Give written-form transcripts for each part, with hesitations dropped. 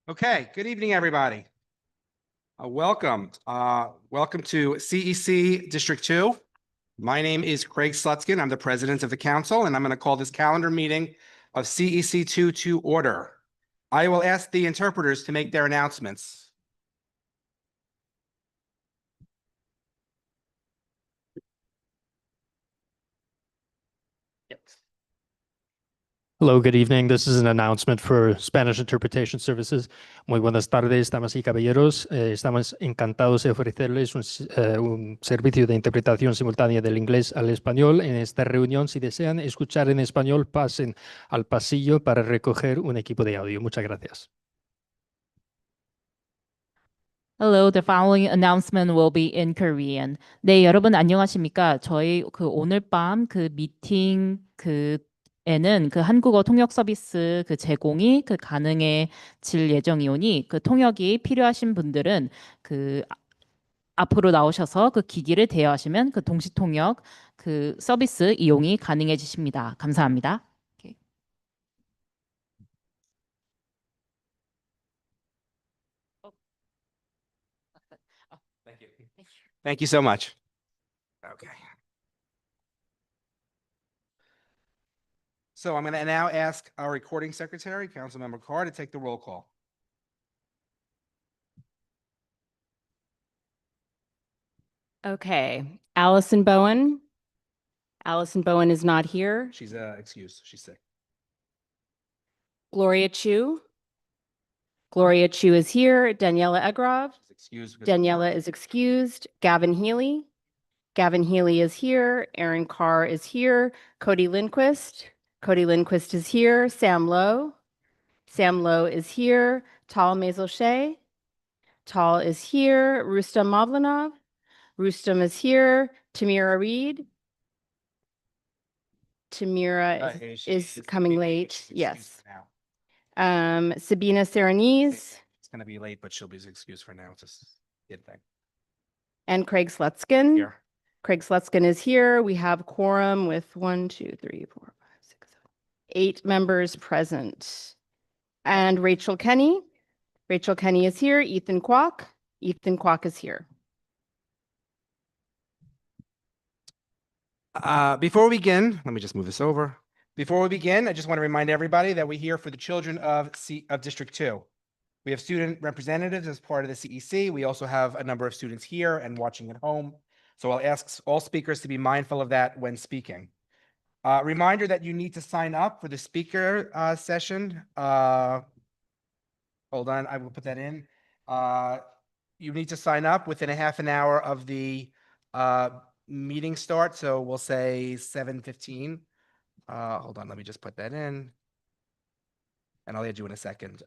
Okay, good evening, everybody. Welcome to CEC District 2. My name is Craig Slutskin. I'm the president of the council, and I'm going to call this calendar meeting of CEC2 to order. I will ask the interpreters to make their announcements. Hello, good evening. This is an announcement for Spanish Interpretation Services. Muy buenas tardes, damas y caballeros. Estamos encantados de ofrecerles un servicio de interpretación simultánea del inglés al español en esta reunión. Si desean escuchar en español, pasen al pasillo para recoger un equipo de audio. Muchas gracias. Hello, the following announcement will be in Korean. 네, 여러분 안녕하십니까? 저희 오늘 밤 미팅 에는 한국어 통역 서비스 제공이 가능해질 예정이오니 통역이 필요하신 분들은 앞으로 나오셔서 기기를 대여하시면 동시 통역 서비스 이용이 가능해지십니다. 감사합니다. Okay. Thank you so much. Okay. So I'm going to now ask our recording secretary, Councilmember Carr, to take the roll call. Okay, Allison Bowen. Allison Bowen is not here. She's excused. She's sick. Gloria Chu. Gloria Chu is here. Daniela Egrov. She's excused. Daniela is excused. Gavin Healy. Gavin Healy is here. Aaron Carr is here. Cody Lindquist. Cody Lindquist is here. Sam Lowe. Sam Lowe is here. Tal Mazel-Shea. Tal is here. Rustam Mavlanov. Rustam is here. Tamira Reed. Tamira is coming late. Yes. Sabina Serenese. It's going to be late, but she'll be excused for now. It's just a good thing. And Craig Slutskin. Here. Craig Slutskin is here. We have quorum with 1, 2, 3, 4, 5, 6, 7, 8 members present. And Rachel Kenny. Rachel Kenny is here. Ethan Kwok. Ethan Kwok is here. Before we begin, let me just move this over. Before we begin, I just want to remind everybody that we're here for the children of District 2. We have student representatives as part of the CEC. We also have a number of students here and watching at home. So I'll ask all speakers to be mindful of that when speaking. Reminder that you need to sign up for the speaker session. Hold on, I will put that in. You need to sign up within a half an hour of the meeting start. So we'll say 7:15. Hold on, let me just put that in. And I'll add you in a second.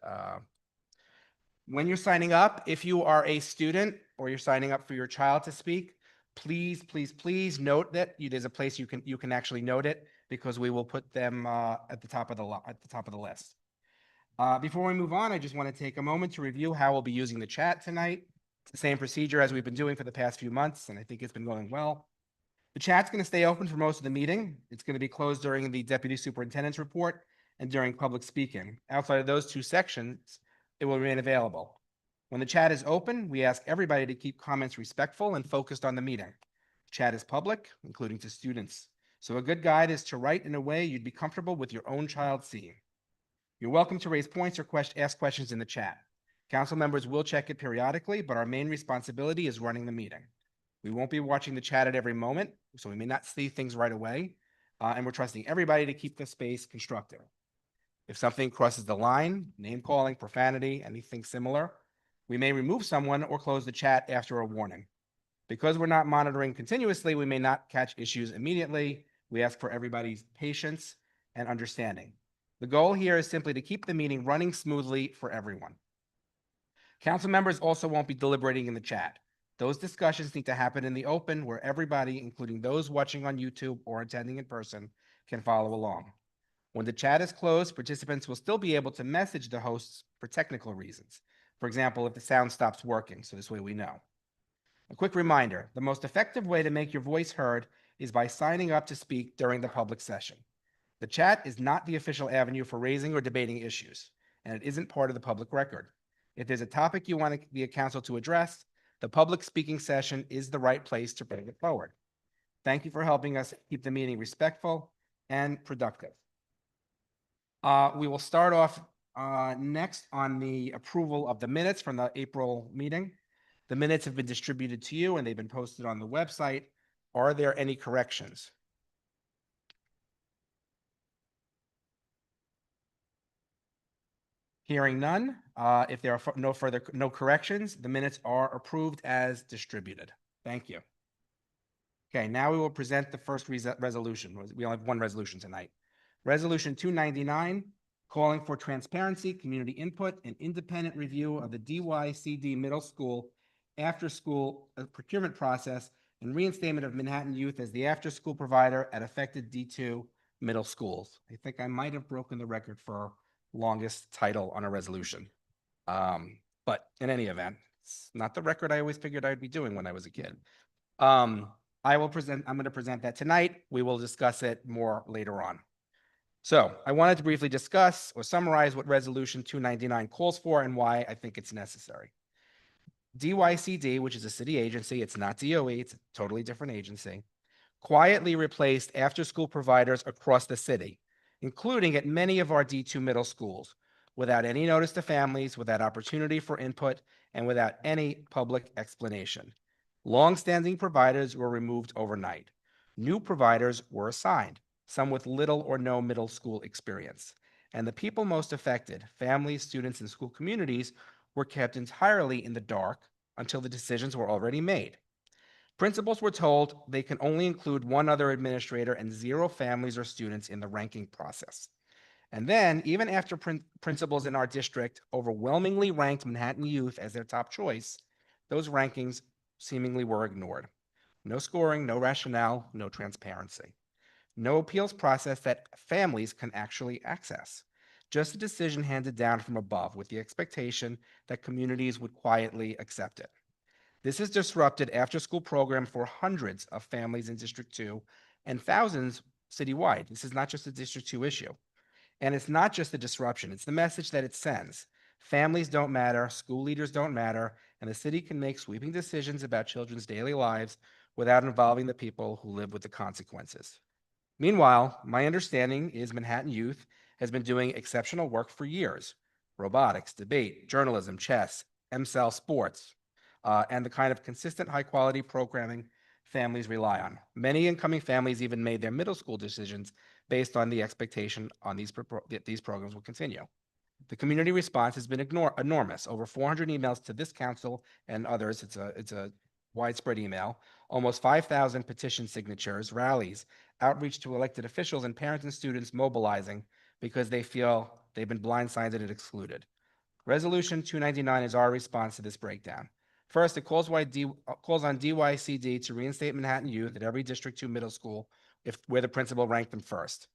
When you're signing up, if you are a student or you're signing up for your child to speak, please note that there's a place you can actually note it, because we will put them at the top of the list. Before we move on, I just want to take a moment to review how we'll be using the chat tonight. It's the same procedure as we've been doing for the past few months, and I think it's been going well. The chat's going to stay open for most of the meeting. It's going to be closed during the Deputy Superintendent's report and during public speaking. Outside of those two sections, it will remain available. When the chat is open, we ask everybody to keep comments respectful and focused on the meeting. The chat is public, including to students. So a good guide is to write in a way you'd be comfortable with your own child seeing. You're welcome to raise points or ask questions in the chat. Council members will check it periodically, but our main responsibility is running the meeting. We won't be watching the chat at every moment, so we may not see things right away, and we're trusting everybody to keep the space constructive. If something crosses the line, name calling, profanity, anything similar, we may remove someone or close the chat after a warning. Because we're not monitoring continuously, we may not catch issues immediately. We ask for everybody's patience and understanding. The goal here is simply to keep the meeting running smoothly for everyone. Council members also won't be deliberating in the chat. Those discussions need to happen in the open, where everybody, including those watching on YouTube or attending in person, can follow along. When the chat is closed, participants will still be able to message the hosts for technical reasons. For example, if the sound stops working, so this way we know. A quick reminder, the most effective way to make your voice heard is by signing up to speak during the public session. The chat is not the official avenue for raising or debating issues, and it isn't part of the public record. If there's a topic you want the council to address, the public speaking session is the right place to bring it forward. Thank you for helping us keep the meeting respectful and productive. We will start off next on the approval of the minutes from the April meeting. The minutes have been distributed to you and they've been posted on the website. Are there any corrections? Hearing none, if there are no corrections, the minutes are approved as distributed. Thank you. Okay, now we will present the first resolution. We only have one resolution tonight. Resolution 299, calling for transparency, community input, and independent review of the DYCD Middle School after-school procurement process and reinstatement of Manhattan Youth as the after-school provider at affected D2 middle schools. I think I might have broken the record for longest title on a resolution. But in any event, it's not the record I always figured I'd be doing when I was a kid. I'm going to present that tonight. We will discuss it more later on. So I wanted to briefly discuss or summarize what Resolution 299 calls for and why I think it's necessary. DYCD, which is a city agency, it's not DOE, it's a totally different agency, quietly replaced after-school providers across the city, including at many of our D2 middle schools, without any notice to families, without opportunity for input, and without any public explanation. Long-standing providers were removed overnight. New providers were assigned, some with little or no middle school experience. And the people most affected, families, students, and school communities, were kept entirely in the dark until the decisions were already made. Principals were told they can only include one other administrator and 0 families or students in the ranking process. And then, even after principals in our district overwhelmingly ranked Manhattan Youth as their top choice, those rankings seemingly were ignored. No scoring, no rationale, no transparency. No appeals process that families can actually access. Just a decision handed down from above with the expectation that communities would quietly accept it. This has disrupted after-school program for hundreds of families in District 2 and thousands citywide. This is not just a District 2 issue. And it's not just the disruption, it's the message that it sends. Families don't matter, school leaders don't matter, and the city can make sweeping decisions about children's daily lives without involving the people who live with the consequences. Meanwhile, my understanding is Manhattan Youth has been doing exceptional work for years. Robotics, debate, journalism, chess, MSL sports, and the kind of consistent high-quality programming families rely on. Many incoming families even made their middle school decisions based on the expectation on that these programs will continue. The community response has been enormous. Over 400 emails to this council and others. It's a widespread email. Almost 5,000 petition signatures, rallies, outreach to elected officials, and parents and students mobilizing because they feel they've been blindsided and excluded. Resolution 299 is our response to this breakdown. First, it calls on DYCD to reinstate Manhattan Youth at every District 2 middle school where the principal ranked them first.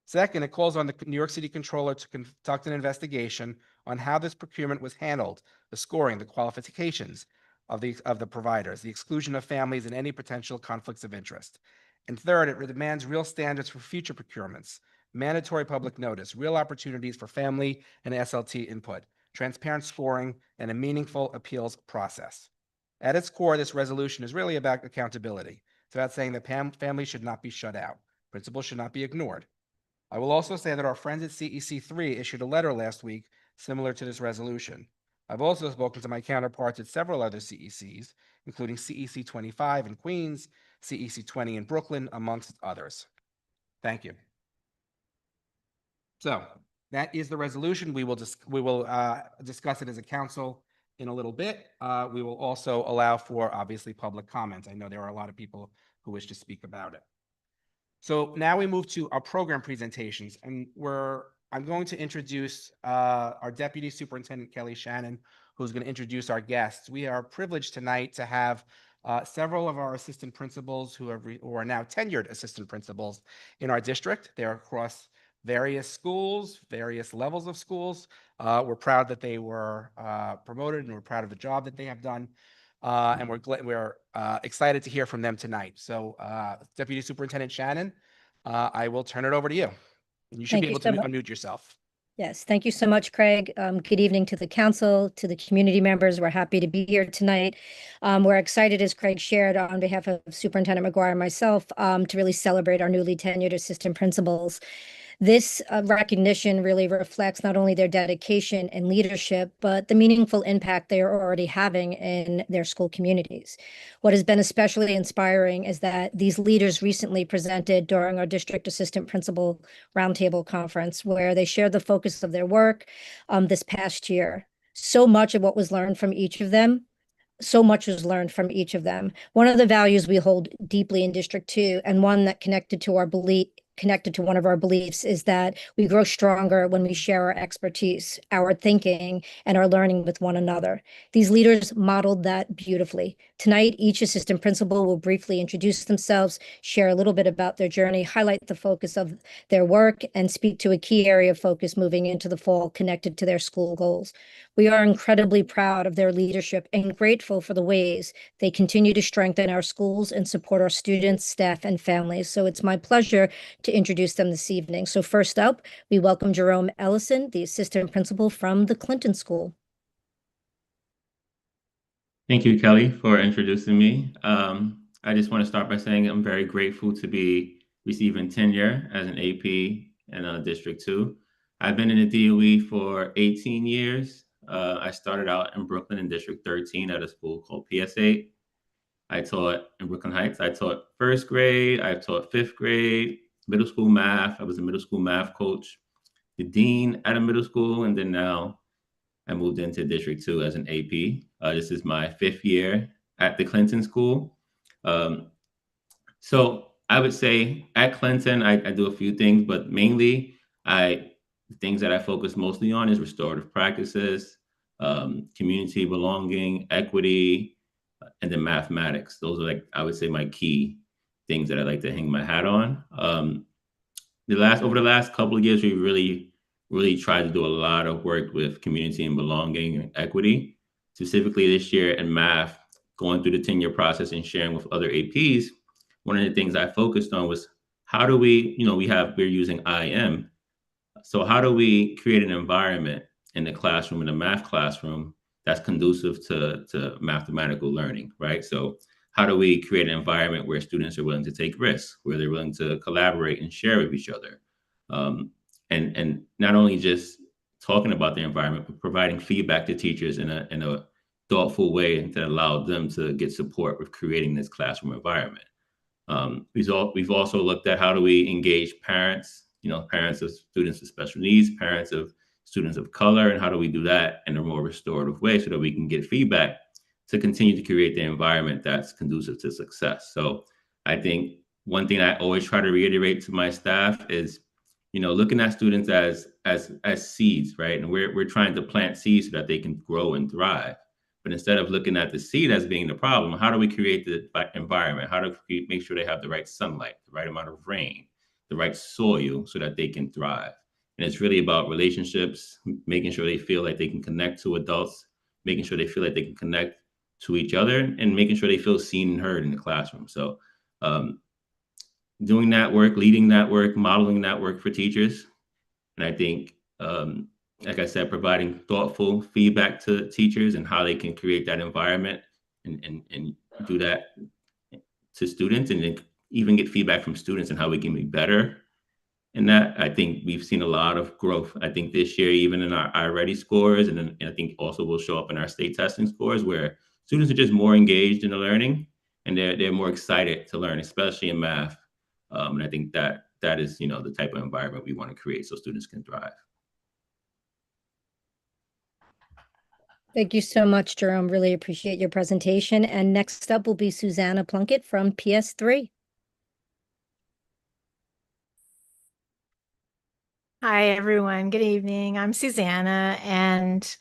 Second, it calls on the New York City Controller to conduct an investigation on how this procurement was handled, the scoring, the qualifications of the providers, the exclusion of families, and any potential conflicts of interest. And third, it demands real standards for future procurements, mandatory public notice, real opportunities for family and SLT input, transparent scoring, and a meaningful appeals process. At its core, this resolution is really about accountability. It's about saying that families should not be shut out. Principals should not be ignored. I will also say that our friends at CEC3 issued a letter last week similar to this resolution. I've also spoken to my counterparts at several other CECs, including CEC25 in Queens, CEC20 in Brooklyn, amongst others. Thank you. So that is the resolution. We will discuss it as a council in a little bit. We will also allow for, obviously, public comments. I know there are a lot of people who wish to speak about it. So now we move to our program presentations, and I'm going to introduce our Deputy Superintendent, Kelly Shannon, who's going to introduce our guests. We are privileged tonight to have several of our assistant principals who are now tenured assistant principals in our district. They're across various schools, various levels of schools. We're proud that they were promoted, and we're proud of the job that they have done. And we're excited to hear from them tonight. So Deputy Superintendent Shannon, I will turn it over to you. And you should be able to unmute yourself. Yes, thank you so much, Craig. Good evening to the council, to the community members. We're happy to be here tonight. We're excited, as Craig shared, on behalf of Superintendent McGuire and myself, to really celebrate our newly tenured assistant principals. This recognition really reflects not only their dedication and leadership, but the meaningful impact they are already having in their school communities. What has been especially inspiring is that these leaders recently presented during our district assistant principal roundtable conference, where they shared the focus of their work this past year. So much of what was learned from each of them so much was learned from each of them. One of the values we hold deeply in District 2, and one that connected to one of our beliefs, is that we grow stronger when we share our expertise, our thinking, and our learning with one another. These leaders modeled that beautifully. Tonight, each assistant principal will briefly introduce themselves, share a little bit about their journey, highlight the focus of their work, and speak to a key area of focus moving into the fall connected to their school goals. We are incredibly proud of their leadership and grateful for the ways they continue to strengthen our schools and support our students, staff, and families. So it's my pleasure to introduce them this evening. So first up, we welcome Jerome Ellison, the assistant principal from the Clinton School. Thank you, Kelly, for introducing me. I just want to start by saying I'm very grateful to be receiving tenure as an AP in District 2. I've been in the DOE for 18 years. I started out in Brooklyn in District 13 at a school called PS8. I taught in Brooklyn Heights. I taught first grade. I taught fifth grade, middle school math. I was a middle school math coach, the dean at a middle school, and then now I moved into District 2 as an AP. This is my 5th year at the Clinton School. So I would say at Clinton, I do a few things, but mainly the things that I focus mostly on is restorative practices, community belonging, equity, and then mathematics. Those are, like, I would say, my key things that I like to hang my hat on. Over the last couple of years, we really tried to do a lot of work with community and belonging and equity. Specifically this year in math, going through the tenure process and sharing with other APs, one of the things I focused on was how do we're using IM. So how do we create an environment in the classroom, in the math classroom, that's conducive to mathematical learning, right? So how do we create an environment where students are willing to take risks, where they're willing to collaborate and share with each other? And not only just talking about the environment, but providing feedback to teachers in a thoughtful way that allowed them to get support with creating this classroom environment. We've also looked at how do we engage parents, parents of students with special needs, parents of students of color, and how do we do that in a more restorative way so that we can get feedback to continue to create the environment that's conducive to success. So I think one thing I always try to reiterate to my staff is, looking at students as seeds, right? And we're trying to plant seeds so that they can grow and thrive. But instead of looking at the seed as being the problem, how do we create the environment? How do we make sure they have the right sunlight, the right amount of rain, the right soil so that they can thrive? And it's really about relationships, making sure they feel like they can connect to adults, making sure they feel like they can connect to each other, and making sure they feel seen and heard in the classroom. So doing that work, leading that work, modeling that work for teachers. And I think, like I said, providing thoughtful feedback to teachers and how they can create that environment and do that to students, and then even get feedback from students and how we can be better. And that, I think we've seen a lot of growth. I think this year, even in our iReady scores, and I think also will show up in our state testing scores, where students are just more engaged in the learning and they're more excited to learn, especially in math. And I think that is, the type of environment we want to create so students can thrive. Thank you so much, Jerome. Really appreciate your presentation. And next up will be Susanna Plunkett from PS3. Hi, everyone. Good evening. I'm Susanna, and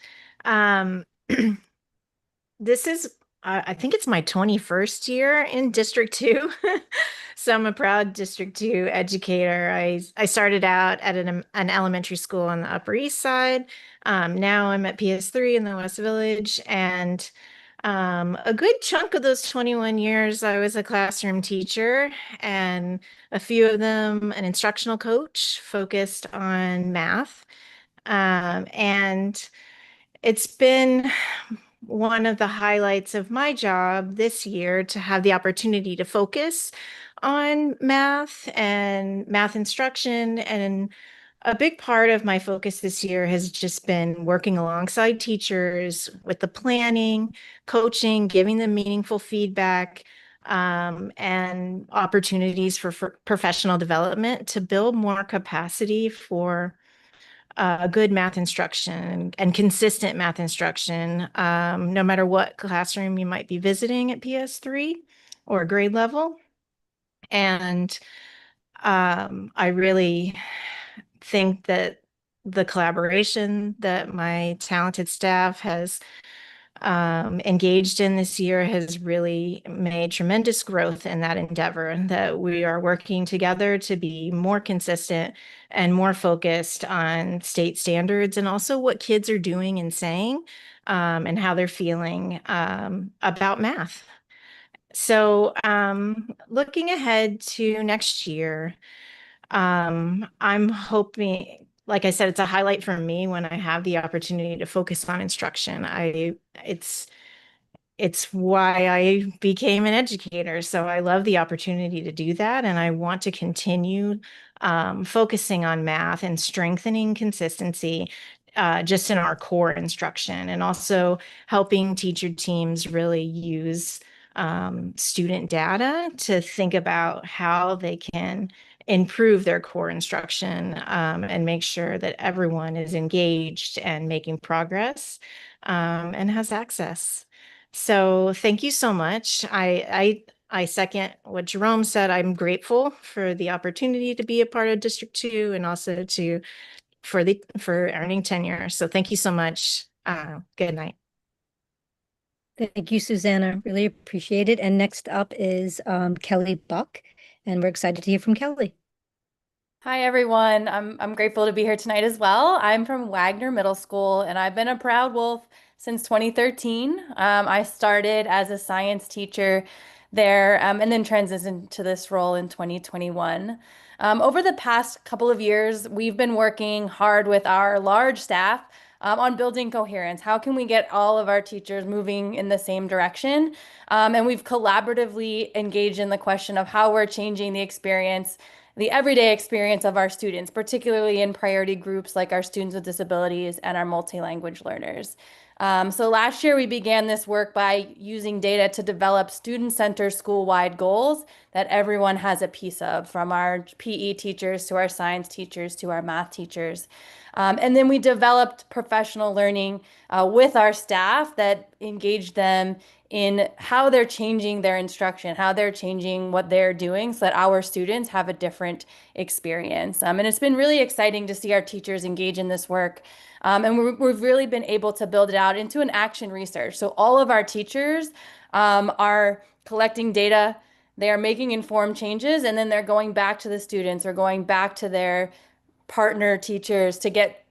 this is, I think it's my 21st year in District 2. So I'm a proud District 2 educator. I started out at an elementary school on the Upper East Side. Now I'm at PS3 in the West Village, and a good chunk of those 21 years, I was a classroom teacher, and a few of them an instructional coach focused on math. And it's been one of the highlights of my job this year to have the opportunity to focus on math and math instruction. And a big part of my focus this year has just been working alongside teachers with the planning, coaching, giving them meaningful feedback, and opportunities for professional development to build more capacity for good math instruction and consistent math instruction, no matter what classroom you might be visiting at PS3 or grade level. And I really think that the collaboration that my talented staff has engaged in this year has really made tremendous growth in that endeavor, and that we are working together to be more consistent and more focused on state standards and also what kids are doing and saying, and how they're feeling about math. So looking ahead to next year, I'm hoping, like I said, it's a highlight for me when I have the opportunity to focus on instruction. It's why I became an educator. So I love the opportunity to do that. And I want to continue focusing on math and strengthening consistency just in our core instruction, and also helping teacher teams really use student data to think about how they can improve their core instruction, and make sure that everyone is engaged and making progress, and has access. So thank you so much. I second what Jerome said. I'm grateful for the opportunity to be a part of District 2 and also for earning tenure. So thank you so much. Good night. Thank you, Susanna. Really appreciate it. And next up is Kelly Buck, and we're excited to hear from Kelly. Hi, everyone. I'm grateful to be here tonight as well. I'm from Wagner Middle School, and I've been a proud wolf since 2013. I started as a science teacher there, and then transitioned to this role in 2021. Over the past couple of years, we've been working hard with our large staff on building coherence. How can we get all of our teachers moving in the same direction? And we've collaboratively engaged in the question of how we're changing the everyday experience of our students, particularly in priority groups like our students with disabilities and our multi-language learners. So last year, we began this work by using data to develop student-centered school-wide goals that everyone has a piece of, from our PE teachers to our science teachers to our math teachers. And then we developed professional learning with our staff that engaged them in how they're changing their instruction, how they're changing what they're doing so that our students have a different experience. And it's been really exciting to see our teachers engage in this work. And we've really been able to build it out into an action research. So all of our teachers are collecting data, they are making informed changes, and then they're going back to the students or going back to their partner teachers to get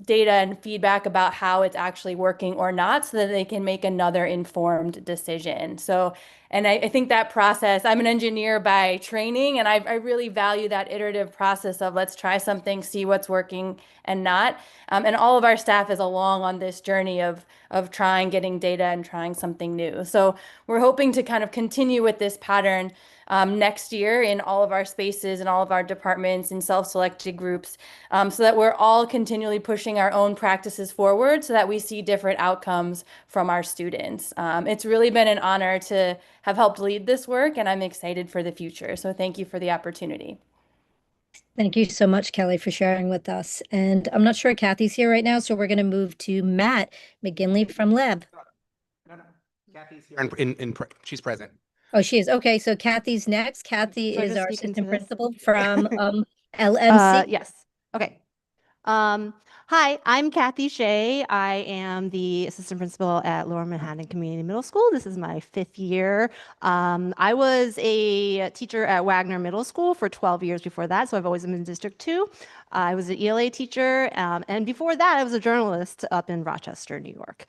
data and feedback about how it's actually working or not, so that they can make another informed decision. So, and I think that process, I'm an engineer by training, and I really value that iterative process of let's try something, see what's working and not. And all of our staff is along on this journey of getting data and trying something new. So we're hoping to kind of continue with this pattern next year in all of our spaces and all of our departments and self-selected groups, so that we're all continually pushing our own practices forward so that we see different outcomes from our students. It's really been an honor to have helped lead this work, and I'm excited for the future. So thank you for the opportunity. Thank you so much, Kelly, for sharing with us. And I'm not sure Kathy's here right now, so we're going to move to Matt McGinley from Lab. No. Kathy's here she's present. Oh, she is. Okay, so Kathy's next. Kathy So is just our speak into assistant this. principal from LMC. Yes. Okay. Hi, I'm Kathy Shea. I am the assistant principal at Lower Manhattan Community Middle School. This is my 5th year. I was a teacher at Wagner Middle School for 12 years before that, so I've always been in District 2. I was an ELA teacher, and before that, I was a journalist up in Rochester, New York.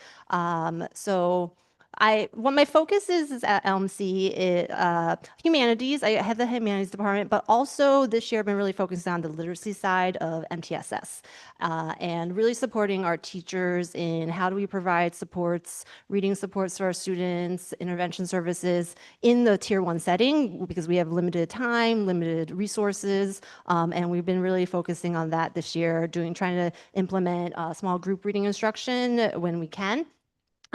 So What my focus is at LMC, humanities. I have the humanities department, but also this year I've been really focused on the literacy side of MTSS, and really supporting our teachers in how do we provide supports, reading supports to our students, intervention services in the tier 1 setting, because we have limited time, limited resources, and we've been really focusing on that this year, trying to implement small group reading instruction when we can.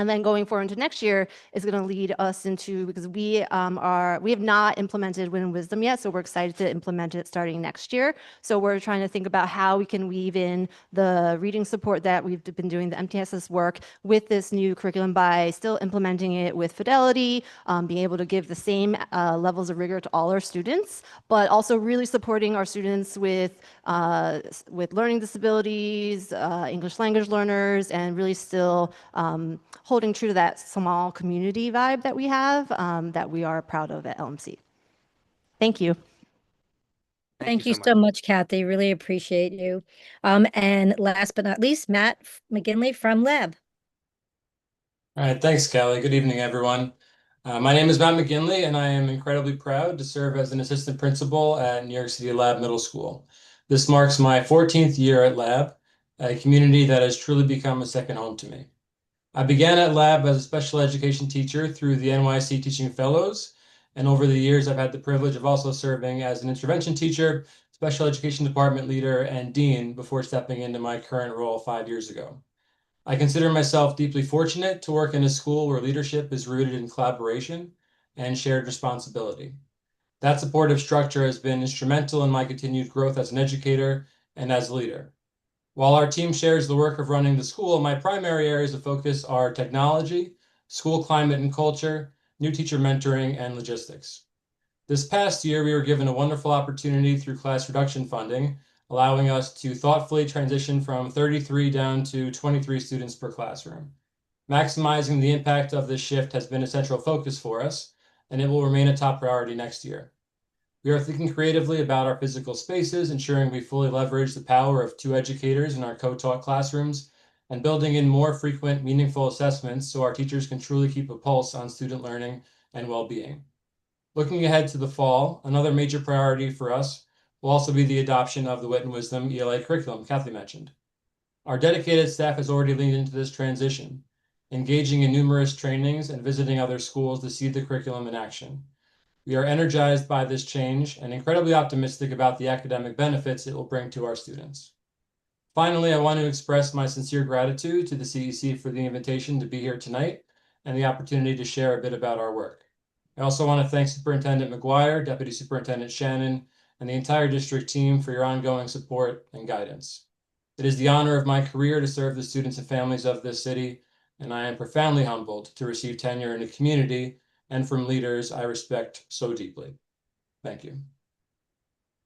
And then going forward into next year is going to lead us into, because we have not implemented Win and Wisdom yet, so we're excited to implement it starting next year. So we're trying to think about how we can weave in the reading support that we've been doing, the MTSS work, with this new curriculum by still implementing it with fidelity, being able to give the same levels of rigor to all our students, but also really supporting our students with learning disabilities, English language learners, and really still holding true to that small community vibe that we have, that we are proud of at LMC. Thank you. Thank you so much, Kathy. Really appreciate you. And last but not least, Matt McGinley from Lab. All right, thanks, Kelly. Good evening, everyone. My name is Matt McGinley, and I am incredibly proud to serve as an assistant principal at New York City Lab Middle School. This marks my 14th year at Lab, a community that has truly become a second home to me. I began at Lab as a special education teacher through the NYC Teaching Fellows, and over the years I've had the privilege of also serving as an intervention teacher, special education department leader, and dean before stepping into my current role 5 years ago. I consider myself deeply fortunate to work in a school where leadership is rooted in collaboration and shared responsibility. That supportive structure has been instrumental in my continued growth as an educator and as a leader. While our team shares the work of running the school, my primary areas of focus are technology, school climate and culture, new teacher mentoring, and logistics. This past year, we were given a wonderful opportunity through class reduction funding, allowing us to thoughtfully transition from 33 down to 23 students per classroom. Maximizing the impact of this shift has been a central focus for us, and it will remain a top priority next year. We are thinking creatively about our physical spaces, ensuring we fully leverage the power of 2 educators in our co-taught classrooms, and building in more frequent, meaningful assessments so our teachers can truly keep a pulse on student learning and well-being. Looking ahead to the fall, another major priority for us will also be the adoption of the Wit and Wisdom ELA curriculum Kathy mentioned. Our dedicated staff has already leaned into this transition, engaging in numerous trainings and visiting other schools to see the curriculum in action. We are energized by this change and incredibly optimistic about the academic benefits it will bring to our students. Finally, I want to express my sincere gratitude to the CEC for the invitation to be here tonight and the opportunity to share a bit about our work. I also want to thank Superintendent McGuire, Deputy Superintendent Shannon, and the entire district team for your ongoing support and guidance. It is the honor of my career to serve the students and families of this city, and I am profoundly humbled to receive tenure in a community and from leaders I respect so deeply. Thank you.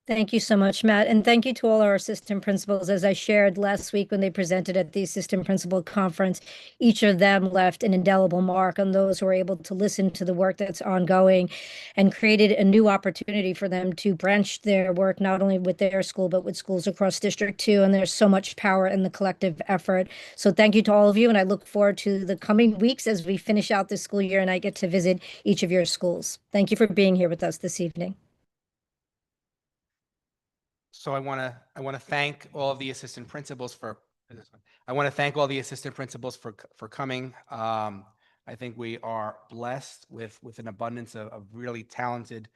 Thank you so much, Matt. And thank you to all our assistant principals. As I shared last week when they presented at the assistant principal conference, each of them left an indelible mark on those who were able to listen to the work that's ongoing and created a new opportunity for them to branch their work, not only with their school, but with schools across District 2. And there's so much power in the collective effort. So thank you to all of you. And I look forward to the coming weeks as we finish out this school year and I get to visit each of your schools. Thank you for being here with us this evening. So I want to thank all of the assistant principals for coming. I think we are blessed with an abundance of really talented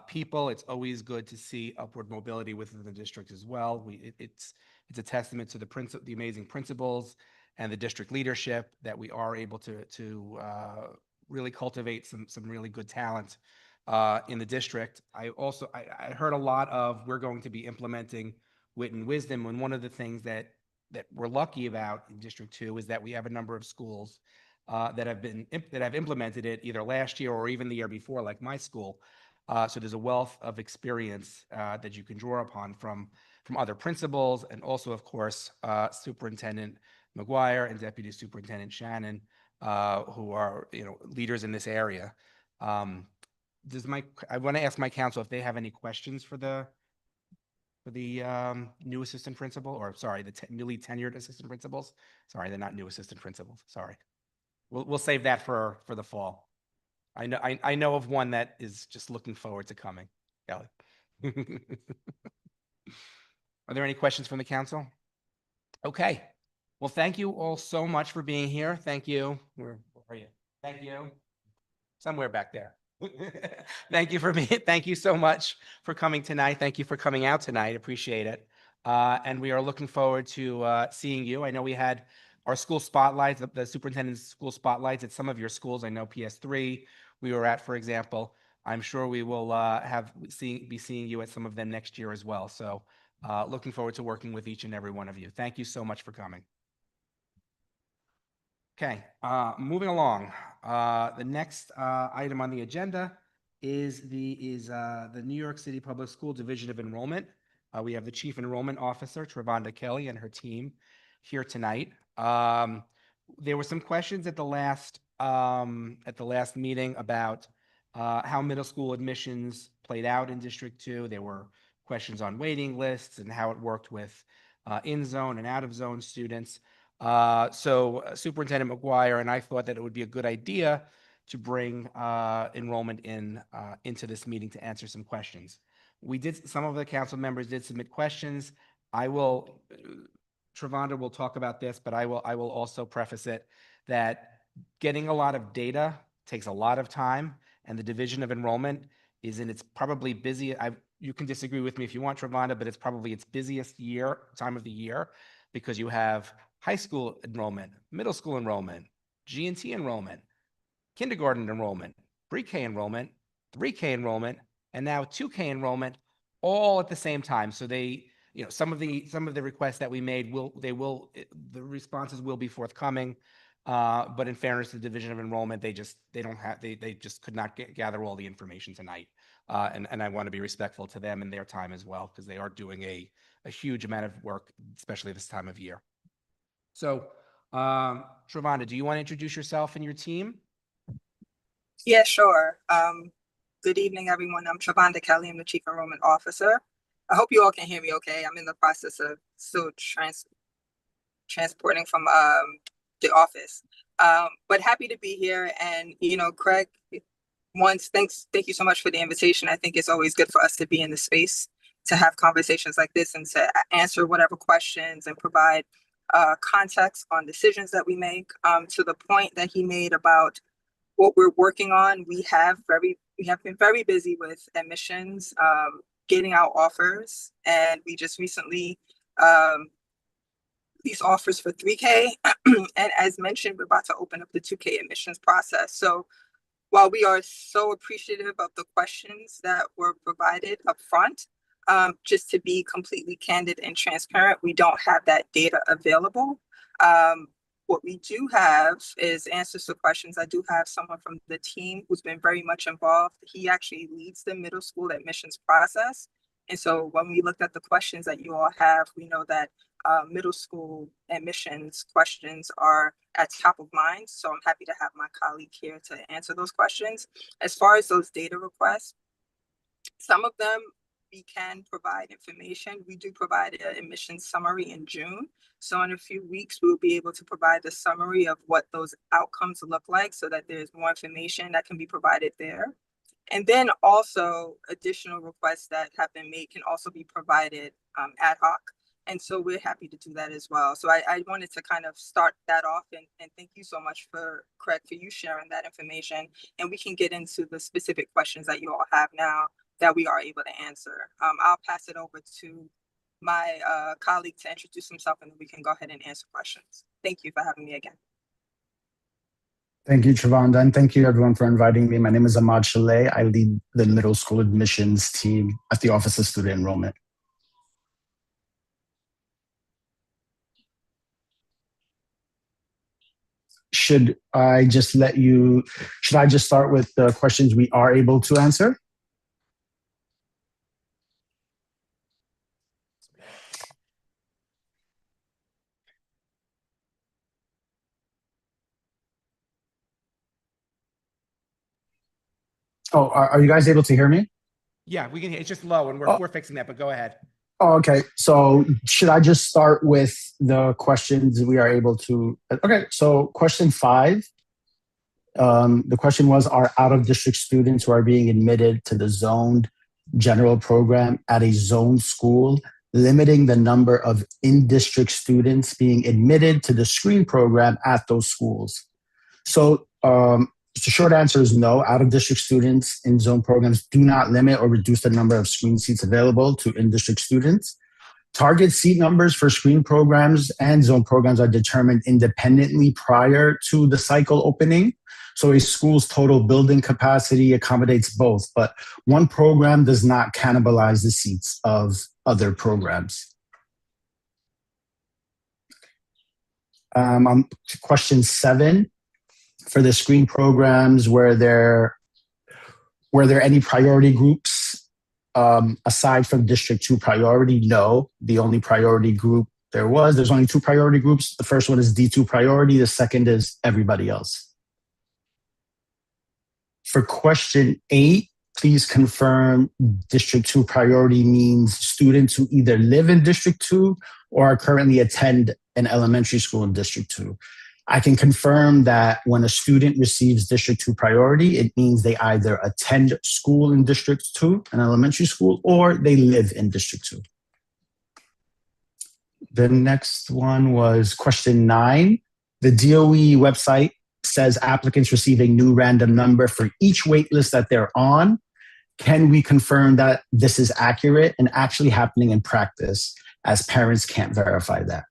people. It's always good to see upward mobility within the district as well. It's a testament to the amazing principals and the district leadership that we are able to really cultivate some really good talent in the district. I heard a lot of we're going to be implementing Wit and Wisdom, and one of the things that we're lucky about in District 2 is that we have a number of schools that have implemented it either last year or even the year before, like my school. So there's a wealth of experience that you can draw upon from other principals, and also, of course, Superintendent McGuire and Deputy Superintendent Shannon, who are leaders in this area. I want to ask my council if they have any questions for the new assistant principal, or sorry, the newly tenured assistant principals. Sorry, they're not new assistant principals. Sorry. We'll save that for the fall. I know of one that is just looking forward to coming. Kelly. Are there any questions from the council? Okay. Well, thank you all so much for being here. Thank you. Where are you? Thank you. Somewhere back there. Thank you so much for coming tonight. Thank you for coming out tonight. Appreciate it. And we are looking forward to seeing you. I know we had our school spotlights, the superintendent's school spotlights at some of your schools. I know PS3 we were at, for example. I'm sure we will be seeing you at some of them next year as well. So looking forward to working with each and every one of you. Thank you so much for coming. Okay, moving along. The next item on the agenda is the New York City Public School Division of Enrollment. We have the Chief Enrollment Officer, Travonda Kelly, and her team here tonight. There were some questions at the last meeting about how middle school admissions played out in District 2. There were questions on waiting lists and how it worked with in-zone and out-of-zone students. So Superintendent McGuire and I thought that it would be a good idea to bring enrollment into this meeting to answer some questions. Some of the council members did submit questions. Travonda will talk about this, but I will also preface it that getting a lot of data takes a lot of time, and the Division of Enrollment is in its probably busy. You can disagree with me if you want, Travonda, but it's probably its busiest time of the year, because you have high school enrollment, middle school enrollment, G&T enrollment, kindergarten enrollment, pre-K enrollment, 3K enrollment, and now 2K enrollment, all at the same time. So some of the requests that we made the responses will be forthcoming. But in fairness to the Division of Enrollment, they just could not gather all the information tonight. And I want to be respectful to them and their time as well, because they are doing a huge amount of work, especially this time of year. So, Travonda, do you want to introduce yourself and your team? Yeah, sure. Good evening, everyone. I'm Travonda Kelly. I'm the Chief Enrollment Officer. I hope you all can hear me okay. I'm in the process of still transporting from the office. But happy to be here. And, Craig, thank you so much for the invitation. I think it's always good for us to be in the space to have conversations like this and to answer whatever questions and provide context on decisions that we make. To the point that he made about what we're working on, we have been very busy with admissions, getting out offers, and we just recently these offers for 3K. And as mentioned, we're about to open up the 2K admissions process. So while we are so appreciative of the questions that were provided up front, just to be completely candid and transparent, we don't have that data available. What we do have is answers to questions. I do have someone from the team who's been very much involved. He actually leads the middle school admissions process. And so when we looked at the questions that you all have, we know that middle school admissions questions are at top of mind. So I'm happy to have my colleague here to answer those questions. As far as those data requests, some of them we can provide information. We do provide an admissions summary in June. So in a few weeks, we'll be able to provide the summary of what those outcomes look like so that there's more information that can be provided there. And then also additional requests that have been made can also be provided ad hoc. And so we're happy to do that as well. So I wanted to kind of start that off and thank you so much for Craig, for you sharing that information. And we can get into the specific questions that you all have now that we are able to answer. I'll pass it over to my colleague to introduce himself, and then we can go ahead and answer questions. Thank you for having me again. Thank you, Travonda, and thank you everyone for inviting me. My name is Ahmad Shalay. I lead the middle school admissions team at the Office of Student Enrollment. Should I just start with the questions we are able to answer? Oh, are you guys able to hear me? Yeah, we can hear. It's just low, and we're fixing that, but go ahead. Oh, okay. So should I just start with the questions we are able to? Okay, so question 5 The question was, are out-of-district students who are being admitted to the zoned general program at a zoned school limiting the number of in-district students being admitted to the screen program at those schools? So the short answer is no. Out-of-district students in zone programs do not limit or reduce the number of screen seats available to in-district students. Target seat numbers for screen programs and zone programs are determined independently prior to the cycle opening. So a school's total building capacity accommodates both, but one program does not cannibalize the seats of other programs. On question 7, for the screen programs, were there any priority groups aside from District 2 priority? No. The only priority group there's only 2 priority groups. The first one is D2 priority. The second is everybody else. For question 8, please confirm District 2 priority means students who either live in District 2 or currently attend an elementary school in District 2. I can confirm that when a student receives District 2 priority, it means they either attend school in District 2, an elementary school, or they live in District 2. The next one was question 9. The DOE website says applicants receive a new random number for each waitlist that they're on. Can we confirm that this is accurate and actually happening in practice, as parents can't verify that?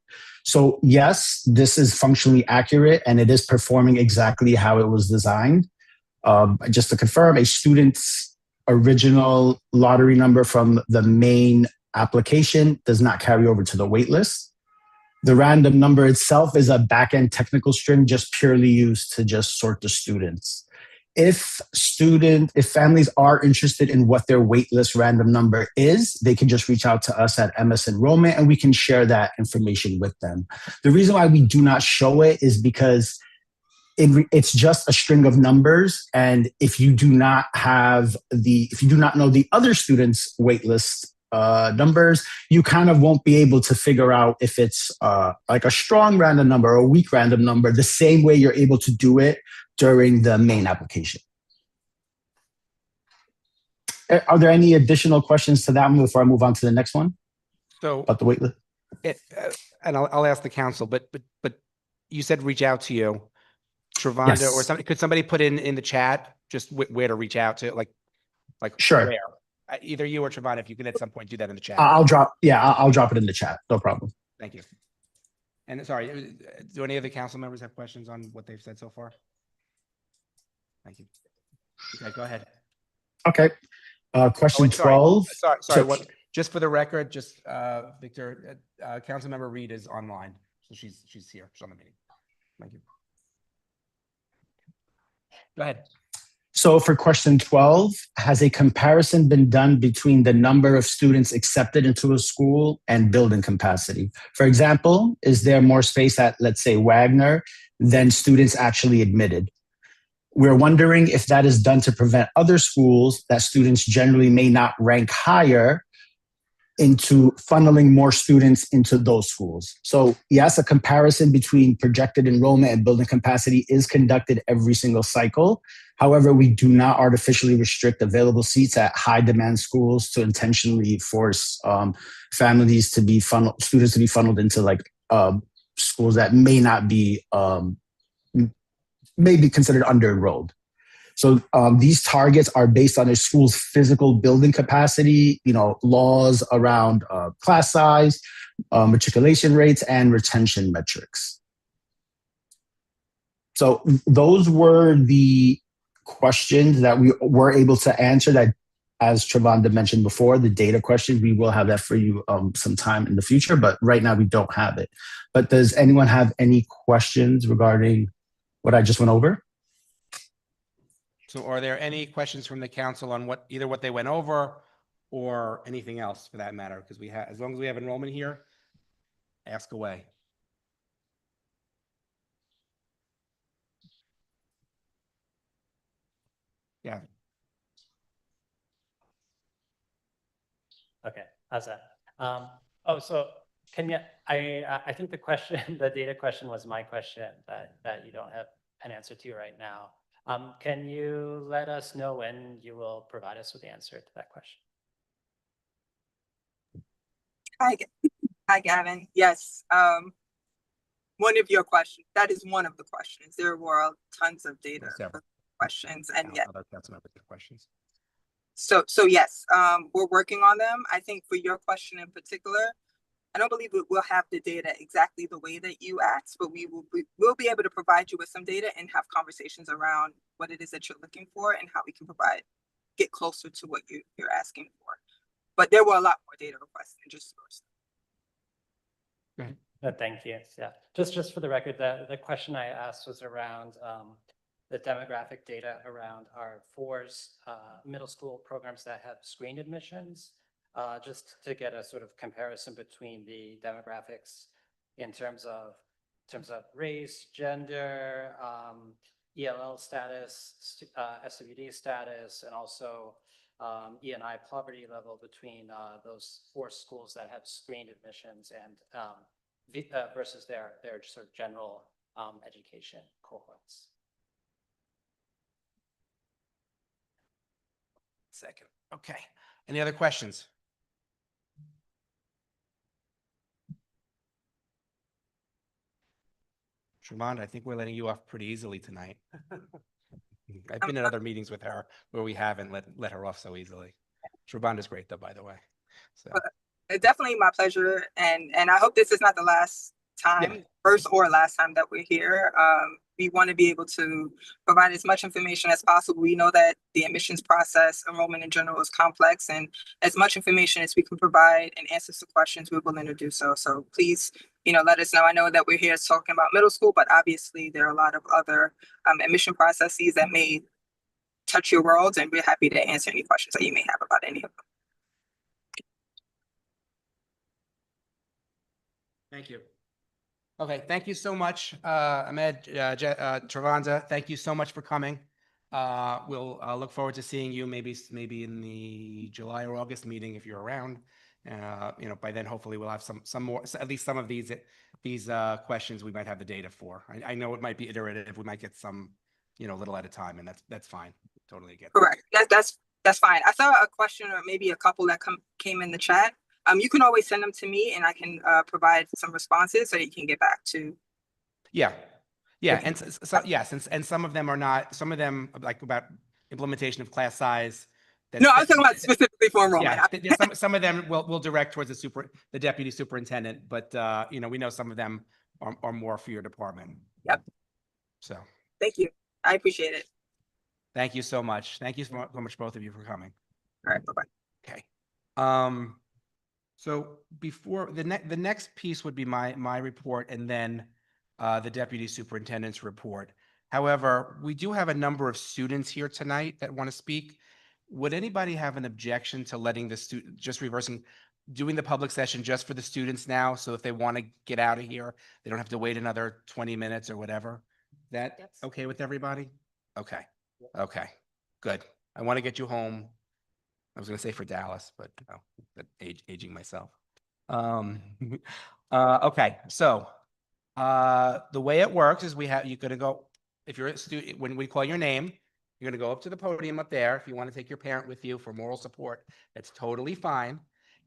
So yes, this is functionally accurate and it is performing exactly how it was designed. Just to confirm, a student's original lottery number from the main application does not carry over to the waitlist. The random number itself is a back-end technical string just purely used to just sort the students. If families are interested in what their waitlist random number is, they can just reach out to us at MS Enrollment and we can share that information with them. The reason why we do not show it is because it's just a string of numbers, and if you do not know the other students' waitlist numbers, you kind of won't be able to figure out if it's like a strong random number or a weak random number the same way you're able to do it during the main application. Are there any additional questions to that one before I move on to the next one? So about the waitlist? And I'll ask the council, but you said reach out to you, Trevonda, Yes. or somebody. Could somebody put in the chat just where to reach out to, like Sure. where? Either you or Trevonda, if you can at some point do that in the chat. I'll drop it in the chat. No problem. Thank you. And sorry, do any of the council members have questions on what they've said so far? Thank you. Okay, go ahead. Okay. Question 12. Sorry. Just for the record, Victor, Councilmember Reed is online, so she's here. She's on the meeting. Thank you. Go ahead. So for question 12, has a comparison been done between the number of students accepted into a school and building capacity? For example, is there more space at, let's say, Wagner than students actually admitted? We're wondering if that is done to prevent other schools that students generally may not rank higher into funneling more students into those schools. So yes, a comparison between projected enrollment and building capacity is conducted every single cycle. However, we do not artificially restrict available seats at high demand schools to intentionally force students to be funneled into schools that may not be, may be considered under enrolled. So these targets are based on a school's physical building capacity, laws around class size, matriculation rates, and retention metrics. So those were the questions that we were able to answer that, as Trevonda mentioned before, the data questions, we will have that for you sometime in the future, but right now we don't have it. But does anyone have any questions regarding what I just went over? So are there any questions from the council on either what they went over or anything else for that matter? Because as long as we have enrollment here, ask away. Yeah. Okay, how's that? So can you, I think the question, the data question was my question that you don't have an answer to right now. Can you let us know when you will provide us with the answer to that question? Hi, Gavin. Yes, one of your questions, that is one of the questions. There were tons of data Several. questions, and yeah. Other council members have questions. So yes, we're working on them. I think for your question in particular, I don't believe we'll have the data exactly the way that you asked, but we'll be able to provide you with some data and have conversations around what it is that you're looking for and how we can get closer to what you're asking for. But there were a lot more data requests than just yours. Thank you. Yeah, just for the record, the question I asked was around the demographic data around our middle school programs that have screened admissions, just to get a sort of comparison between the demographics in terms of race, gender, ELL status, SWD status, and also E&I poverty level between those 4 schools that have screened admissions and versus their sort of general education cohorts. Second. Okay. Any other questions? Tremont, I think we're letting you off pretty easily tonight. I've been in other meetings with her where we haven't let her off so easily. Tremont is great though, by the way. So It's definitely my pleasure, and I hope this is not the last time, first or last time that we're here. We want to be able to provide as much information as possible. We know that the admissions process, enrollment in general, is complex, and as much information as we can provide and answers to questions, we're willing to do so. So please, let us know. I know that we're here talking about middle school, but obviously there are a lot of other admission processes that may touch your world, and we're happy to answer any questions that you may have about any of them. thank you. Okay, thank you so much, Ahmed, Travanza. Thank you so much for coming. We'll look forward to seeing you maybe in the July or August meeting if you're around. By then hopefully we'll have some more, at least some of these questions we might have the data for. I know it might be iterative. We might get some, a little at a time, and that's fine. Totally get that. Correct. That's fine. I saw a question or maybe a couple that came in the chat. You can always send them to me and I can provide some responses so you can get back to. Yeah. And so yes, and some of them are not, some of them like about implementation of class size. No, I was talking about specifically for enrollment. Yeah, some of them will direct towards the deputy superintendent, but we know some of them are more for your department. Yep. So. Thank you. I appreciate it. Thank you so much. Thank you so much, both of you, for coming. All right. Bye-bye. Okay. So before the next piece would be my report, and then the deputy superintendent's report. However, we do have a number of students here tonight that want to speak. Would anybody have an objection to letting the student, doing the public session just for the students now? So if they want to get out of here, they don't have to wait another 20 minutes or whatever. That okay with everybody? Okay. Okay, good. I want to get you home. I was going to say for Dallas, but aging myself. Okay, so the way it works is you're going to go, if you're a student, when we call your name, you're going to go up to the podium up there. If you want to take your parent with you for moral support, that's totally fine.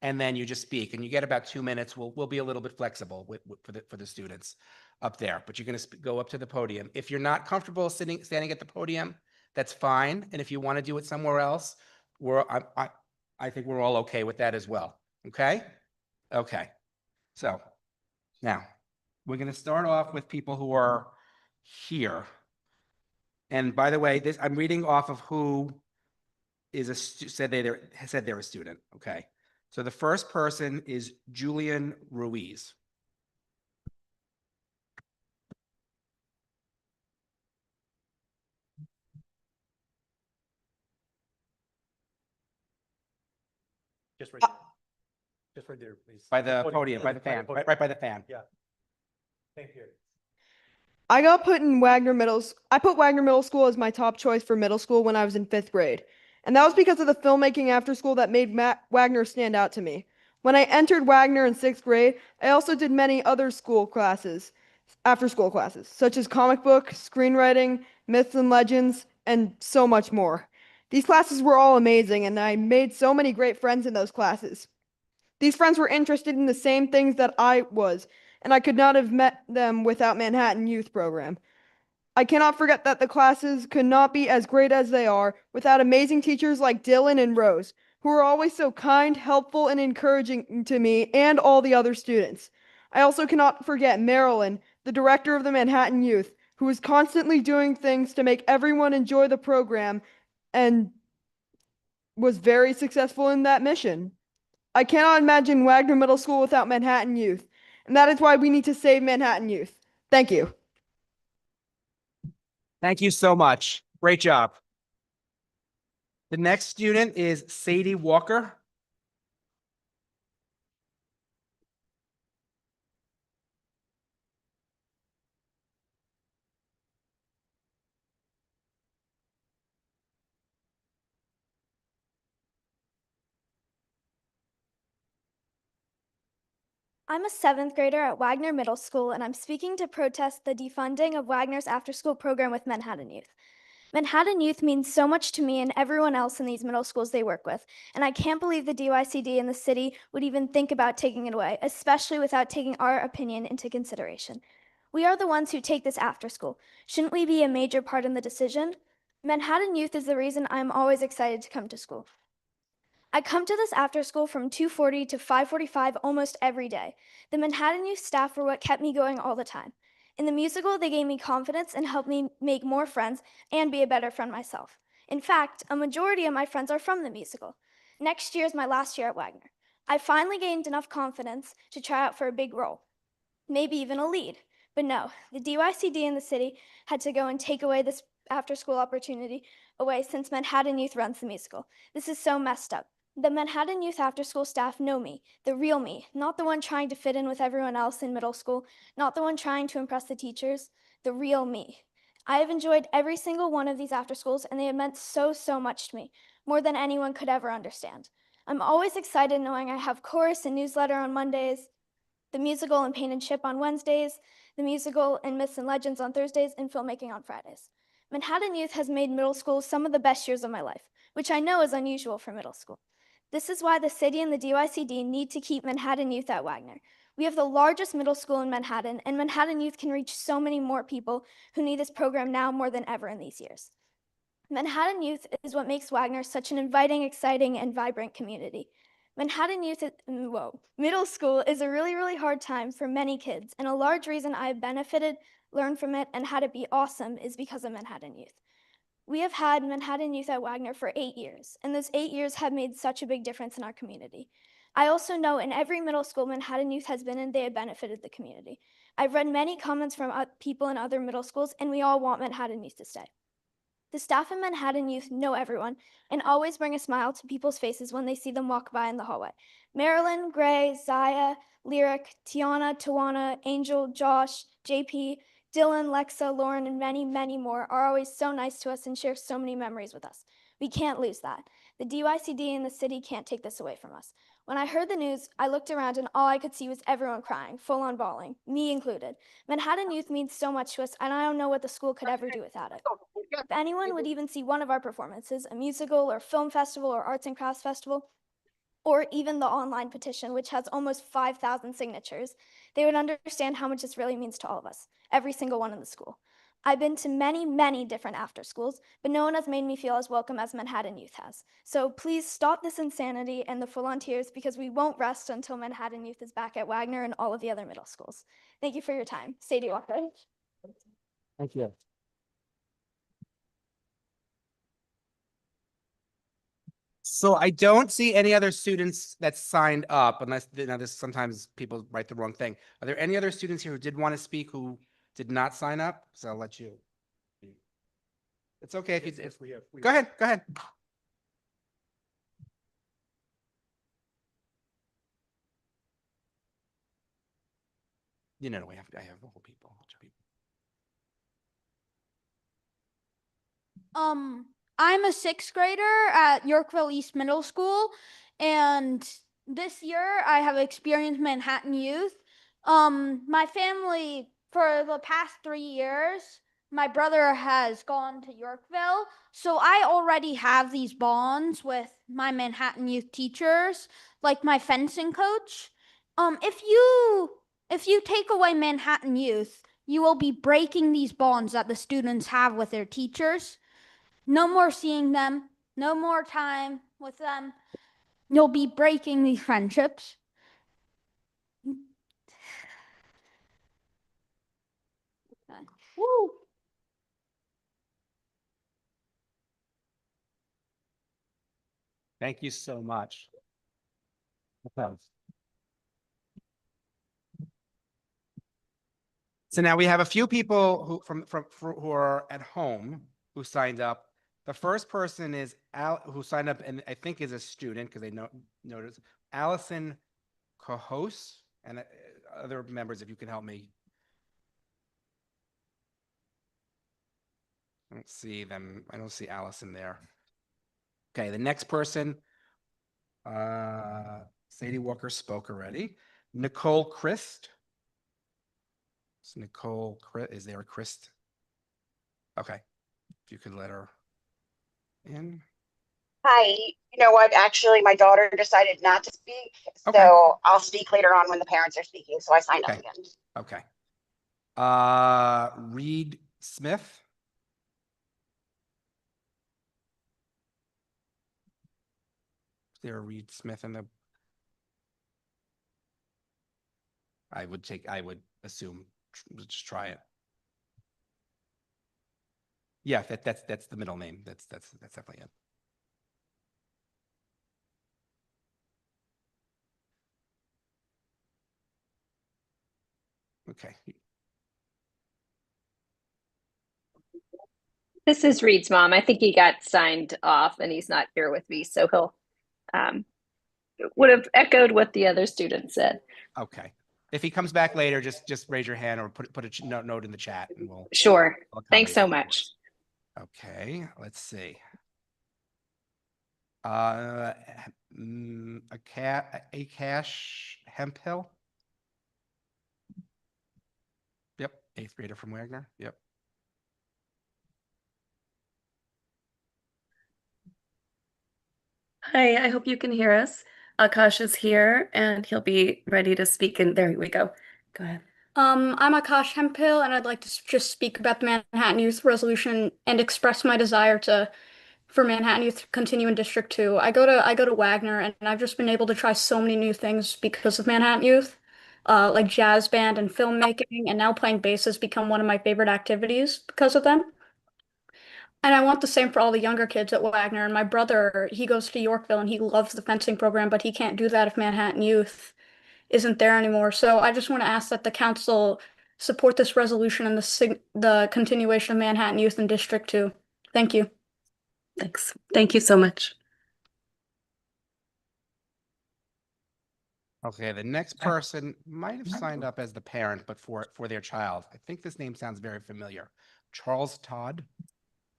And then you just speak, and you get about 2 minutes. We'll be a little bit flexible for the students up there, but you're going to go up to the podium. If you're not comfortable standing at the podium, that's fine. And if you want to do it somewhere else, I think we're all okay with that as well. Okay. Okay. So now we're going to start off with people who are here. And by the way, I'm reading off of who said they're a student. Okay. So the first person is Julian Ruiz. Just right there, please. By the podium, by the fan, right by the fan. Yeah. Thank you. I put Wagner Middle School as my top choice for middle school when I was in 5th grade. And that was because of the filmmaking after school that made Wagner stand out to me. When I entered Wagner in 6th grade, I also did many other after school classes, such as comic book, screenwriting, myths and legends, and so much more. These classes were all amazing, and I made so many great friends in those classes. These friends were interested in the same things that I was, and I could not have met them without Manhattan Youth Program. I cannot forget that the classes could not be as great as they are without amazing teachers like Dylan and Rose, who are always so kind, helpful, and encouraging to me and all the other students. I also cannot forget Marilyn, the director of the Manhattan Youth, who is constantly doing things to make everyone enjoy the program and was very successful in that mission. I cannot imagine Wagner Middle School without Manhattan Youth, and that is why we need to save Manhattan Youth. Thank you. Thank you so much. Great job. The next student is Sadie Walker. I'm a 7th grader at Wagner Middle School, and I'm speaking to protest the defunding of Wagner's after-school program with Manhattan Youth. Manhattan Youth means so much to me and everyone else in these middle schools they work with, and I can't believe the DYCD and the city would even think about taking it away, especially without taking our opinion into consideration. We are the ones who take this after school. Shouldn't we be a major part in the decision? Manhattan Youth is the reason I'm always excited to come to school. I come to this after school from 2:40 to 5:45 almost every day. The Manhattan Youth staff were what kept me going all the time. In the musical, they gave me confidence and helped me make more friends and be a better friend myself. In fact, a majority of my friends are from the musical. Next year is my last year at Wagner. I finally gained enough confidence to try out for a big role, maybe even a lead. But no, the DYCD and the city had to go and take away this after-school opportunity away since Manhattan Youth runs the musical. This is so messed up. The Manhattan Youth after-school staff know me, the real me, not the one trying to fit in with everyone else in middle school, not the one trying to impress the teachers, the real me. I have enjoyed every single one of these after-schools, and they have meant so, so much to me, more than anyone could ever understand. I'm always excited knowing I have chorus and newsletter on Mondays, the musical and Paint and Chip on Wednesdays, the musical and Myths and Legends on Thursdays, and filmmaking on Fridays. Manhattan Youth has made middle school some of the best years of my life, which I know is unusual for middle school. This is why the city and the DYCD need to keep Manhattan Youth at Wagner. We have the largest middle school in Manhattan, and Manhattan Youth can reach so many more people who need this program now more than ever in these years. Manhattan Youth is what makes Wagner such an inviting, exciting, and vibrant community. Manhattan Youth middle school is a really, really hard time for many kids, and a large reason I have benefited, learned from it, and had it be awesome is because of Manhattan Youth. We have had Manhattan Youth at Wagner for 8 years, and those 8 years have made such a big difference in our community. I also know in every middle school Manhattan Youth has been in, they have benefited the community. I've read many comments from people in other middle schools, and we all want Manhattan Youth to stay. The staff in Manhattan Youth know everyone and always bring a smile to people's faces when they see them walk by in the hallway. Marilyn, Gray, Zaya, Lyric, Tiana, Tawana, Angel, Josh, JP, Dylan, Lexa, Lauren, and many, many more are always so nice to us and share so many memories with us. We can't lose that. The DYCD and the city can't take this away from us. When I heard the news, I looked around and all I could see was everyone crying, full on bawling, me included. Manhattan Youth means so much to us, and I don't know what the school could ever do without it. If anyone would even see one of our performances, a musical or film festival or arts and crafts festival, or even the online petition, which has almost 5,000 signatures, they would understand how much this really means to all of us, every single one in the school. I've been to many, many different after schools, but no one has made me feel as welcome as Manhattan Youth has. So please stop this insanity and the full-on tears, because we won't rest until Manhattan Youth is back at Wagner and all of the other middle schools. Thank you for your time. Sadie Walker. Thank you. So I don't see any other students that signed up, unless, you know, this, sometimes people write the wrong thing. Are there any other students here who did want to speak who did not sign up? So I'll let you. It's okay if you, go ahead, go ahead. You know, I have the whole people. I'm a 6th grader at Yorkville East Middle School, and this year I have experienced Manhattan Youth. My family, for the past 3 years, my brother has gone to Yorkville, so I already have these bonds with my Manhattan Youth teachers, like my fencing coach. If you take away Manhattan Youth, you will be breaking these bonds that the students have with their teachers. No more seeing them, no more time with them. You'll be breaking these friendships. Woo! Thank you so much. Okay. So now we have a few people who are at home who signed up. The first person is who signed up and I think is a student because they noticed Allison Cojos and other members, if you can help me. I don't see them. I don't see Allison there. Okay, the next person, Sadie Walker spoke already. Nicole Christ. Is Nicole, is there a Christ? Okay, if you could let her in. Hi, you know what? Actually, my daughter decided not to speak, Okay. so I'll speak later on when the parents are speaking. So I signed up Okay. again. Okay. Reed Smith. Is there a Reed Smith in the? I would assume, just try it. Yeah, that's the middle name. That's definitely it. Okay. This is Reed's mom. I think he got signed off and he's not here with me, so he'll would have echoed what the other student said. Okay. If he comes back later, just raise your hand or put a note in the chat and we'll. Sure. We'll Thanks so accommodate much. it. Okay, let's see. Cash Hemphill. Yep, 8th grader from Wagner. Yep. Hi, I hope you can hear us. Akash is here and he'll be ready to speak. And there we go. Go ahead. I'm Akash Hemphill, and I'd like to just speak about the Manhattan Youth Resolution and express my desire for Manhattan Youth to continue in District 2. I go to Wagner, and I've just been able to try so many new things because of Manhattan Youth, like jazz band and filmmaking, and now playing bass has become one of my favorite activities because of them. And I want the same for all the younger kids at Wagner. And my brother, he goes to Yorkville and he loves the fencing program, but he can't do that if Manhattan Youth isn't there anymore. So I just want to ask that the council support this resolution and the continuation of Manhattan Youth in District 2. Thank you. Thanks. Thank you so much. Okay, the next person might have signed up as the parent, but for their child. I think this name sounds very familiar. Charles Todd.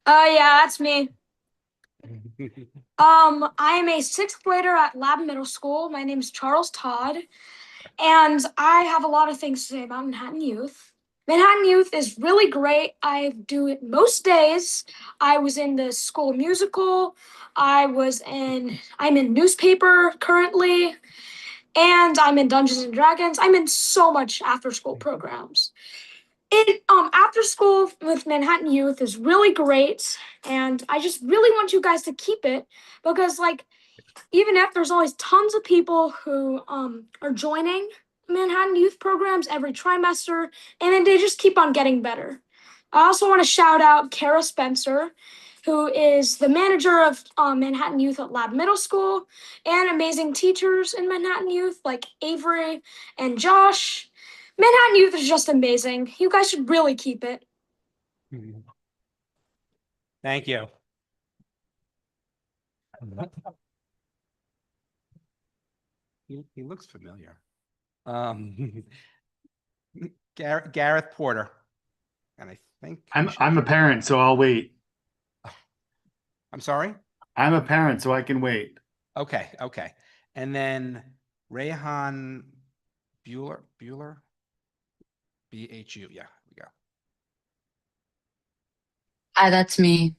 Yeah, that's me. I am a 6th grader at Lab Middle School. My name is Charles Todd, and I have a lot of things to say about Manhattan Youth. Manhattan Youth is really great. I do it most days. I was in the school musical. I'm in newspaper currently, and I'm in Dungeons and Dragons. I'm in so much after school programs. After school with Manhattan Youth is really great, and I just really want you guys to keep it because, like, even if there's always tons of people who are joining Manhattan Youth programs every trimester, and then they just keep on getting better. I also want to shout out Kara Spencer, who is the manager of Manhattan Youth at Lab Middle School, and amazing teachers in Manhattan Youth like Avery and Josh. Manhattan Youth is just amazing. You guys should really keep it. Thank you. He looks familiar. Gareth Porter. And I think I'm a parent, so I'll wait. I'm sorry? I'm a parent, so I can wait. Okay. And then Rayhan Bueller? BHU, yeah, we go. Hi, that's me.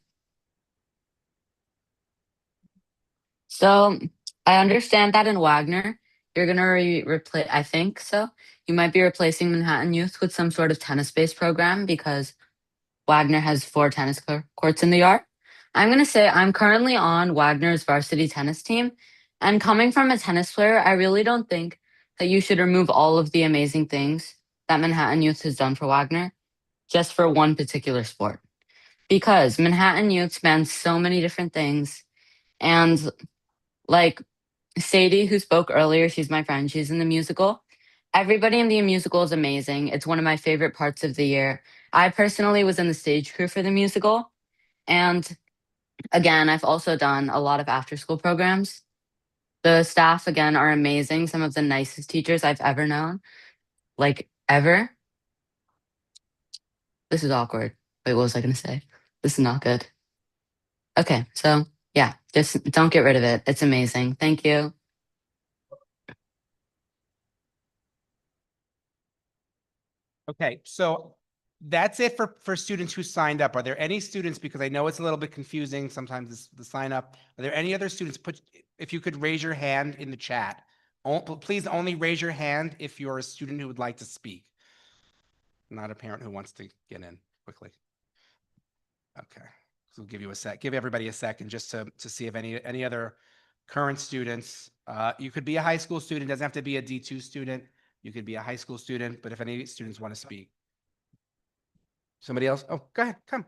So I understand that in Wagner, you're gonna replace, I think so. You might be replacing Manhattan Youth with some sort of tennis-based program because Wagner has 4 tennis courts in the yard. I'm gonna say I'm currently on Wagner's varsity tennis team, and coming from a tennis player, I really don't think that you should remove all of the amazing things that Manhattan Youth has done for Wagner just for one particular sport. Because Manhattan Youth spans so many different things, and like Sadie, who spoke earlier, she's my friend. She's in the musical. Everybody in the musical is amazing. It's one of my favorite parts of the year. I personally was in the stage crew for the musical. And again, I've also done a lot of after school programs. The staff, again, are amazing. Some of the nicest teachers I've ever known, like ever. This is awkward. Wait, what was I going to say? This is not good. Okay, so yeah, just don't get rid of it. It's amazing. Thank you. Okay, so that's it for students who signed up. Are there any students, because I know it's a little bit confusing sometimes the sign up. Are there any other students? If you could raise your hand in the chat. Please only raise your hand if you're a student who would like to speak. Not a parent who wants to get in quickly. Okay, so we'll give you a sec. Give everybody a second just to see if any other current students. You could be a high school student, doesn't have to be a D2 student. You could be a high school student, but if any students want to speak. Somebody else? Oh, go ahead. Come.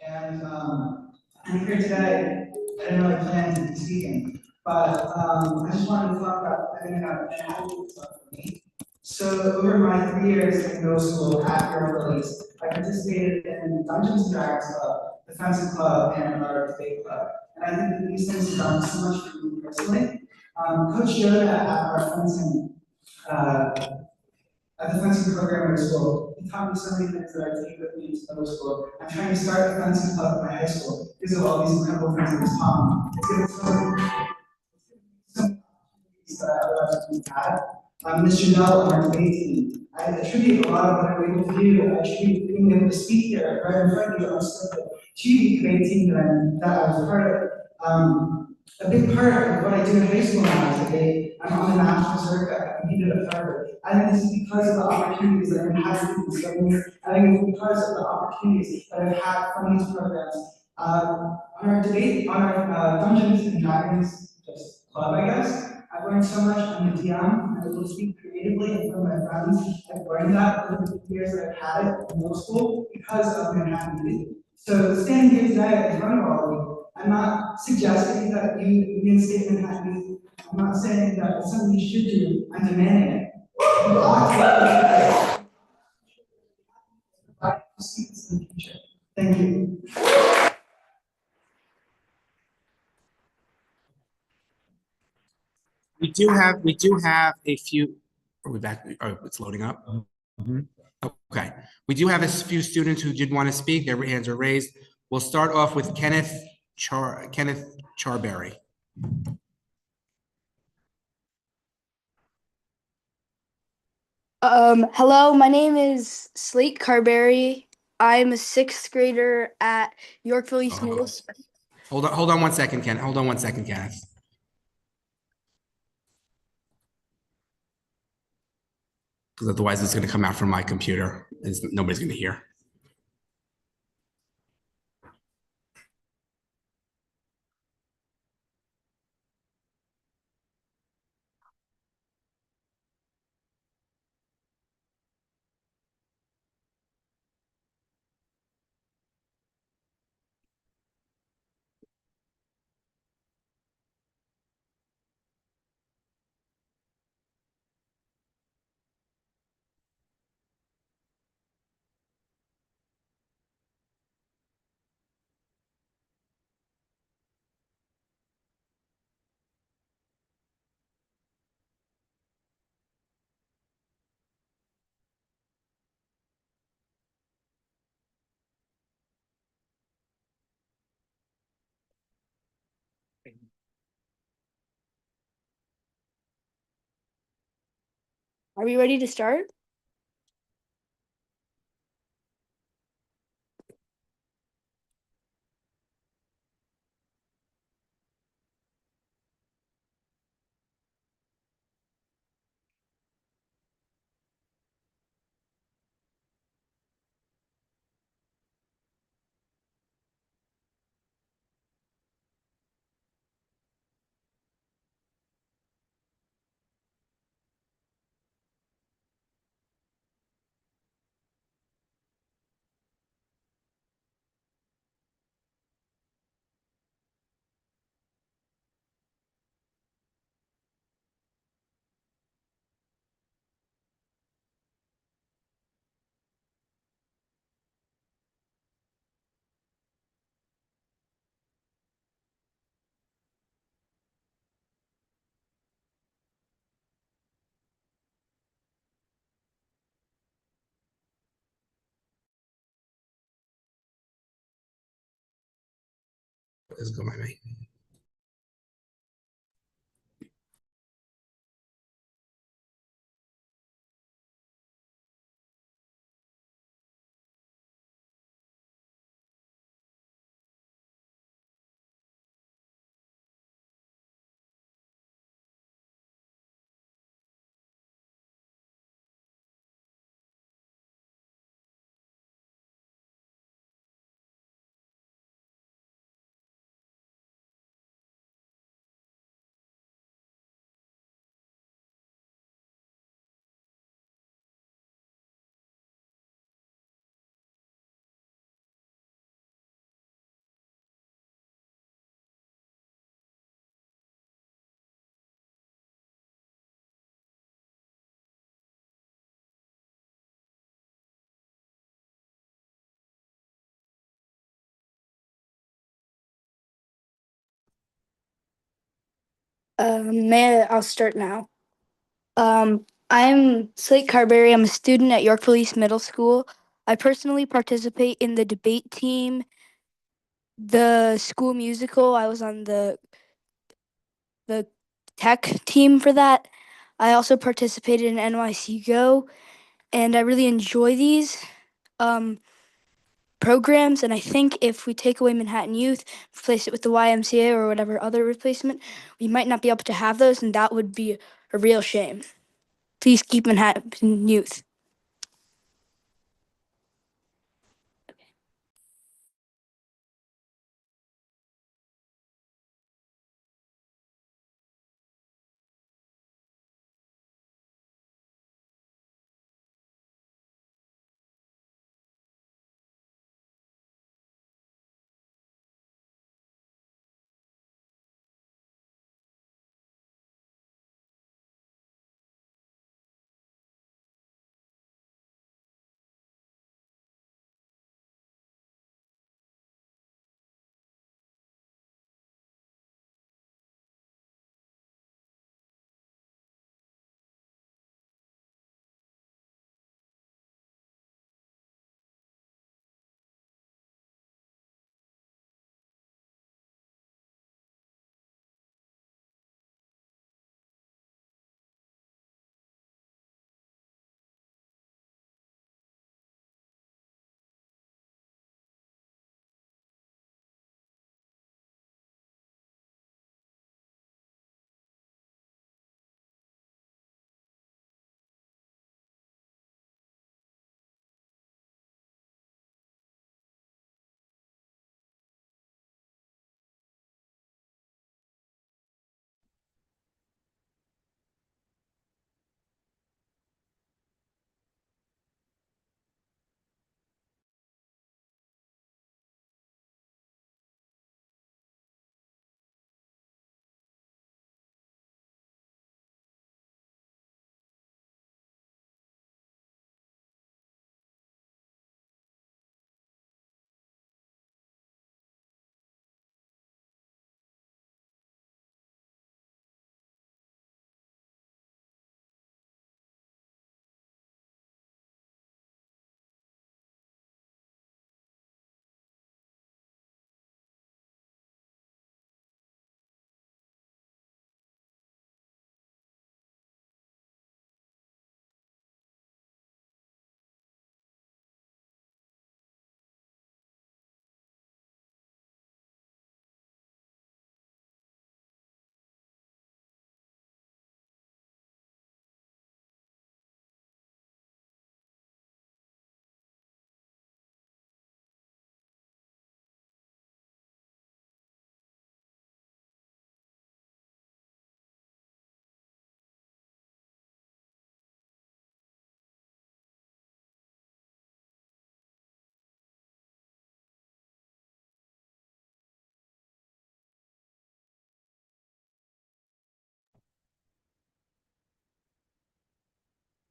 And I'm here today. I didn't really plan to be speaking, but I just wanted to talk about having a challenge for me. So over my 3 years in middle school at York Lilies, I participated in Dungeons and Dragons Club, the Fencing Club, and our debate club. And I think that these things have done so much for me personally. Coach Yoda at our fencing at the fencing program at school, he taught me so many things that I take with me to middle school. I'm trying to start a fencing club in my high school because of all these incredible things in this Tom. It's given so many opportunities that I otherwise wouldn't have had. Ms. Janelle on our debate team, I attribute a lot of what I'm able to do. I attribute being able to speak here right in front of you on Sunday to the debate team that I was part of. A big part of what I do in high school now is debate. I'm on the national circuit. I competed at Harvard. I think this is because of the opportunities that I've had in these 7 years. I think it's because of the opportunities that I've had from these programs. On our debate, on our Dungeons and Dragons just club, I guess, I've learned so much. I'm a DM. I'm able to speak creatively in front of my friends. I've learned that over the years that I've had it in middle school because of Manhattan Youth. So standing here today in front of all of you, I'm not suggesting that you reinstate Manhattan Youth. I'm not saying that it's something you should do. I'm demanding it. You ought to see this in the future. Thank you. We do have a few. Are we back? Oh, it's loading up. Okay. We do have a few students who did want to speak. Their hands are raised. We'll start off with Kenneth Charberry. Hello, my name is Slate Carberry. I'm a 6th grader at Yorkville East Middle School. Hold on 1 second, Ken. Hold on 1 second, Kenneth. because otherwise it's going to come out from my computer and nobody's going to hear. Are we ready to start? Let's go, my mate. I'll start now. I'm Slate Carberry. I'm a student at Yorkville East Middle School. I personally participate in the debate team, the school musical. I was on the tech team for that. I also participated in NYC Go, and I really enjoy these programs. And I think if we take away Manhattan Youth, replace it with the YMCA or whatever other replacement, we might not be able to have those, and that would be a real shame. Please keep Manhattan Youth.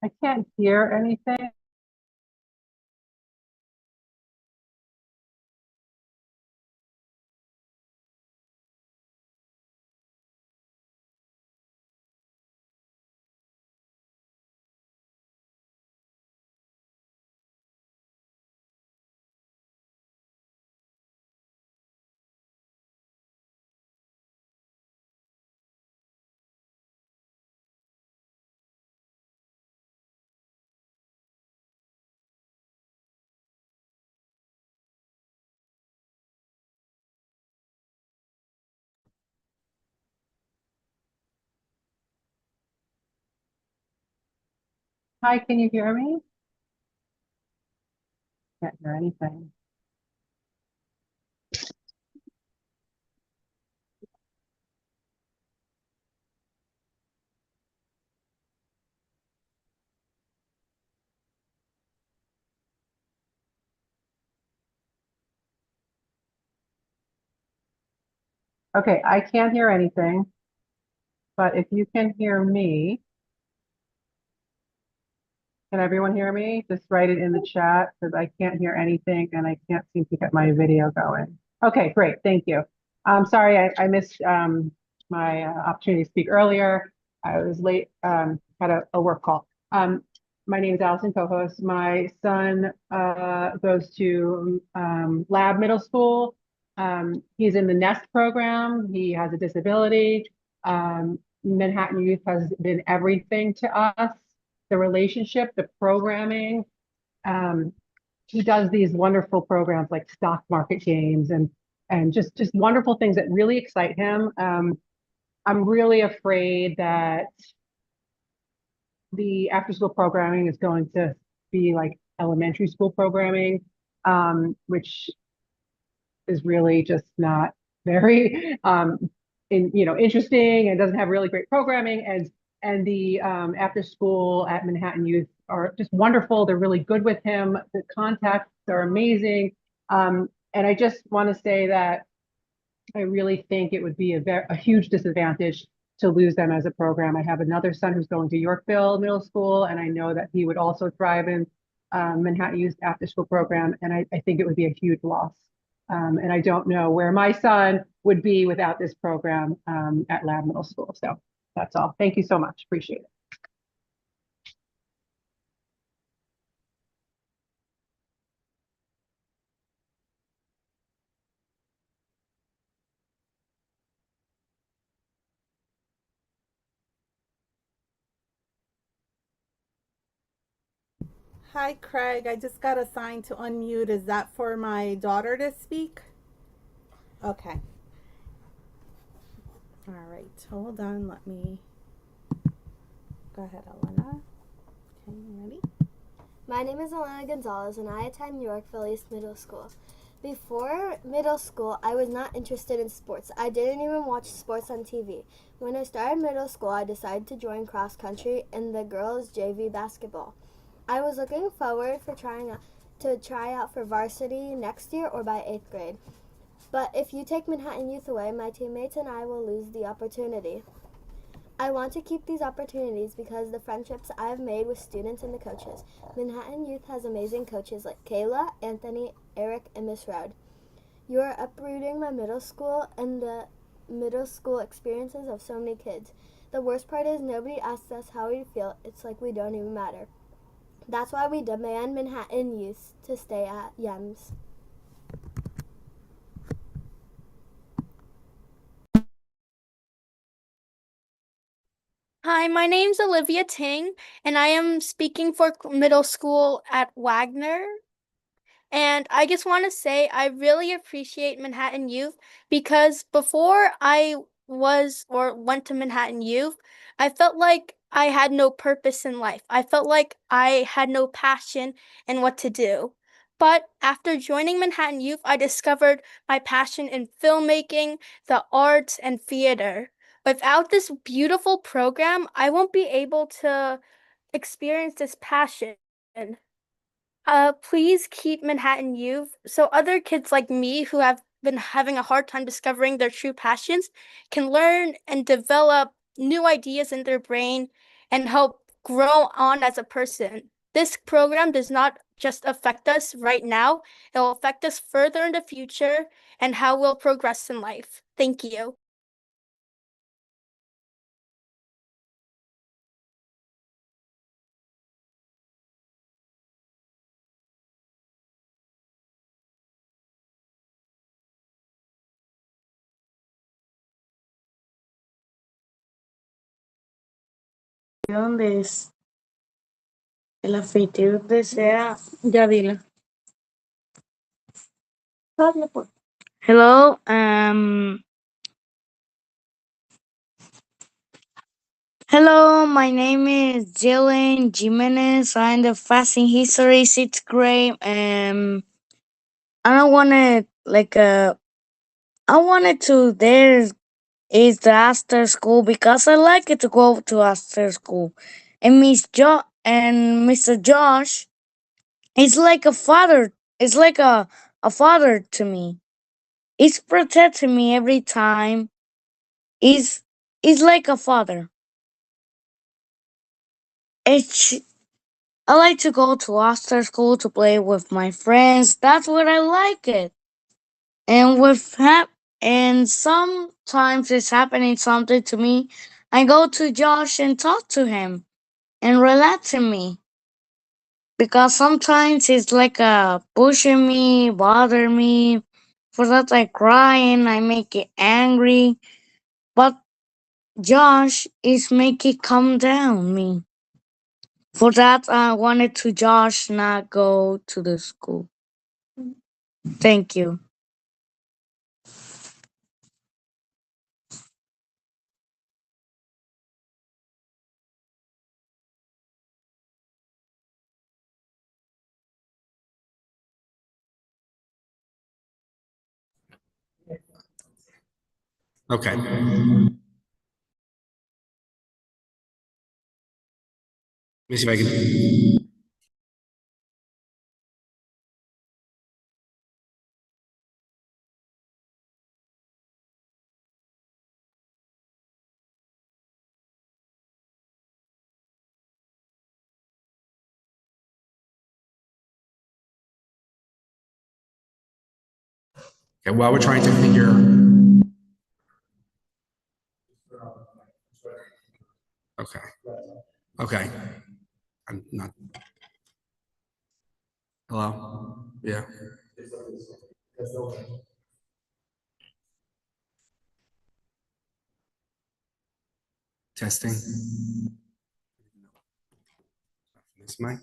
I can't hear anything. Hi, can you hear me? Can't hear anything. Okay, I can't hear anything, but if you can hear me, can everyone hear me? Just write it in the chat because I can't hear anything and I can't seem to get my video going. Okay, great. Thank you. I'm sorry I missed my opportunity to speak earlier. I was late, had a work call. My name is Allison Cojos. My son goes to Lab Middle School. He's in the NEST program. He has a disability. Manhattan Youth has been everything to us. The relationship, the programming. He does these wonderful programs like stock market games and just wonderful things that really excite him. I'm really afraid that the after school programming is going to be like elementary school programming, which is really just not very interesting and doesn't have really great programming. And the after school at Manhattan Youth are just wonderful. They're really good with him. The contacts are amazing. And I just want to say that I really think it would be a huge disadvantage to lose them as a program. I have another son who's going to Yorkville Middle School, and I know that he would also thrive in Manhattan Youth after school program. And I think it would be a huge loss. And I don't know where my son would be without this program at Lab Middle School. So that's all. Thank you so much. Appreciate it. Hi, Craig. I just got assigned to unmute. Is that for my daughter to speak? Okay. All right. Hold on. Let me. Go ahead, Elena. Okay, you ready? My name is Elena Gonzalez, and I attend Yorkville East Middle School. Before middle school, I was not interested in sports. I didn't even watch sports on TV. When I started middle school, I decided to join cross country and the girls' JV basketball. I was looking forward for try out for varsity next year or by 8th grade. But if you take Manhattan Youth away, my teammates and I will lose the opportunity. I want to keep these opportunities because the friendships I have made with students and the coaches. Manhattan Youth has amazing coaches like Kayla, Anthony, Eric, and Miss Rode. You are uprooting my middle school and the middle school experiences of so many kids. The worst part is nobody asks us how we feel. It's like we don't even matter. That's why we demand Manhattan Youth to stay at YEMS. Hi, my name's Olivia Ting, and I am speaking for middle school at Wagner. And I just want to say I really appreciate Manhattan Youth because before I went to Manhattan Youth, I felt like I had no purpose in life. I felt like I had no passion in what to do. But after joining Manhattan Youth, I discovered my passion in filmmaking, the arts, and theater. Without this beautiful program, I won't be able to experience this passion. Please keep Manhattan Youth so other kids like me who have been having a hard time discovering their true passions can learn and develop new ideas in their brain and help grow on as a person. This program does not just affect us right now, it will affect us further in the future and how we'll progress in life. Thank you. ¿Dónde es? El anfitrión desea. Ya dile. Habla, pues. Hello, hello, my name is Jalen Jimenez. I'm the fast in history, sixth grade. I don't want to I wanted to there is the after school because I like it to go to after school. And Mr. Josh is like a father. It's like a father to me. He's protecting me every time. He's he's like a father. It's I like to go to after school to play with my friends. That's what I like it. And and sometimes it's happening something to me. I go to Josh and talk to him and relax to me. Because sometimes it's like pushing me, bother me. For that I cry and I make it angry. But Josh is making calm down me. For that I wanted to Josh not go to the school. Thank you. Okay. Let me see if I can. Okay, while we're trying to figure. Okay. Okay. I'm not. Hello? Yeah. Testing. This mic.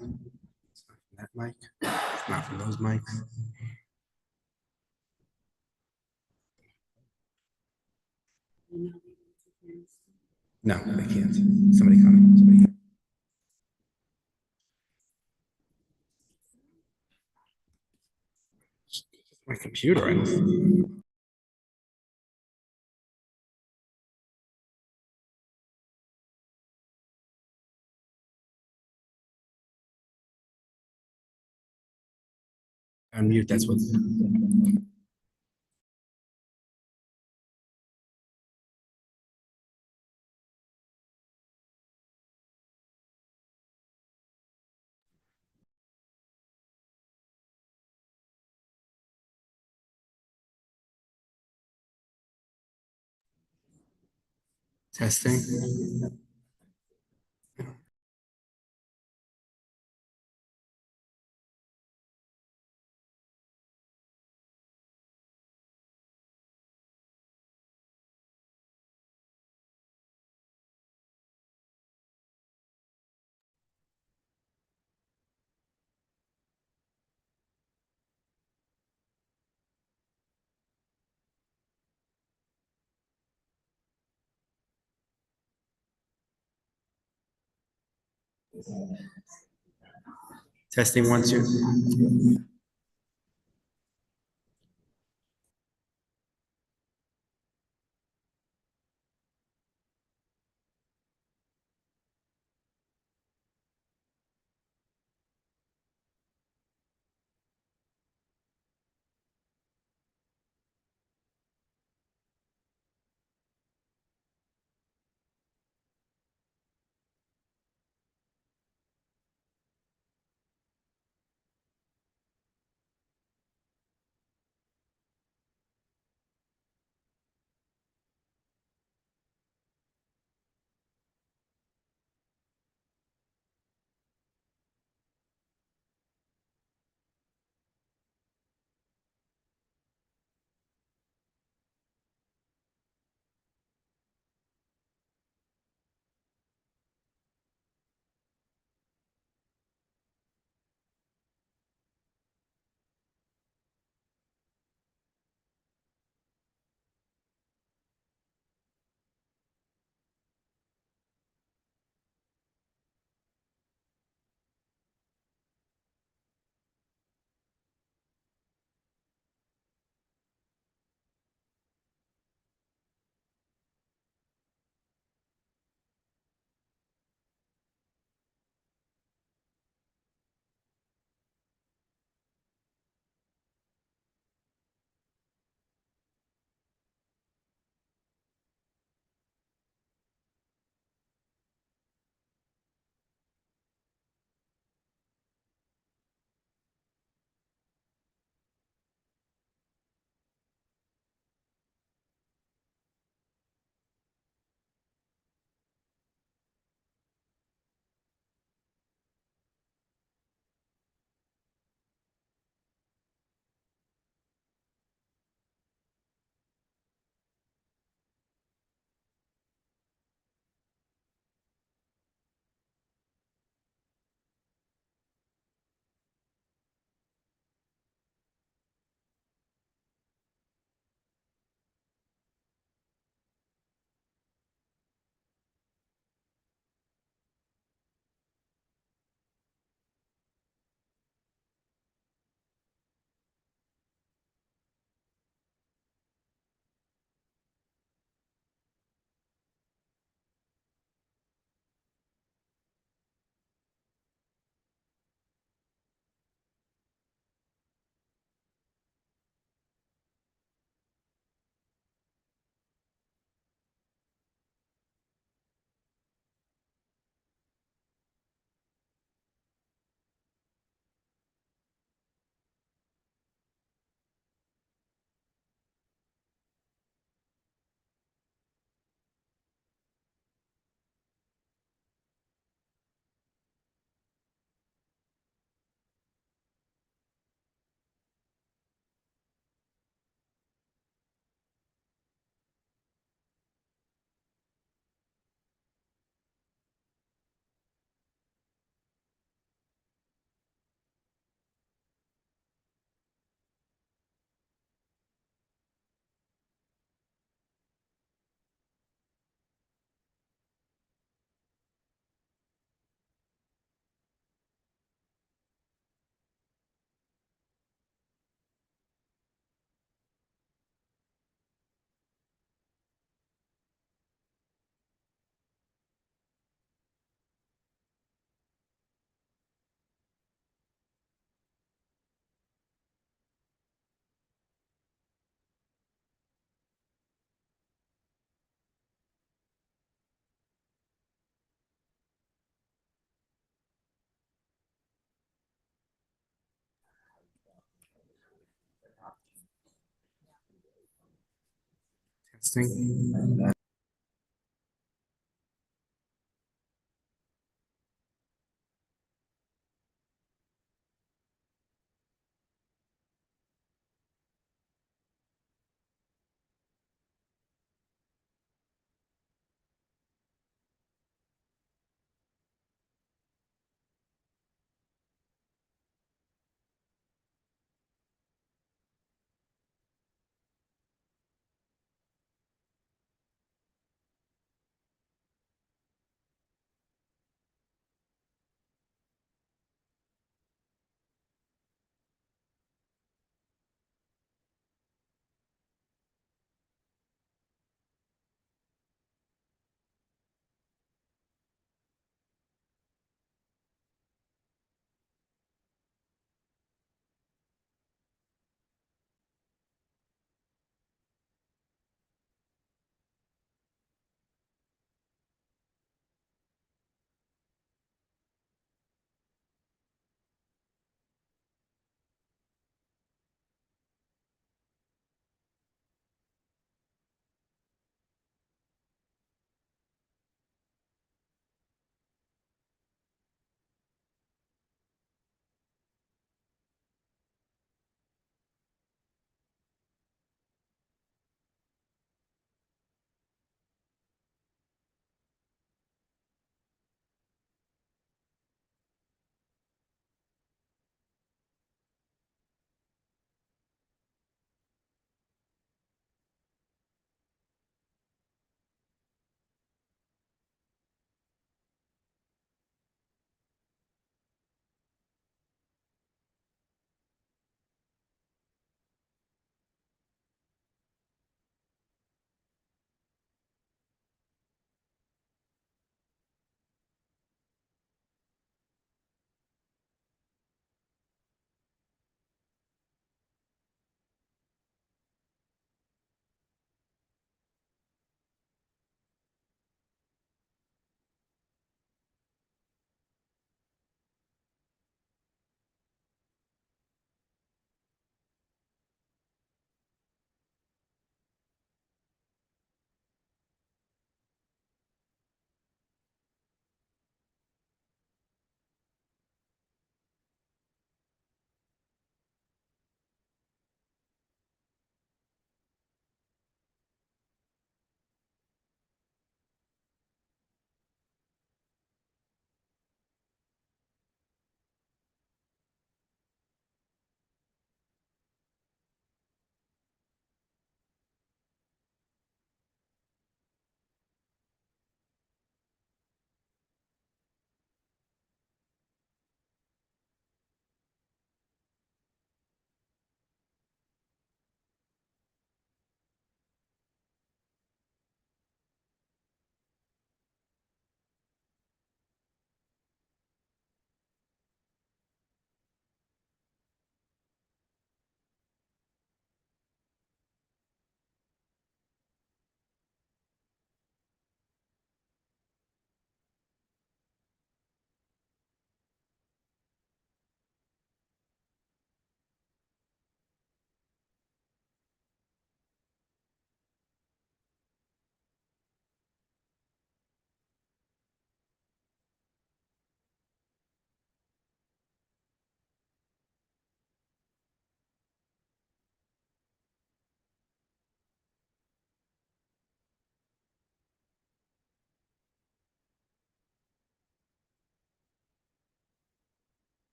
It's not from that mic. It's not from those mics. No, they can't. Somebody coming. Somebody. My computer. I don't. Unmute. That's what. Testing. Testing 1, 2.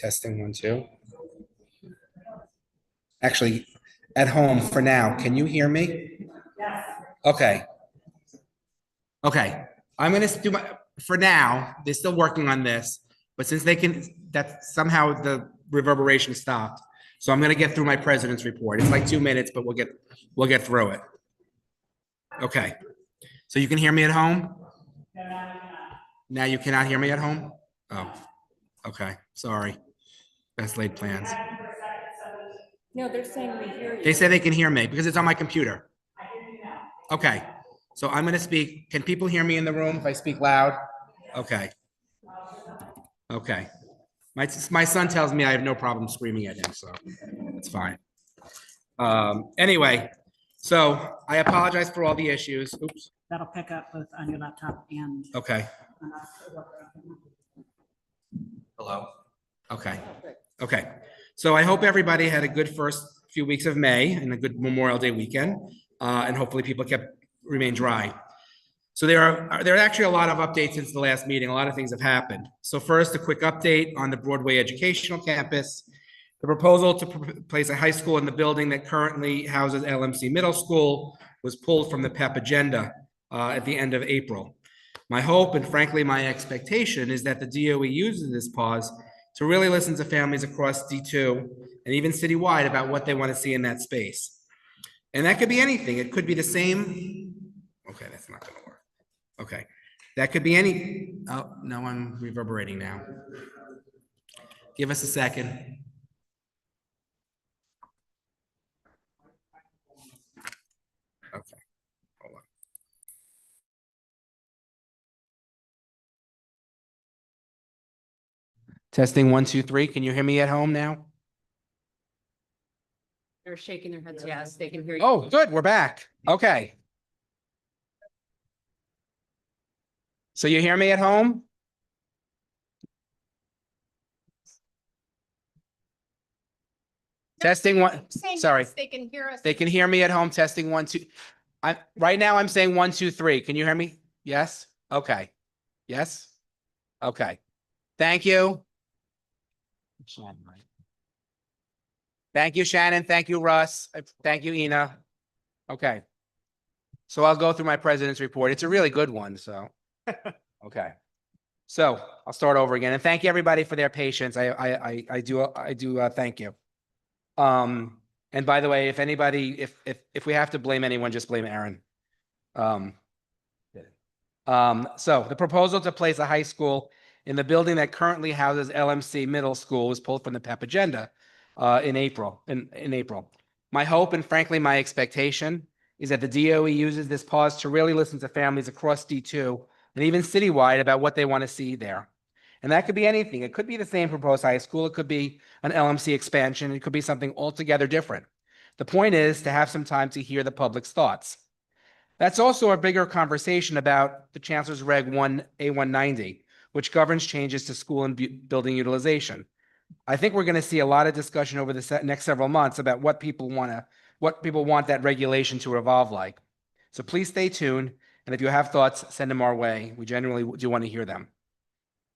Testing 1, 2. Actually, at home for now, can you hear me? Yes. Okay. Okay. I'm going to do my, for now, they're still working on this, but since they can, that somehow the reverberation stopped. So I'm going to get through my president's report. It's like 2 minutes, but we'll get through it. Okay. So you can hear me at home? Now you cannot hear me at home? Oh, okay. Sorry. Best laid plans. No, they're saying we hear you. They say they can hear me because it's on my computer. Okay. So I'm going to speak. Can people hear me in the room if I speak loud? Okay. Okay. My son tells me I have no problem screaming at him, so it's fine. Anyway, so I apologize for all the issues. Oops. That'll pick up both on your laptop and. Okay. Hello. Okay. Okay. So I hope everybody had a good first few weeks of May and a good Memorial Day weekend, and hopefully people remain dry. So there are actually a lot of updates since the last meeting. A lot of things have happened. So first, a quick update on the Broadway Educational Campus. The proposal to place a high school in the building that currently houses LMC Middle School was pulled from the PEP agenda at the end of April. My hope and frankly my expectation is that the DOE uses this pause to really listen to families across D2 and even citywide about what they want to see in that space. And that could be anything. It could be the same. Okay, that's not going to work. Okay, that could be any. Oh, no, I'm reverberating now. Give us a second. Okay, hold on. Testing 1, 2, 3. Can you hear me at home now? They're shaking their heads. Yes, they can hear you. Oh, good. We're back. Okay. So you hear me at home? Testing 1. Sorry. They can hear us. They can hear me at home. Testing 1, 2. Right now I'm saying 1, 2, 3. Can you hear me? Yes? Okay. Yes? Okay. Thank you. Thank you, Shannon. Thank you, Russ. Thank you, Ina. Okay. So I'll go through my president's report. It's a really good one, so. Okay. So I'll start over again, and thank you everybody for their patience. I do thank you. And by the way, if anybody, if we have to blame anyone, just blame Aaron. So the proposal to place a high school in the building that currently houses LMC Middle School was pulled from the PEP agenda in April. In April, my hope and frankly my expectation is that the DOE uses this pause to really listen to families across D2 and even citywide about what they want to see there. And that could be anything. It could be the same proposed high school. It could be an LMC expansion. It could be something altogether different. The point is to have some time to hear the public's thoughts. That's also a bigger conversation about the Chancellor's Reg 1 A190, which governs changes to school and building utilization. I think we're going to see a lot of discussion over the next several months about what people want that regulation to evolve like. So please stay tuned. And if you have thoughts, send them our way. We genuinely do want to hear them.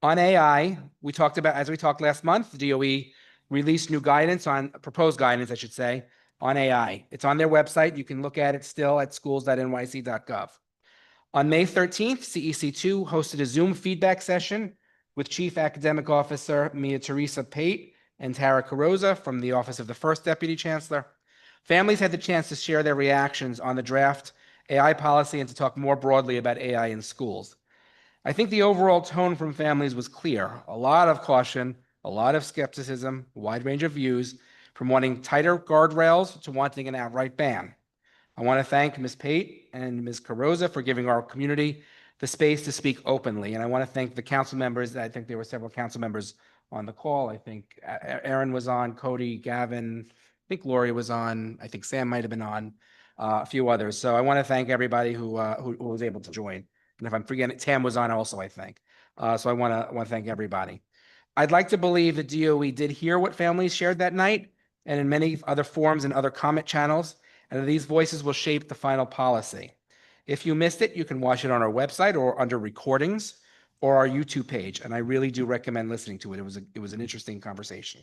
On AI, as we talked last month, the DOE released new guidance proposed guidance, I should say, on AI. It's on their website. You can look at it still at schools.nyc.gov. On May 13th, CEC2 hosted a Zoom feedback session with Chief Academic Officer Mia Teresa Pate and Tara Carosa from the Office of the First Deputy Chancellor. Families had the chance to share their reactions on the draft AI policy and to talk more broadly about AI in schools. I think the overall tone from families was clear. A lot of caution, a lot of skepticism, a wide range of views, from wanting tighter guardrails to wanting an outright ban. I want to thank Ms. Pate and Ms. Carosa for giving our community the space to speak openly. And I want to thank the council members. I think there were several council members on the call. I think Aaron was on, Cody, Gavin, I think Lori was on, I think Sam might have been on, a few others. So I want to thank everybody who was able to join. And if I'm forgetting, Tam was on also, I think. So I want to thank everybody. I'd like to believe the DOE did hear what families shared that night and in many other forums and other comment channels, and that these voices will shape the final policy. If you missed it, you can watch it on our website or under recordings, or our YouTube page, and I really do recommend listening to it. It was an interesting conversation.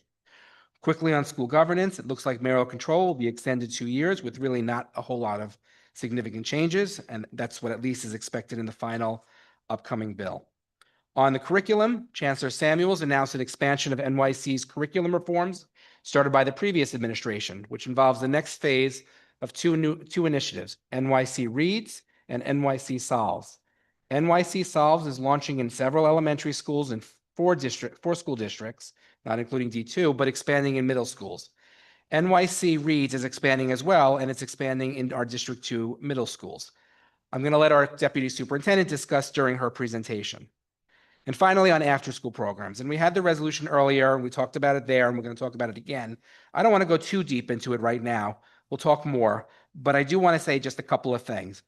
Quickly on school governance, it looks like mayoral control will be extended 2 years with really not a whole lot of significant changes, and that's what at least is expected in the final upcoming bill. On the curriculum, Chancellor Samuels announced an expansion of NYC's curriculum reforms started by the previous administration, which involves the next phase of two initiatives, NYC Reads and NYC Solves. NYC Solves is launching in several elementary schools in four school districts, not including D2, but expanding in middle schools. NYC Reads is expanding as well, and it's expanding in our District 2 middle schools. I'm going to let our Deputy Superintendent discuss during her presentation. And finally, on after-school programs, and we had the resolution earlier, and we talked about it there, and we're going to talk about it again. I don't want to go too deep into it right now. We'll talk more, but I do want to say just a couple of things.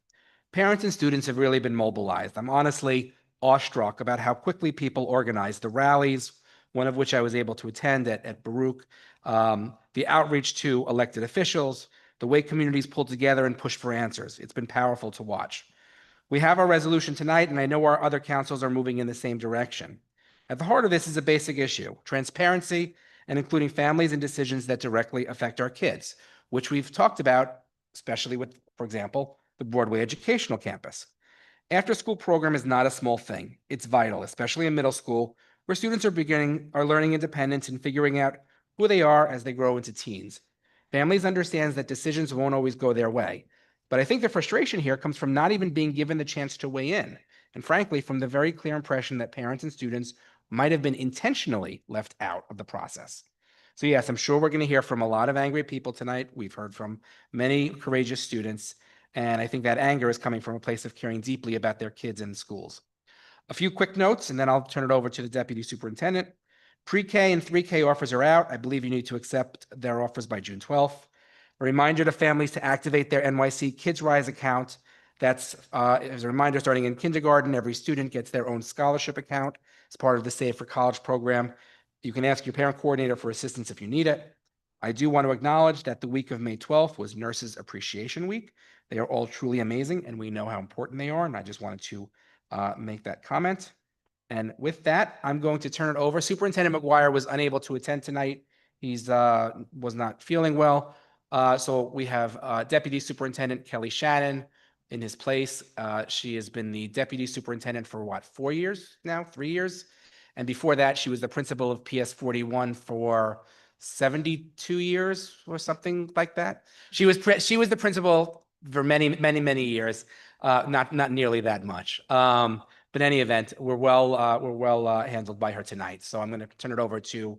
Parents and students have really been mobilized. I'm honestly awestruck about how quickly people organized the rallies, one of which I was able to attend at Baruch, the outreach to elected officials, the way communities pulled together and pushed for answers. It's been powerful to watch. We have our resolution tonight, and I know our other councils are moving in the same direction. At the heart of this is a basic issue, transparency and including families and decisions that directly affect our kids, which we've talked about, especially with, for example, the Broadway Educational Campus. After-school program is not a small thing. It's vital, especially in middle school, where students are learning independence and figuring out who they are as they grow into teens. Families understand that decisions won't always go their way. But I think the frustration here comes from not even being given the chance to weigh in, and frankly, from the very clear impression that parents and students might have been intentionally left out of the process. So yes, I'm sure we're going to hear from a lot of angry people tonight. We've heard from many courageous students, and I think that anger is coming from a place of caring deeply about their kids in the schools. A few quick notes, and then I'll turn it over to the Deputy Superintendent. Pre-K and 3K offers are out. I believe you need to accept their offers by June 12th. A reminder to families to activate their NYC Kids Rise account. That's as a reminder, starting in kindergarten, every student gets their own scholarship account as part of the Save for College program. You can ask your parent coordinator for assistance if you need it. I do want to acknowledge that the week of May 12th was Nurses Appreciation Week. They are all truly amazing, and we know how important they are, and I just wanted to make that comment. And with that, I'm going to turn it over. Superintendent McGuire was unable to attend tonight. He's was not feeling well. So we have Deputy Superintendent Kelly Shannon in his place. She has been the Deputy Superintendent for what, 4 years now, 3 years? And before that, she was the principal of PS 41 for 72 years or something like that. She was the principal for many years, not nearly that much. But in any event, we're well handled by her tonight. So I'm going to turn it over to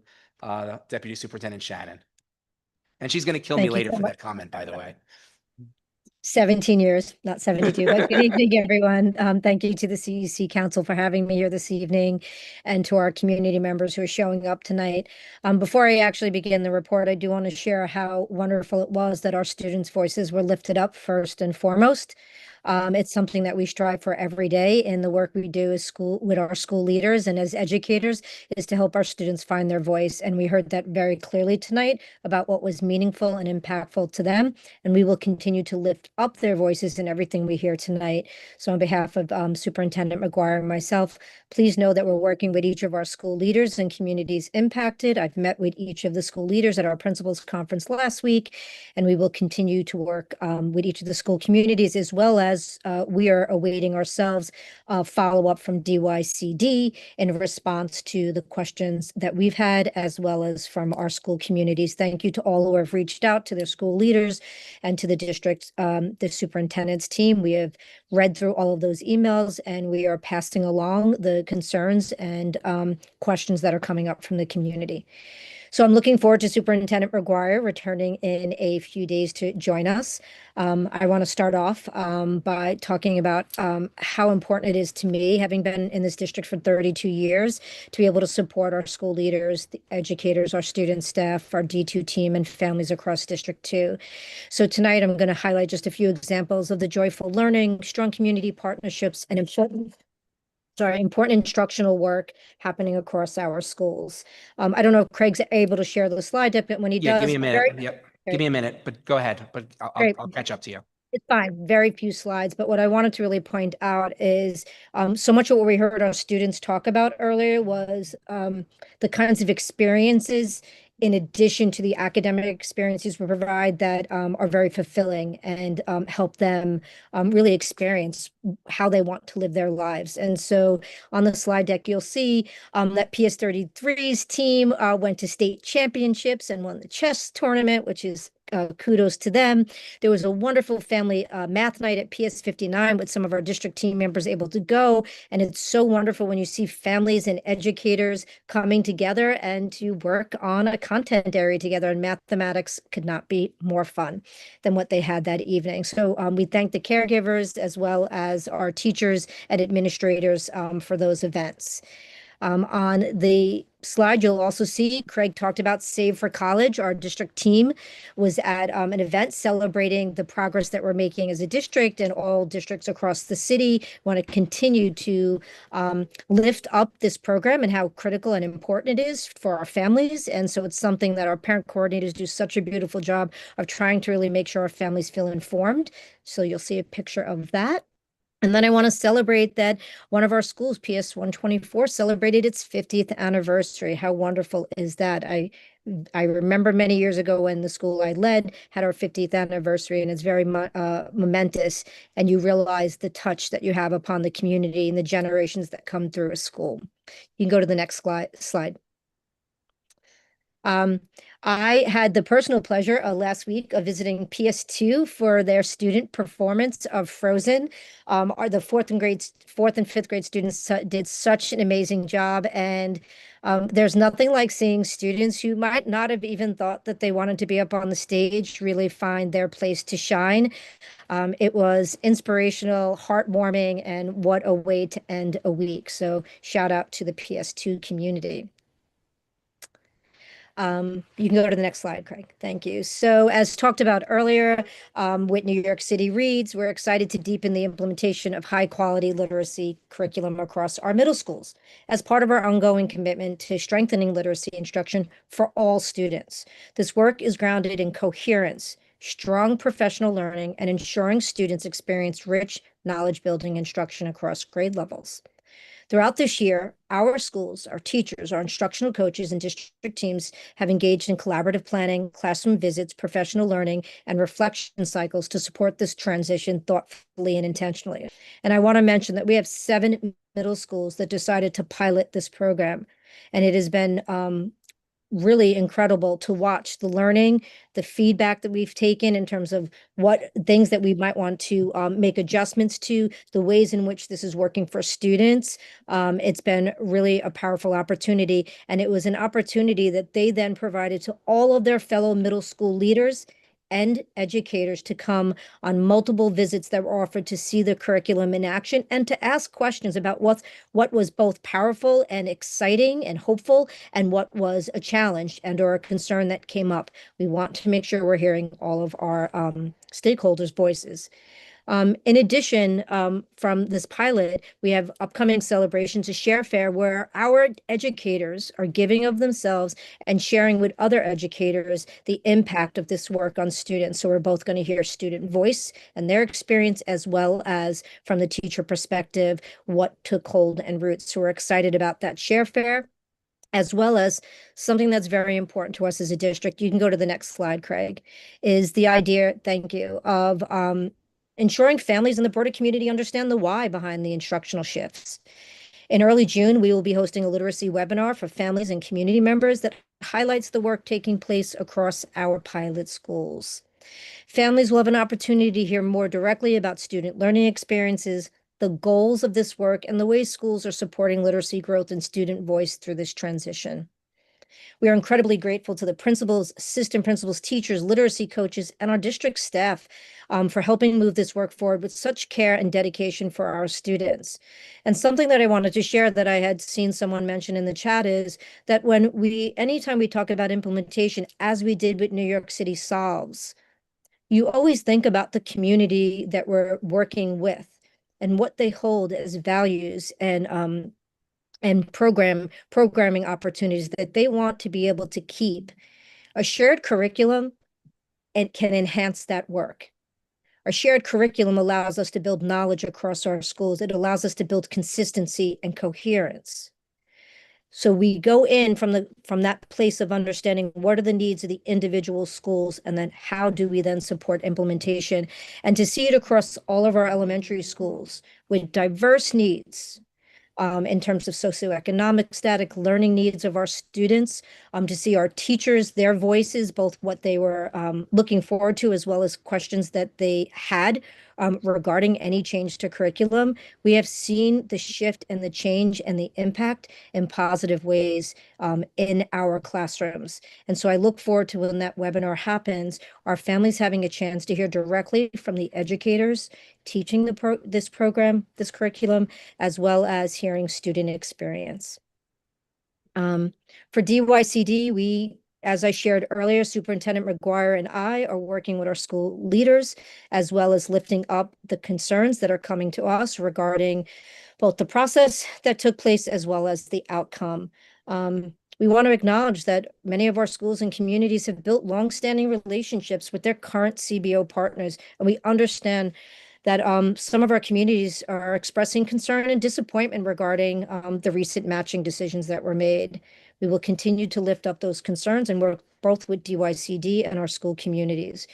Deputy Superintendent Shannon. And she's going to kill me later for that comment, by the way. 17 years, not 72, but good evening, everyone. Thank you to the CEC Council for having me here this evening and to our community members who are showing up tonight. Before I actually begin the report, I do want to share how wonderful it was that our students' voices were lifted up first and foremost. It's something that we strive for every day in the work we do as with our school leaders and as educators is to help our students find their voice. And we heard that very clearly tonight about what was meaningful and impactful to them. And we will continue to lift up their voices in everything we hear tonight. So on behalf of Superintendent McGuire and myself, please know that we're working with each of our school leaders and communities impacted. I've met with each of the school leaders at our principals conference last week, and we will continue to work with each of the school communities, as well as we are awaiting ourselves follow-up from DYCD in response to the questions that we've had, as well as from our school communities. Thank you to all who have reached out to their school leaders and to the district, the superintendent's team. We have read through all of those emails, and we are passing along the concerns and questions that are coming up from the community. So I'm looking forward to Superintendent McGuire returning in a few days to join us. I want to start off by talking about how important it is to me, having been in this district for 32 years, to be able to support our school leaders, the educators, our student staff, our D2 team, and families across District 2. So tonight I'm going to highlight just a few examples of the joyful learning, strong community partnerships, and important instructional work happening across our schools. I don't know if Craig's able to share the slide deck, but when he does. Give me a minute. Yep. Give me a minute, but go ahead. But I'll catch up to you. It's fine, very few slides, but what I wanted to really point out is so much of what we heard our students talk about earlier was the kinds of experiences in addition to the academic experiences we provide that are very fulfilling and help them really experience how they want to live their lives. And so on the slide deck, you'll see that PS33's team went to state championships and won the chess tournament, which is kudos to them. There was a wonderful family math night at PS59 with some of our district team members able to go. And it's so wonderful when you see families and educators coming together and to work on a content area together. And mathematics could not be more fun than what they had that evening. So we thank the caregivers as well as our teachers and administrators for those events. On the slide, you'll also see Craig talked about Save for College. Our district team was at an event celebrating the progress that we're making as a district, and all districts across the city want to continue to lift up this program and how critical and important it is for our families. And so it's something that our parent coordinators do such a beautiful job of trying to really make sure our families feel informed. So you'll see a picture of that. And then I want to celebrate that one of our schools, PS 124, celebrated its 50th anniversary. How wonderful is that? I remember many years ago when the school I led had our 50th anniversary, and it's very momentous. And you realize the touch that you have upon the community and the generations that come through a school. You can go to the next slide. I had the personal pleasure last week of visiting PS2 for their student performance of Frozen. The fourth and fifth grade students did such an amazing job, and there's nothing like seeing students who might not have even thought that they wanted to be up on the stage really find their place to shine. It was inspirational, heartwarming, and what a way to end a week. So shout out to the PS2 community. You can go to the next slide, Craig. Thank you. So as talked about earlier, with New York City Reads, we're excited to deepen the implementation of high quality literacy curriculum across our middle schools as part of our ongoing commitment to strengthening literacy instruction for all students. This work is grounded in coherence, strong professional learning, and ensuring students experience rich knowledge building instruction across grade levels. Throughout this year, our schools, our teachers, our instructional coaches, and district teams have engaged in collaborative planning, classroom visits, professional learning, and reflection cycles to support this transition thoughtfully and intentionally. And I want to mention that we have 7 middle schools that decided to pilot this program. And it has been really incredible to watch the learning, the feedback that we've taken in terms of what things that we might want to make adjustments to, the ways in which this is working for students. It's been really a powerful opportunity, and it was an opportunity that they then provided to all of their fellow middle school leaders and educators to come on multiple visits that were offered to see the curriculum in action and to ask questions about what was both powerful and exciting and hopeful, and what was a challenge and or a concern that came up. We want to make sure we're hearing all of our stakeholders' voices. In addition, from this pilot, we have upcoming celebrations, a share fair where our educators are giving of themselves and sharing with other educators the impact of this work on students. So we're both going to hear student voice and their experience, as well as from the teacher perspective, what took hold and roots. So we're excited about that share fair, as well as something that's very important to us as a district. You can go to the next slide, Craig, is the idea, thank you, of ensuring families and the broader community understand the why behind the instructional shifts. In early June, we will be hosting a literacy webinar for families and community members that highlights the work taking place across our pilot schools. Families will have an opportunity to hear more directly about student learning experiences, the goals of this work, and the ways schools are supporting literacy growth and student voice through this transition. We are incredibly grateful to the principals, assistant principals, teachers, literacy coaches, and our district staff for helping move this work forward with such care and dedication for our students. And something that I wanted to share that I had seen someone mention in the chat is that anytime we talk about implementation, as we did with New York City Solves, you always think about the community that we're working with and what they hold as values and programming opportunities that they want to be able to keep. A shared curriculum, it can enhance that work. Our shared curriculum allows us to build knowledge across our schools. It allows us to build consistency and coherence. So we go in from that place of understanding what are the needs of the individual schools, and then how do we then support implementation, and to see it across all of our elementary schools with diverse needs. In terms of socioeconomic static learning needs of our students, to see our teachers, their voices, both what they were looking forward to, as well as questions that they had regarding any change to curriculum. We have seen the shift and the change and the impact in positive ways in our classrooms. And so I look forward to when that webinar happens, our families having a chance to hear directly from the educators teaching this program, this curriculum, as well as hearing student experience. For DYCD, we, as I shared earlier, Superintendent McGuire and I are working with our school leaders, as well as lifting up the concerns that are coming to us regarding both the process that took place as well as the outcome. We want to acknowledge that many of our schools and communities have built longstanding relationships with their current CBO partners, and we understand that some of our communities are expressing concern and disappointment regarding the recent matching decisions that were made. We will continue to lift up those concerns and work both with DYCD and our school communities.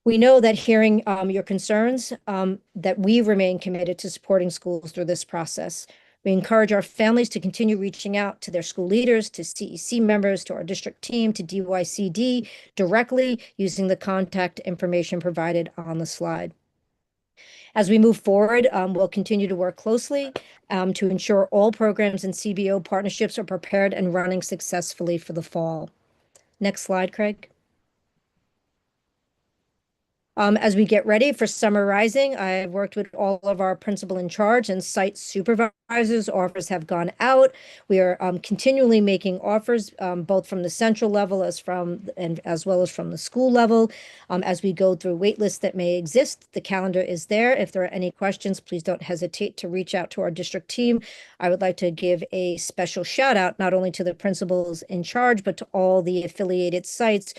We know that hearing your concerns, that we remain committed to supporting schools through this process. We encourage our families to continue reaching out to their school leaders, to CEC members, to our district team, to DYCD directly using the contact information provided on the slide. As we move forward, we'll continue to work closely to ensure all programs and CBO partnerships are prepared and running successfully for the fall. Next slide, Craig. As we get ready for Summer Rising, I've worked with all of our principal in charge and site supervisors. Offers have gone out. We are continually making offers, both from the central level as well as from the school level. As we go through wait lists that may exist, the calendar is there. If there are any questions, please don't hesitate to reach out to our district team. I would like to give a special shout out not only to the principals in charge, but to all the affiliated sites.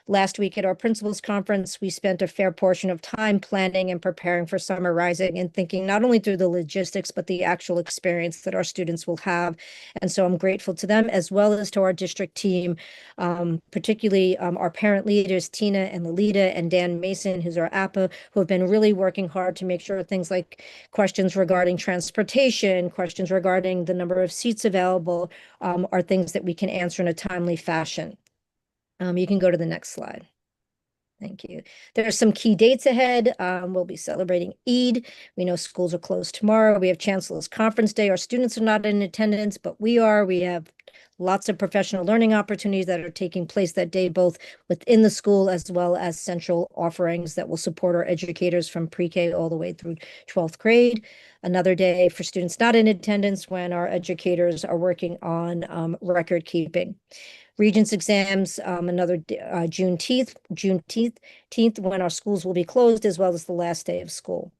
Last week at our principals conference, we spent a fair portion of time planning and preparing for Summer Rising and thinking not only through the logistics, but the actual experience that our students will have. And so I'm grateful to them, as well as to our district team, particularly our parent leaders, Tina and Lolita and Dan Mason, who's our APA, who have been really working hard to make sure things like questions regarding transportation, questions regarding the number of seats available, are things that we can answer in a timely fashion. You can go to the next slide. Thank you. There are some key dates ahead. We'll be celebrating Eid. We know schools are closed tomorrow. We have Chancellor's Conference Day. Our students are not in attendance, but we are. We have lots of professional learning opportunities that are taking place that day, both within the school as well as central offerings that will support our educators from pre-K all the way through 12th grade. Another day for students not in attendance when our educators are working on record keeping. Regents exams, another Juneteenth, when our schools will be closed, as well as the last day of school.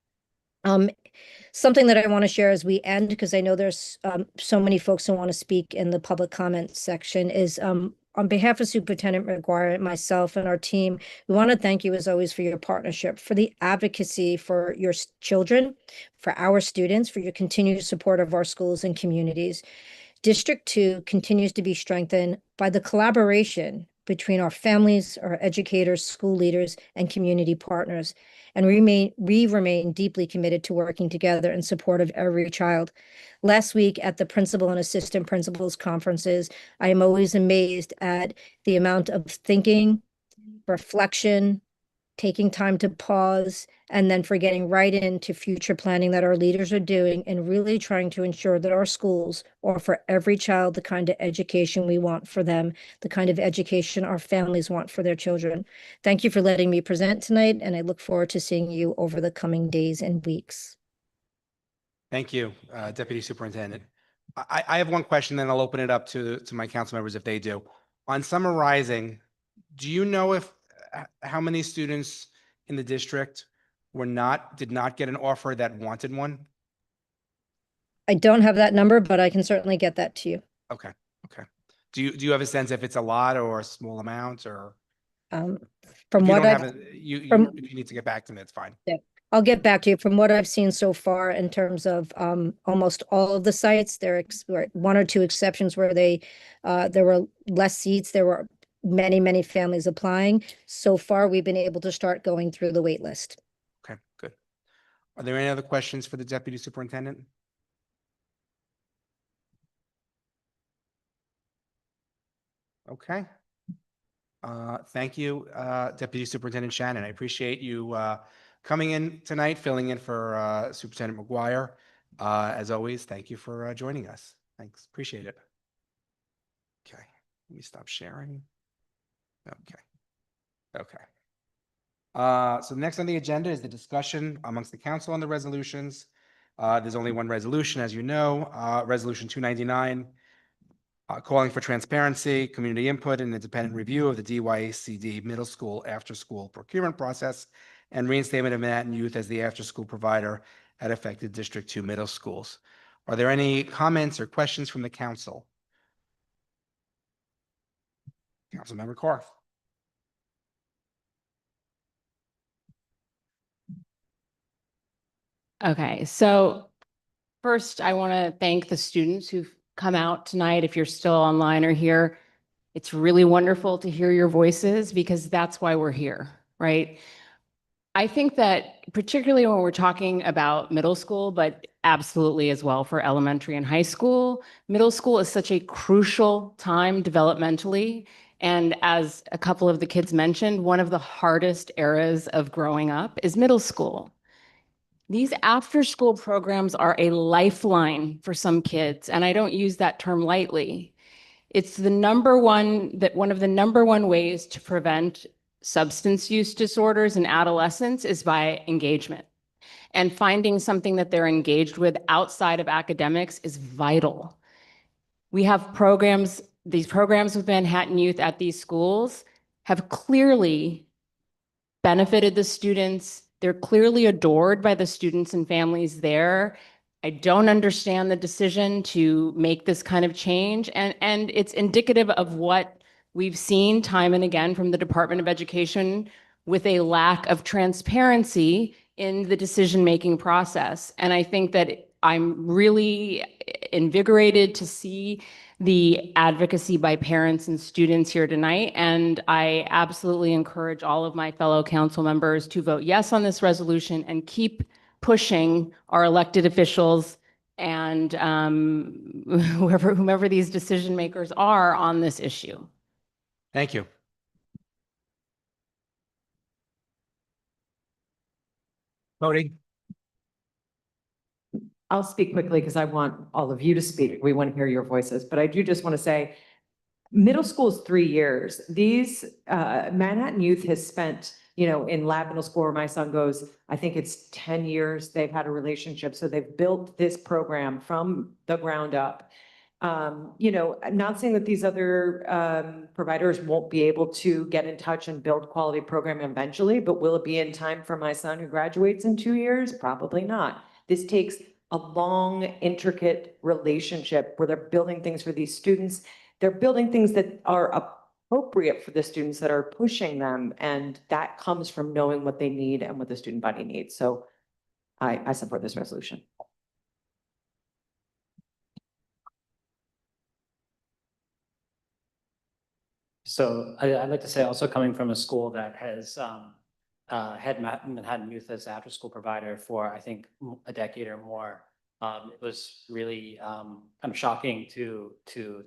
Something that I want to share as we end, because I know there's so many folks who want to speak in the public comment section, is on behalf of Superintendent McGuire, myself, and our team, we want to thank you as always for your partnership, for the advocacy for your children, for our students, for your continued support of our schools and communities. District 2 continues to be strengthened by the collaboration between our families, our educators, school leaders, and community partners. And we remain deeply committed to working together in support of every child. Last week at the principal and assistant principals conferences, I am always amazed at the amount of thinking, reflection, taking time to pause, and then for getting right into future planning that our leaders are doing and really trying to ensure that our schools offer every child the kind of education we want for them, the kind of education our families want for their children. Thank you for letting me present tonight, and I look forward to seeing you over the coming days and weeks. Thank you, Deputy Superintendent. I have one question, then I'll open it up to my council members if they do. On Summer Rising, do you know how many students in the district did not get an offer that wanted one? I don't have that number, but I can certainly get that to you. Okay. Do you have a sense if it's a lot or a small amount, or? From If you what don't I've, have it, if you need to get back to me, it's fine. yeah, I'll get back to you. From what I've seen so far in terms of almost all of the sites, there were one or two exceptions where there were less seats. There were many families applying. So far, we've been able to start going through the wait list. Okay, good. Are there any other questions for the deputy superintendent? Okay. Thank you, Deputy Superintendent Shannon. I appreciate you coming in tonight, filling in for Superintendent McGuire. As always, thank you for joining us. Thanks, appreciate it. Okay, let me stop sharing. Okay. So next on the agenda is the discussion amongst the council on the resolutions. There's only one resolution, as you know, Resolution 299. Calling for transparency, community input, and independent review of the DYCD middle school after-school procurement process and reinstatement of Manhattan Youth as the after-school provider at affected District 2 middle schools. Are there any comments or questions from the council? Councilmember Carr. Okay, so first I want to thank the students who've come out tonight. If you're still online or here, it's really wonderful to hear your voices because that's why we're here, right? I think that particularly when we're talking about middle school, but absolutely as well for elementary and high school, middle school is such a crucial time developmentally. And as a couple of the kids mentioned, one of the hardest eras of growing up is middle school. These after-school programs are a lifeline for some kids, and I don't use that term lightly. It's one of the number one ways to prevent substance use disorders in adolescents is by engagement. And finding something that they're engaged with outside of academics is vital. We have programs, these programs with Manhattan Youth at these schools have clearly benefited the students. They're clearly adored by the students and families there. I don't understand the decision to make this kind of change. And it's indicative of what we've seen time and again from the Department of Education with a lack of transparency in the decision-making process. And I think that I'm really invigorated to see the advocacy by parents and students here tonight. And I absolutely encourage all of my fellow council members to vote yes on this resolution and keep pushing our elected officials and whomever these decision makers are on this issue. Thank you. Voting. I'll speak quickly because I want all of you to speak. We want to hear your voices, but I do just want to say middle school is 3 years. These Manhattan Youth has spent, in Lab Middle School where my son goes, I think it's 10 years they've had a relationship. So they've built this program from the ground up. I'm not saying that these other providers won't be able to get in touch and build quality programming eventually, but will it be in time for my son who graduates in 2 years? Probably not. This takes a long, intricate relationship where they're building things for these students. They're building things that are appropriate for the students that are pushing them. And that comes from knowing what they need and what the student body needs. So I support this resolution. So I'd like to say also coming from a school that has had Manhattan Youth as after-school provider for, I think, a decade or more. It was really kind of shocking to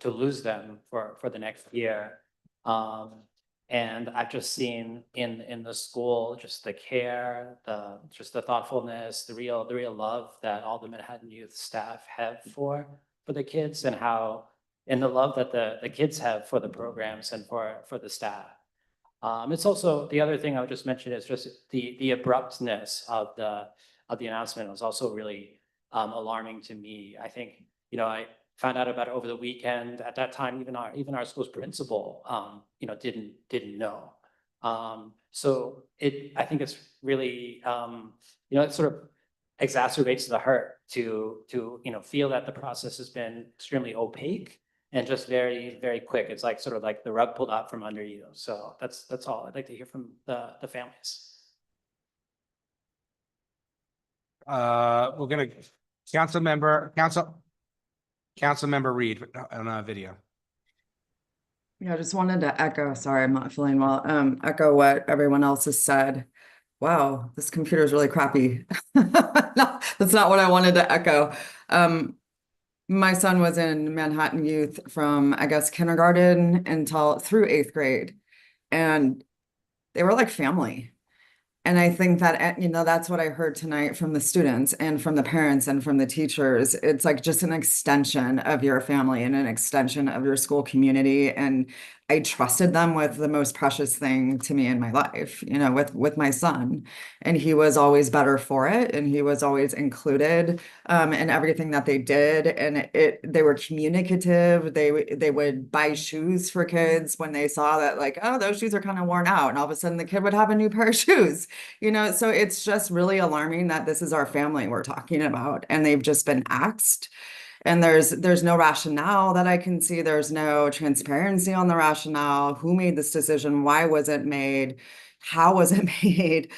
lose them for the next year. And I've just seen in the school just the care, the thoughtfulness, the real love that all the Manhattan Youth staff have for the kids, and the love that the kids have for the programs and for the staff. It's also, the other thing I would just mention is just the abruptness of the announcement was also really alarming to me. I think, I found out about it over the weekend. At that time, even our school's principal, didn't know. So I think it's really, it sort of exacerbates the hurt to feel that the process has been extremely opaque and just very, very quick. It's like sort of like the rug pulled out from under you. So that's all I'd like to hear from the families. We're gonna, Council Member Reed on video. Yeah, I just wanted to echo, sorry, I'm not feeling well, echo what everyone else has said. Wow, this computer is really crappy. No, that's not what I wanted to echo. My son was in Manhattan Youth from, I guess, kindergarten until through 8th grade. And they were like family. And I think that, that's what I heard tonight from the students and from the parents and from the teachers. It's like just an extension of your family and an extension of your school community. And I trusted them with the most precious thing to me in my life, with my son. And he was always better for it. And he was always included in everything that they did. And they were communicative. They would buy shoes for kids when they saw that, like, oh, those shoes are kind of worn out. And all of a sudden the kid would have a new pair of shoes. So it's just really alarming that this is our family we're talking about, and they've just been axed. And there's no rationale that I can see. There's no transparency on the rationale. Who made this decision? Why was it made? How was it made?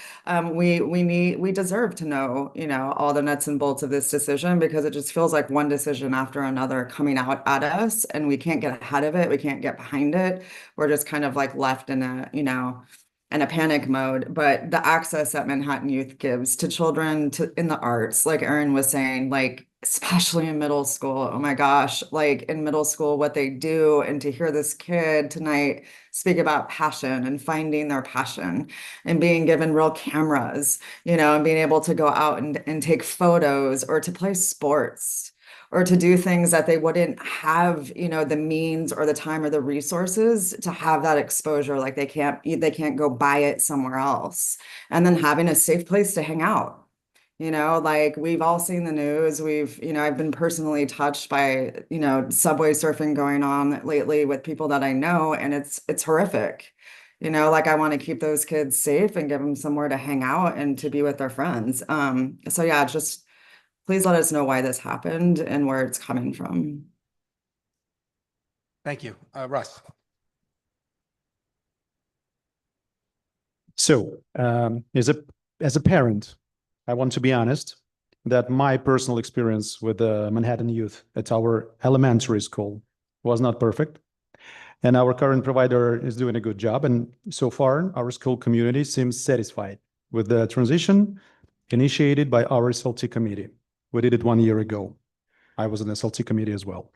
We deserve to know, all the nuts and bolts of this decision, because it just feels like one decision after another coming out at us, and we can't get ahead of it. We can't get behind it. We're just kind of like left in a panic mode. But the access that Manhattan Youth gives to children in the arts, like Erin was saying, like, especially in middle school, oh my gosh, like in middle school, what they do, and to hear this kid tonight speak about passion and finding their passion and being given real cameras, and being able to go out and take photos or to play sports or to do things that they wouldn't have, the means or the time or the resources to have that exposure. Like they can't go buy it somewhere else. And then having a safe place to hang out. Like we've all seen the news. I've been personally touched by, subway surfing going on lately with people that I know, and it's horrific. Like I want to keep those kids safe and give them somewhere to hang out and to be with their friends. So yeah, just please let us know why this happened and where it's coming from. Thank you. Russ. So, as a parent, I want to be honest that my personal experience with the Manhattan Youth at our elementary school was not perfect. And our current provider is doing a good job. And so far, our school community seems satisfied with the transition initiated by our SLT committee. We did it 1 year ago. I was in the SLT committee as well.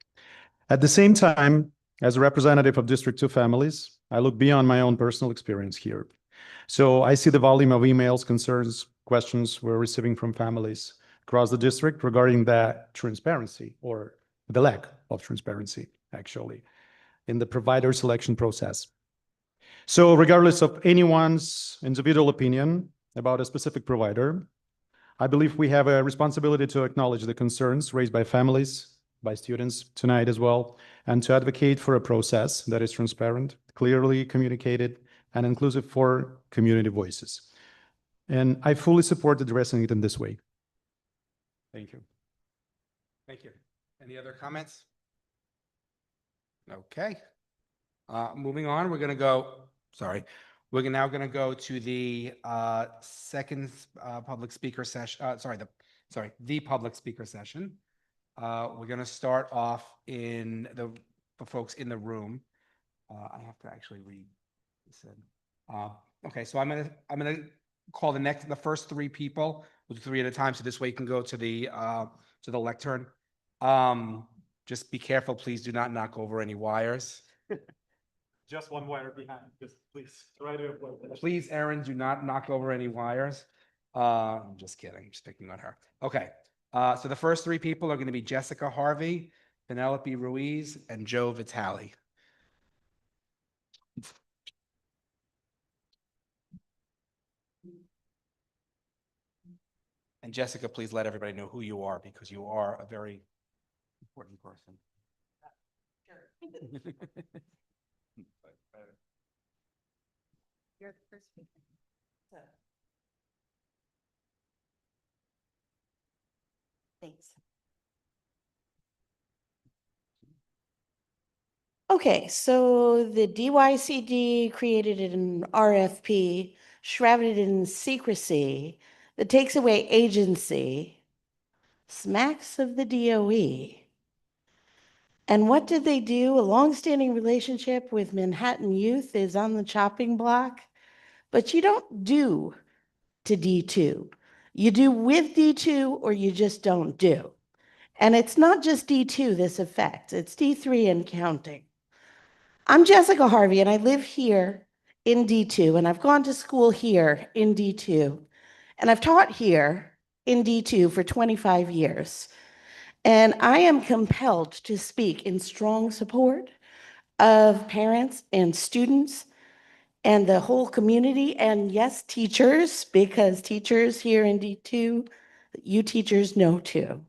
At the same time, as a representative of District 2 families, I look beyond my own personal experience here. So I see the volume of emails, concerns, questions we're receiving from families across the district regarding that transparency, or the lack of transparency, actually, in the provider selection process. So regardless of anyone's individual opinion about a specific provider, I believe we have a responsibility to acknowledge the concerns raised by families, by students tonight as well, and to advocate for a process that is transparent, clearly communicated, and inclusive for community voices. And I fully support addressing it in this way. Thank you. Thank you. Any other comments? Okay. Moving on, we're now going to go to the second public speaker session. The public speaker session. We're going to start off in the folks in the room. I have to actually read this in. Okay, so I'm gonna call the first three people. We'll do three at a time, so this way you can go to the lectern. Just be careful, please do not knock over any wires. Just one wire behind, just please try to avoid that. Please, Erin, do not knock over any wires. I'm just kidding, I'm just picking on her. Okay, so the first three people are going to be Jessica Harvey, Penelope Ruiz, and Joe Vitale. And Jessica, please let everybody know who you are, because you are a very important person. You're the first speaker. So. Thanks. Okay, so the DYCD created an RFP, shrouded in secrecy, that takes away agency, smacks of the DOE. And what did they do? A longstanding relationship with Manhattan Youth is on the chopping block, but you don't do to D2. You do with D2 or you just don't do. And it's not just D2 this affects, it's D3 and counting. I'm Jessica Harvey, and I live here in D2, and I've gone to school here in D2, and I've taught here in D2 for 25 years. And I am compelled to speak in strong support of parents and students and the whole community, and yes, teachers, because teachers here in D2, you teachers know too.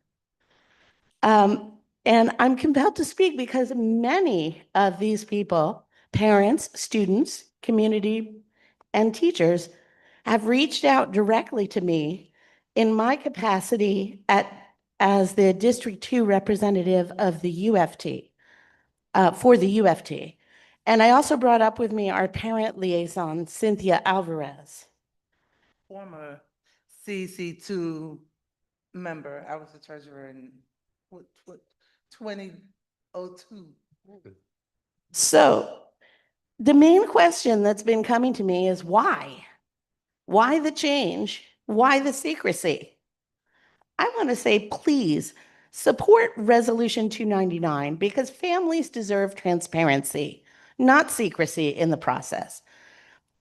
And I'm compelled to speak because many of these people, parents, students, community, and teachers, have reached out directly to me in my capacity as the District 2 representative of the UFT, for the UFT. And I also brought up with me our parent liaison, Cynthia Alvarez. Former CECD2 member. I was the treasurer in 2002. So the main question that's been coming to me is why? Why the change? Why the secrecy? I want to say, please support Resolution 299 because families deserve transparency, not secrecy in the process.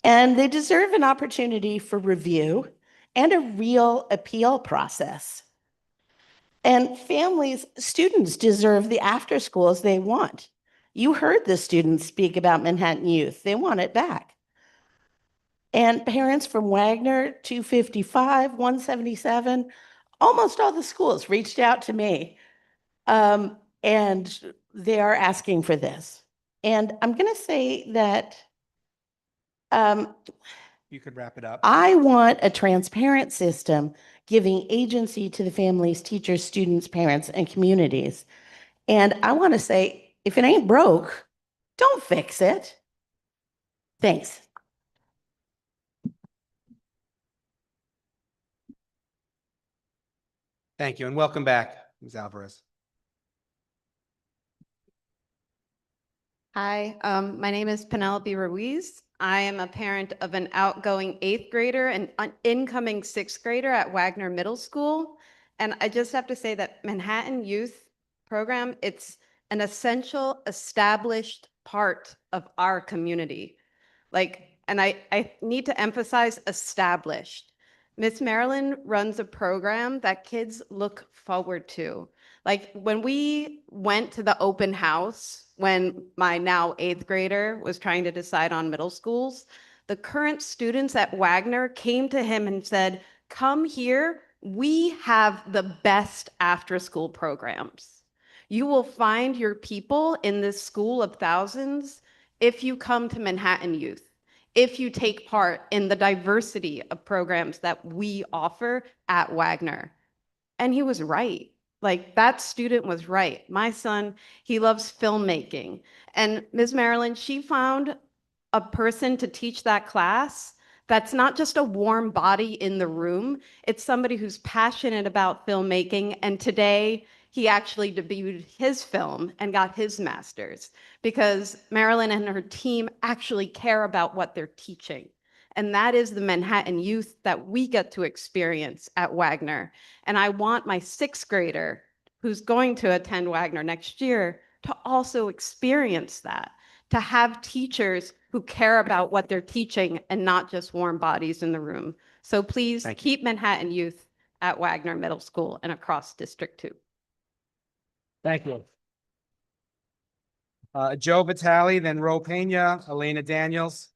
And they deserve an opportunity for review and a real appeal process. And families, students deserve the after schools they want. You heard the students speak about Manhattan Youth. They want it back. And parents from Wagner, 255, 177, almost all the schools reached out to me. And they are asking for this. And I'm going to say that You could wrap it up. I want a transparent system giving agency to the families, teachers, students, parents, and communities. And I want to say, if it ain't broke, don't fix it. Thanks. Thank you, and welcome back, Ms. Alvarez. Hi, my name is Penelope Ruiz. I am a parent of an outgoing 8th grader and an incoming 6th grader at Wagner Middle School. And I just have to say that Manhattan Youth Program, it's an essential, established part of our community. And I need to emphasize established. Miss Marilyn runs a program that kids look forward to. Like when we went to the open house, when my now 8th grader was trying to decide on middle schools, the current students at Wagner came to him and said, come here, we have the best after school programs. You will find your people in this school of thousands if you come to Manhattan Youth, if you take part in the diversity of programs that we offer at Wagner. And he was right. Like that student was right. My son, he loves filmmaking. And Ms. Marilyn, she found a person to teach that class that's not just a warm body in the room. It's somebody who's passionate about filmmaking. And today he actually debuted his film and got his master's because Marilyn and her team actually care about what they're teaching. And that is the Manhattan Youth that we get to experience at Wagner. And I want my 6th grader who's going to attend Wagner next year to also experience that, to have teachers who care about what they're teaching and not just warm bodies in the room. So please keep Manhattan Youth at Wagner Middle School and across District 2. Thank you. Joe Vitale, then Ro Pena, Elena Daniels.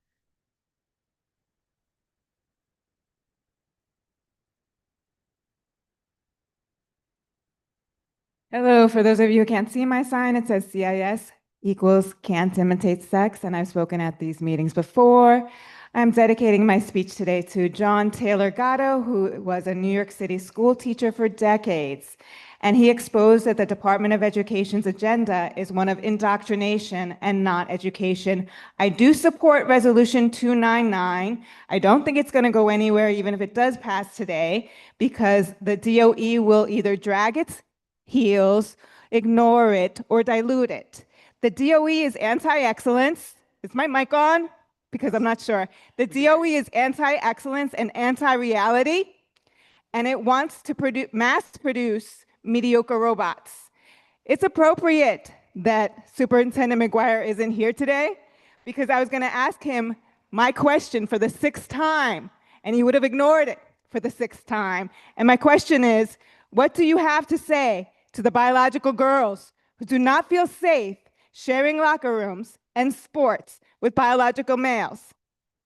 Hello, for those of you who can't see my sign, it says CIS equals can't imitate sex, and I've spoken at these meetings before. I'm dedicating my speech today to John Taylor Gatto, who was a New York City school teacher for decades. And he exposed that the Department of Education's agenda is one of indoctrination and not education. I do support Resolution 299. I don't think it's going to go anywhere, even if it does pass today, because the DOE will either drag its heels, ignore it, or dilute it. The DOE is anti-excellence. Is my mic on? Because I'm not sure. The DOE is anti-excellence and anti-reality, and it wants to mass produce mediocre robots. It's appropriate that Superintendent McGuire isn't here today, because I was going to ask him my question for the 6th time, and he would have ignored it for the 6th time. And my question is, what do you have to say to the biological girls who do not feel safe sharing locker rooms and sports with biological males?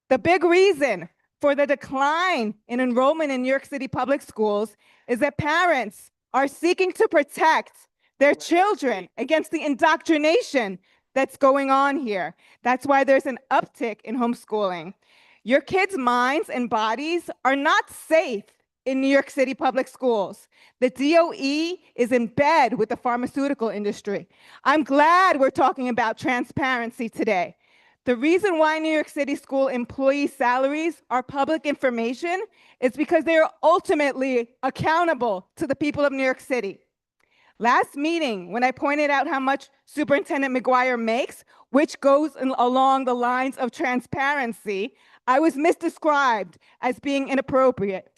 The big reason for the decline in enrollment in New York City public schools is that parents are seeking to protect their children against the indoctrination that's going on here. That's why there's an uptick in homeschooling. Your kids' minds and bodies are not safe in New York City public schools. The DOE is in bed with the pharmaceutical industry. I'm glad we're talking about transparency today. The reason why New York City school employee salaries are public information is because they are ultimately accountable to the people of New York City. Last meeting, when I pointed out how much Superintendent McGuire makes, which goes along the lines of transparency, I was misdescribed as being inappropriate.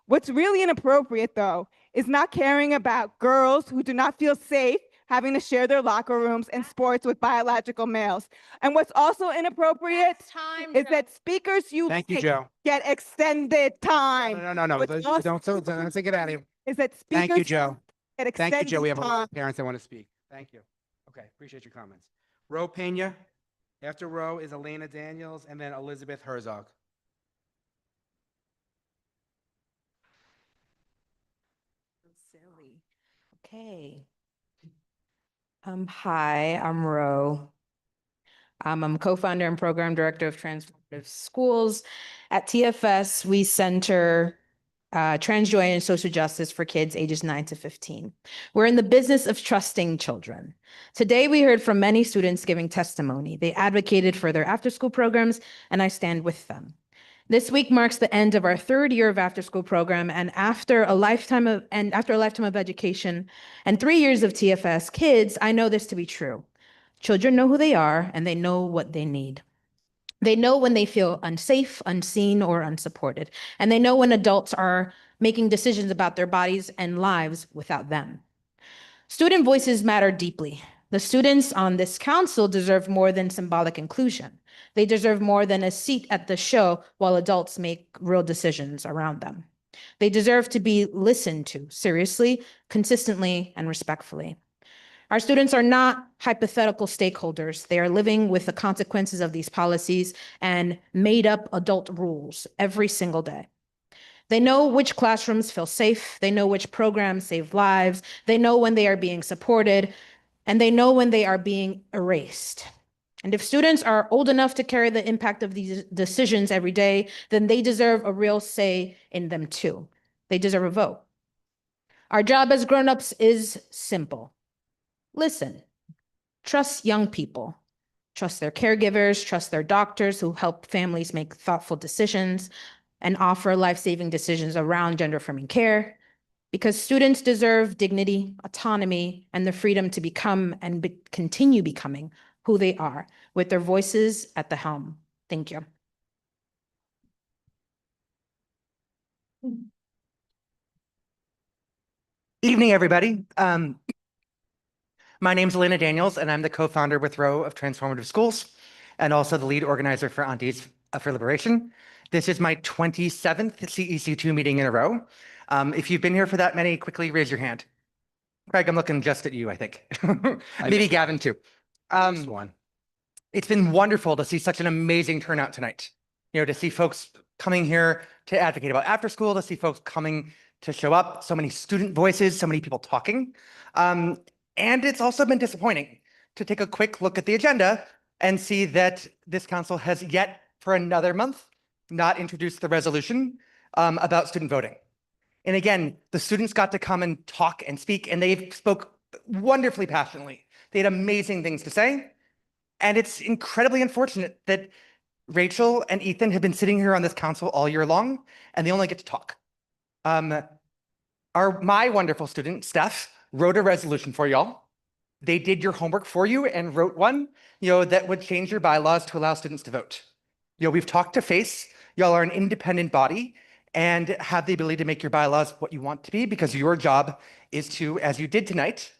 What's really inappropriate, though, is not caring about girls who do not feel safe having to share their locker rooms and sports with biological males. And what's also inappropriate is that speakers you Thank you, like Joe. get extended time. No. What's Don't also take it out of you. is that Thank you, speakers Joe. get Thank you, Joe. We have a lot time. of parents that want to speak. Thank you. Okay, appreciate your comments. Ro Pena. After Ro is Elena Daniels and then Elizabeth Herzog. Silly. Okay. Hi, I'm Ro. I'm co-founder and program director of Transformative Schools. At TFS, we center trans joy and social justice for kids ages 9 to 15. We're in the business of trusting children. Today, we heard from many students giving testimony. They advocated for their after-school programs, and I stand with them. This week marks the end of our 3rd year of after-school program, and after a lifetime of education and 3 years of TFS kids, I know this to be true. Children know who they are, and they know what they need. They know when they feel unsafe, unseen, or unsupported, and they know when adults are making decisions about their bodies and lives without them. Student voices matter deeply. The students on this council deserve more than symbolic inclusion. They deserve more than a seat at the show while adults make real decisions around them. They deserve to be listened to seriously, consistently, and respectfully. Our students are not hypothetical stakeholders. They are living with the consequences of these policies and made up adult rules every single day. They know which classrooms feel safe. They know which programs save lives. They know when they are being supported, and they know when they are being erased. And if students are old enough to carry the impact of these decisions every day, then they deserve a real say in them too. They deserve a vote. Our job as grown-ups is simple. Listen, trust young people, trust their caregivers, trust their doctors who help families make thoughtful decisions and offer life-saving decisions around gender-affirming care, because students deserve dignity, autonomy, and the freedom to become and continue becoming who they are with their voices at the helm. Thank you. Evening, everybody. My name's Elena Daniels, and I'm the co-founder with Row of Transformative Schools, and also the lead organizer for Aunties for Liberation. This is my 27th CEC2 meeting in a row. If you've been here for that many, quickly raise your hand. Craig, I'm looking just at you, I think. Maybe Gavin, too. One. It's been wonderful to see such an amazing turnout tonight. You know, to see folks coming here to advocate about after school, to see folks coming to show up, so many student voices, so many people talking. And it's also been disappointing to take a quick look at the agenda and see that this council has yet for another month not introduce the resolution about student voting. And again, the students got to come and talk and speak, and they spoke wonderfully passionately. They had amazing things to say. And it's incredibly unfortunate that Rachel and Ethan have been sitting here on this council all year long, and they only get to talk. My wonderful student, Steph, wrote a resolution for y'all. They did your homework for you and wrote one, that would change your bylaws to allow students to vote. We've talked to FACE. Y'all are an independent body and have the ability to make your bylaws what you want to be, because your job is to, as you did tonight,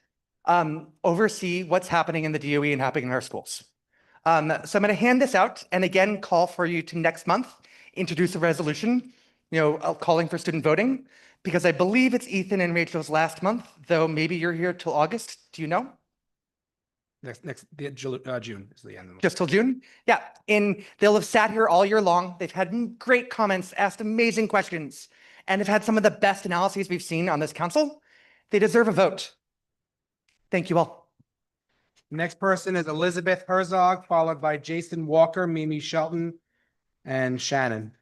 oversee what's happening in the DOE and happening in our schools. So I'm going to hand this out and again call for you to next month introduce a resolution, calling for student voting, because I believe it's Ethan and Rachel's last month, though maybe you're here till August. Do you know? June is the end of the Just till June? Yeah. And they'll have sat here all year long. They've had great comments, asked amazing questions, and have had some of the best analyses we've seen on this council. They deserve a vote. Thank you all. Next person is Elizabeth Herzog, followed by Jason Walker, Mimi Shelton, and Shannon.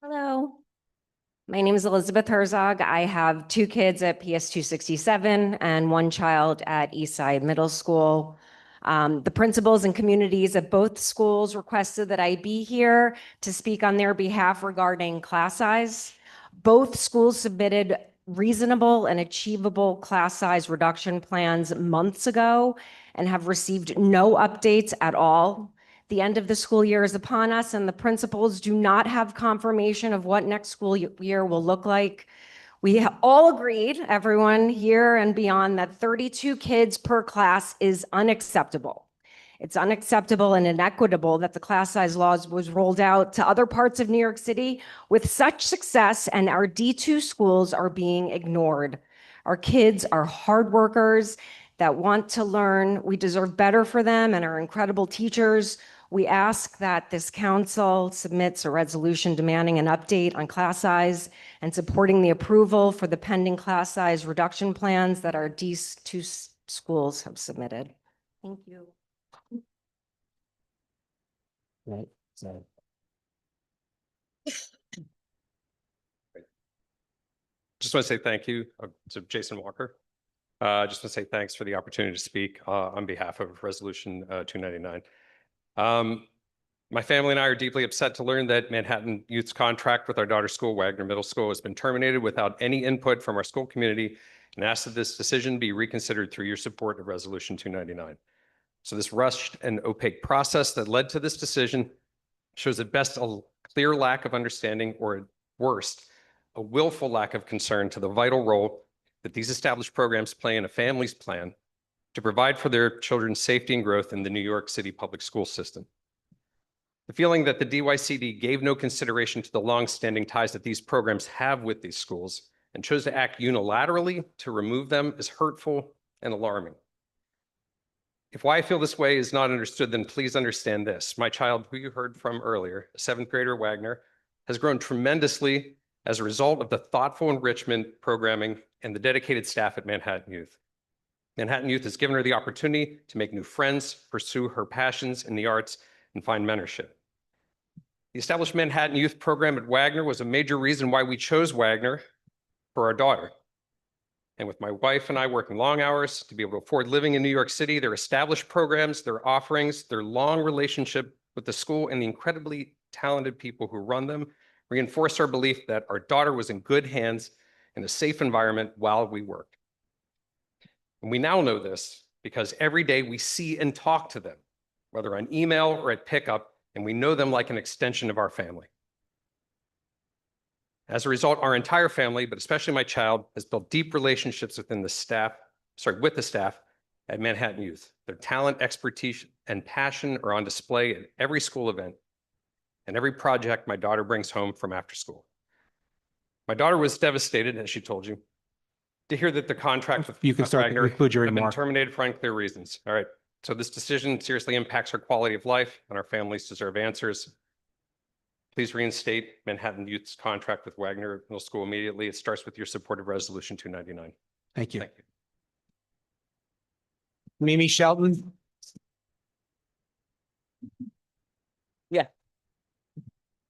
Hello. My name is Elizabeth Herzog. I have 2 kids at PS 267 and 1 child at Eastside Middle School. The principals and communities at both schools requested that I be here to speak on their behalf regarding class size. Both schools submitted reasonable and achievable class size reduction plans months ago and have received no updates at all. The end of the school year is upon us, and the principals do not have confirmation of what next school year will look like. We all agreed, everyone here and beyond, that 32 kids per class is unacceptable. It's unacceptable and inequitable that the class size laws was rolled out to other parts of New York City with such success, and our D2 schools are being ignored. Our kids are hard workers that want to learn. We deserve better for them and our incredible teachers. We ask that this council submits a resolution demanding an update on class size and supporting the approval for the pending class size reduction plans that our D2 schools have submitted. Thank you. Right. So. Just want to say thank you to Jason Walker. Just want to say thanks for the opportunity to speak on behalf of Resolution 299. My family and I are deeply upset to learn that Manhattan Youth's contract with our daughter's school, Wagner Middle School, has been terminated without any input from our school community, and ask that this decision be reconsidered through your support of Resolution 299. So this rushed and opaque process that led to this decision shows at best a clear lack of understanding, or at worst, a willful lack of concern to the vital role that these established programs play in a family's plan to provide for their children's safety and growth in the New York City public school system. The feeling that the DYCD gave no consideration to the longstanding ties that these programs have with these schools and chose to act unilaterally to remove them is hurtful and alarming. If why I feel this way is not understood, then please understand this. My child, who you heard from earlier, a 7th grader, Wagner, has grown tremendously as a result of the thoughtful enrichment programming and the dedicated staff at Manhattan Youth. Manhattan Youth has given her the opportunity to make new friends, pursue her passions in the arts, and find mentorship. The established Manhattan Youth program at Wagner was a major reason why we chose Wagner for our daughter. And with my wife and I working long hours to be able to afford living in New York City, their established programs, their offerings, their long relationship with the school, and the incredibly talented people who run them reinforced our belief that our daughter was in good hands in a safe environment while we worked. And we now know this because every day we see and talk to them, whether on email or at pickup, and we know them like an extension of our family. As a result, our entire family, but especially my child, has built deep relationships with the staff at Manhattan Youth. Their talent, expertise, and passion are on display at every school event and every project my daughter brings home from after school. My daughter was devastated, as she told you, to hear that the contract with You can start to Wagner conclude your had been remark. terminated for unclear reasons. All right. So this decision seriously impacts our quality of life, and our families deserve answers. Please reinstate Manhattan Youth's contract with Wagner Middle School immediately. It starts with your support of Resolution 299. Thank you. Thank you. Mimi Shelton.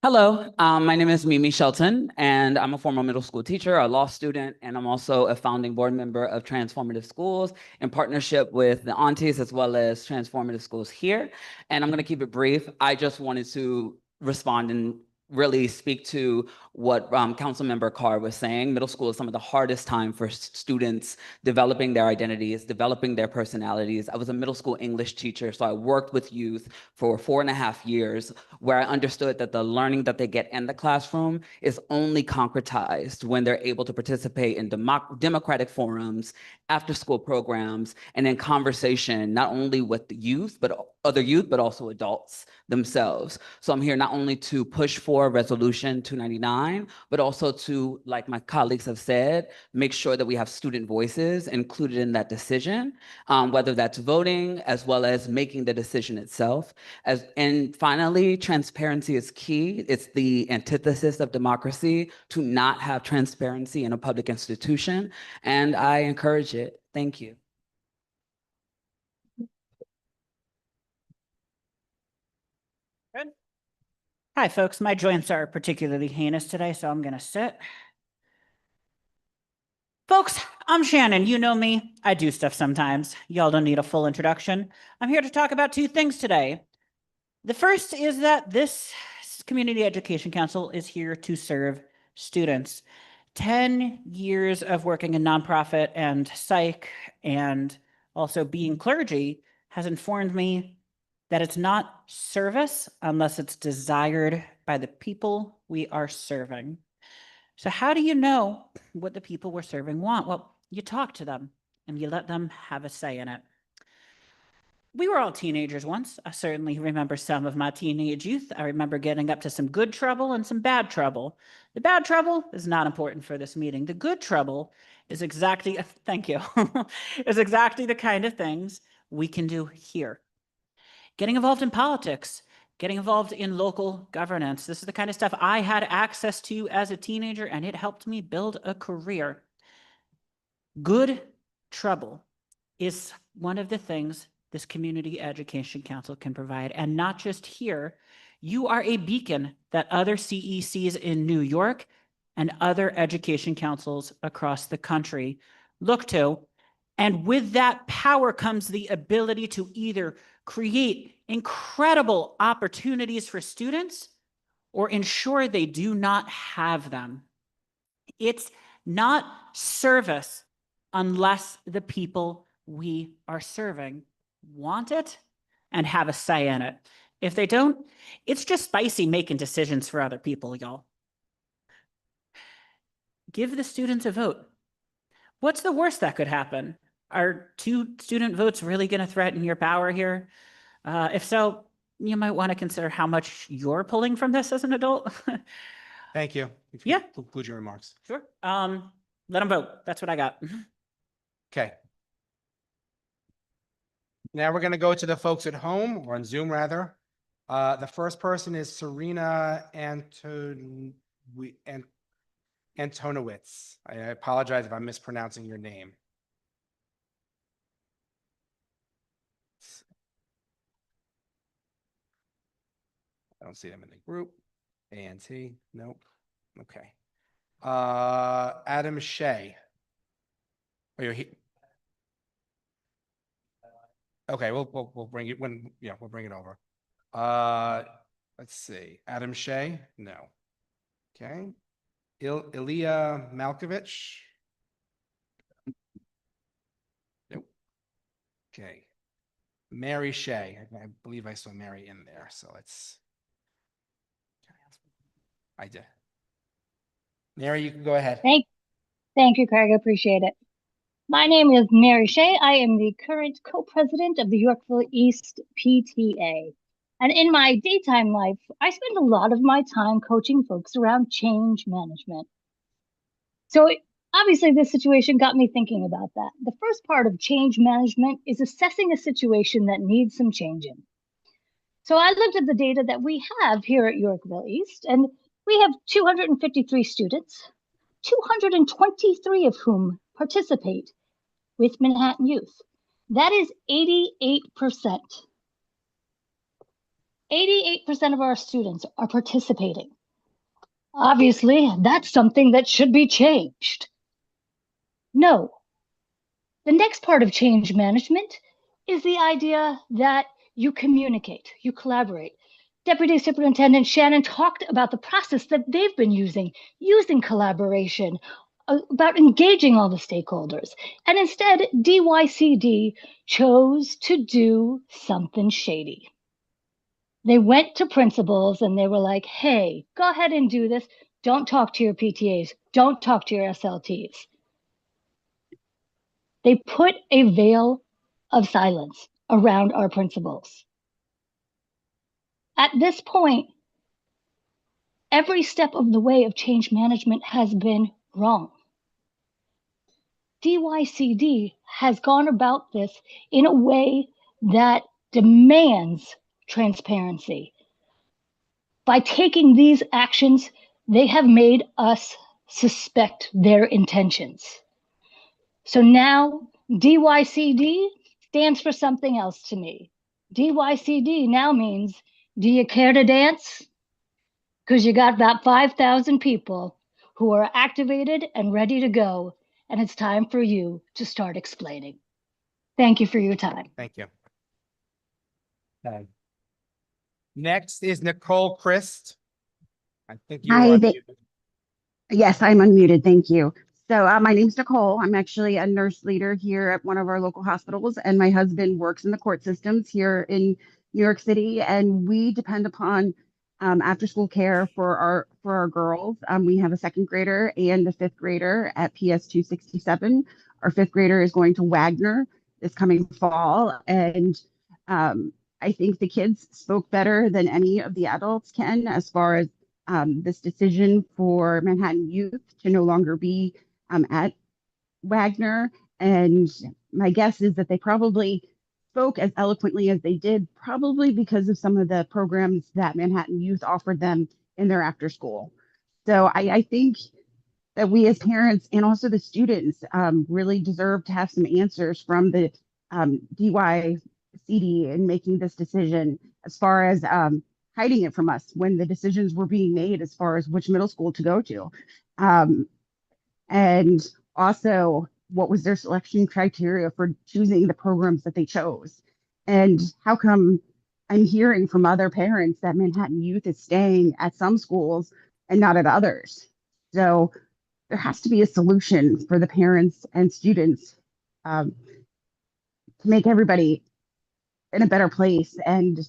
Hello, my name is Mimi Shelton, and I'm a former middle school teacher, a law student, and I'm also a founding board member of Transformative Schools in partnership with the aunties as well as Transformative Schools here. And I'm going to keep it brief. I just wanted to respond and really speak to what Councilmember Carr was saying. Middle school is some of the hardest time for students developing their identities, developing their personalities. I was a middle school English teacher, so I worked with youth for 4.5 years, where I understood that the learning that they get in the classroom is only concretized when they're able to participate in democratic forums, after-school programs, and in conversation, not only with the youth, but other youth, but also adults themselves. So I'm here not only to push for Resolution 299, but also to, like my colleagues have said, make sure that we have student voices included in that decision, whether that's voting as well as making the decision itself. And finally, transparency is key. It's the antithesis of democracy to not have transparency in a public institution, and I encourage it. Thank you. Good. Hi, folks. My joints are particularly heinous today, so I'm going to sit. Folks, I'm Shannon. You know me. I do stuff sometimes. Y'all don't need a full introduction. I'm here to talk about two things today. The first is that this Community Education Council is here to serve students. 10 years of working in nonprofit and psych and also being clergy has informed me that it's not service unless it's desired by the people we are serving. So how do you know what the people we're serving want? Well, you talk to them and you let them have a say in it. We were all teenagers once. I certainly remember some of my teenage youth. I remember getting up to some good trouble and some bad trouble. The bad trouble is not important for this meeting. The good trouble is exactly, thank you, is exactly the kind of things we can do here. Getting involved in politics, getting involved in local governance. This is the kind of stuff I had access to as a teenager, and it helped me build a career. Good trouble is one of the things this Community Education Council can provide. And not just here, you are a beacon that other CECs in New York and other education councils across the country look to. And with that power comes the ability to either create incredible opportunities for students or ensure they do not have them. It's not service unless the people we are serving want it and have a say in it. If they don't, it's just spicy making decisions for other people, y'all. Give the students a vote. What's the worst that could happen? Are 2 student votes really going to threaten your power here? If so, you might want to consider how much you're pulling from this as an adult. Thank you. Yeah. Conclude your remarks. Sure. Let them vote. That's what I got. Okay. Now we're going to go to the folks at home, or on Zoom rather. The first person is Serena Antonowitz. I apologize if I'm mispronouncing your name. I don't see them in the group. ANT, nope. Okay. Adam Shea. Oh, you're here. Okay, we'll bring it when, yeah, we'll bring it over. Let's see. Adam Shea? No. Okay. Ilya Malkovich? Nope. Okay. Mary Shea. I believe I saw Mary in there, so let's. I did. Mary, you can go ahead. Thank you, Craig. I appreciate it. My name is Mary Shea. I am the current co-president of the Yorkville East PTA. And in my daytime life, I spend a lot of my time coaching folks around change management. So obviously this situation got me thinking about that. The first part of change management is assessing a situation that needs some changing. So I looked at the data that we have here at Yorkville East, and we have 253 students, 223 of whom participate with Manhattan Youth. That is 88%. 88% of our students are participating. Obviously, that's something that should be changed. No. The next part of change management is the idea that you communicate, you collaborate. Deputy Superintendent Shannon talked about the process that they've been using collaboration, about engaging all the stakeholders. And instead, DYCD chose to do something shady. They went to principals and they were like, hey, go ahead and do this. Don't talk to your PTAs. Don't talk to your SLTs. They put a veil of silence around our principals. At this point, every step of the way of change management has been wrong. DYCD has gone about this in a way that demands transparency. By taking these actions, they have made us suspect their intentions. So now DYCD stands for something else to me. DYCD now means, do you care to dance? Because you got about 5,000 people who are activated and ready to go, and it's time for you to start explaining. Thank you for your time. Thank you. Okay. Next is Nicole Christ. I think you Hi, are. yes, I'm unmuted. Thank you. So my name's Nicole. I'm actually a nurse leader here at one of our local hospitals, and my husband works in the court systems here in New York City, and we depend upon after-school care for our girls. We have a second grader and a fifth grader at PS 267. Our fifth grader is going to Wagner this coming fall, and I think the kids spoke better than any of the adults can as far as this decision for Manhattan Youth to no longer be at Wagner. And my guess is that they probably spoke as eloquently as they did, probably because of some of the programs that Manhattan Youth offered them in their after school. So I think that we as parents and also the students really deserve to have some answers from the DYCD in making this decision as far as hiding it from us when the decisions were being made as far as which middle school to go to. And also, what was their selection criteria for choosing the programs that they chose? And how come I'm hearing from other parents that Manhattan Youth is staying at some schools and not at others? So there has to be a solution for the parents and students to make everybody in a better place and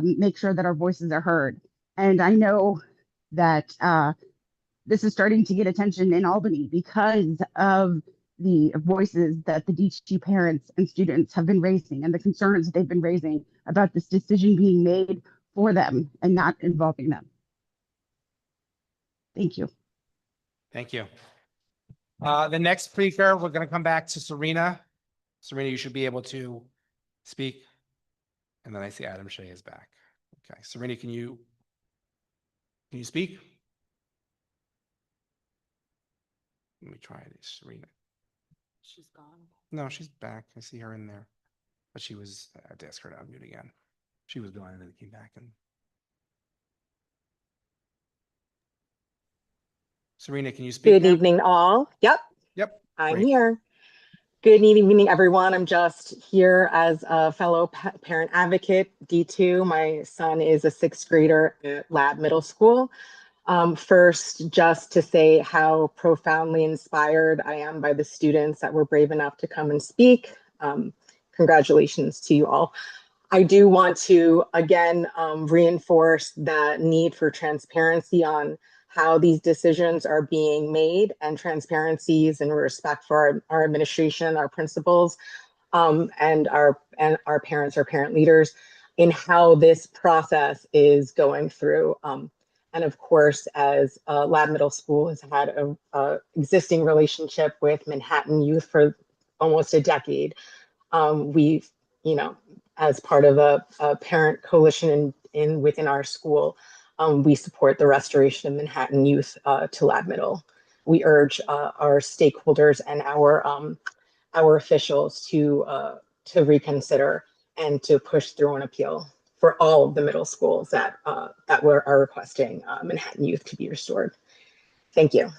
make sure that our voices are heard. And I know that this is starting to get attention in Albany because of the voices that the DT parents and students have been raising and the concerns that they've been raising about this decision being made for them and not involving them. Thank you. Thank you. The next speaker, we're going to come back to Serena. Serena, you should be able to speak. And then I see Adam Shea is back. Okay, Serena, can you speak? Let me try this, Serena. She's gone. No, she's back. I see her in there. But she was, I had to ask her to unmute again. She was gone and then came back. And Serena, can you speak Good now? evening, all. Yep. I'm Great. here. Good evening, everyone. I'm just here as a fellow parent advocate, D2. My son is a sixth grader at Lab Middle School. First, just to say how profoundly inspired I am by the students that were brave enough to come and speak. Congratulations to you all. I do want to, again, reinforce the need for transparency on how these decisions are being made and transparencies and respect for our administration, our principals, and our parents, our parent leaders in how this process is going through. And of course, as Lab Middle School has had a existing relationship with Manhattan Youth for almost a decade, we've, as part of a parent coalition within our school, we support the restoration of Manhattan Youth to Lab Middle. We urge our stakeholders and our officials to reconsider and to push through an appeal. for all of the middle schools that are requesting Manhattan Youth to be restored. Thank you.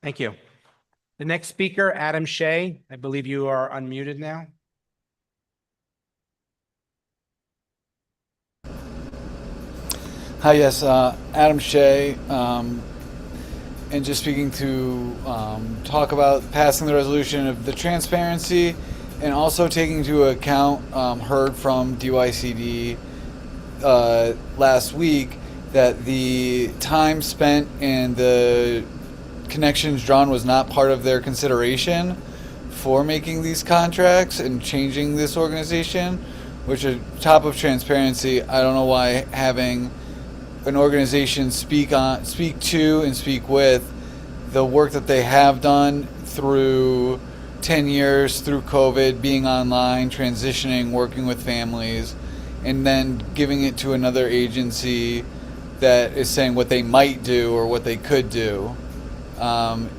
Thank you. The next speaker, Adam Shea. I believe you are unmuted now. Hi, yes, Adam Shea, and just speaking to talk about passing the resolution of the transparency and also taking into account heard from DYCD last week that the time spent and the connections drawn was not part of their consideration for making these contracts and changing this organization, which is top of transparency. I don't know why having an organization speak to and speak with the work that they have done through 10 years through COVID, being online, transitioning, working with families, and then giving it to another agency that is saying what they might do or what they could do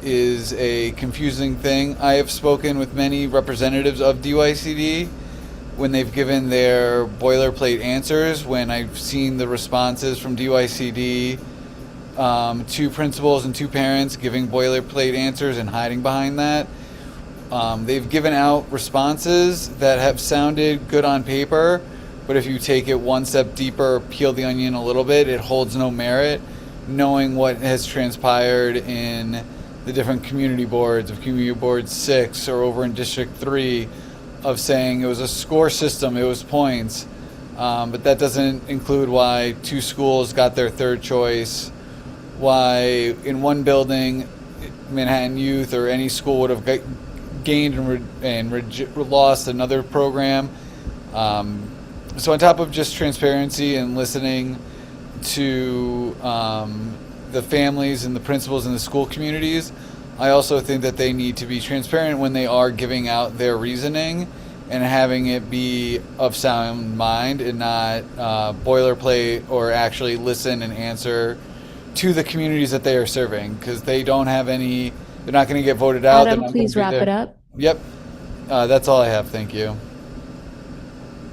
is a confusing thing. I have spoken with many representatives of DYCD when they've given their boilerplate answers, when I've seen the responses from DYCD to principals and to parents giving boilerplate answers and hiding behind that. They've given out responses that have sounded good on paper, but if you take it one step deeper, peel the onion a little bit, it holds no merit, knowing what has transpired in the different community boards, of Community Board 6 or over in District 3, of saying it was a score system, it was points, but that doesn't include why 2 schools got their third choice, why in one building Manhattan Youth or any school would have gained and lost another program. So on top of just transparency and listening to the families and the principals and the school communities, I also think that they need to be transparent when they are giving out their reasoning and having it be of sound mind and not boilerplate, or actually listen and answer to the communities that they are serving, because they don't have any, they're not going to get voted out. Adam, please wrap it up. Yep. That's all I have. Thank you.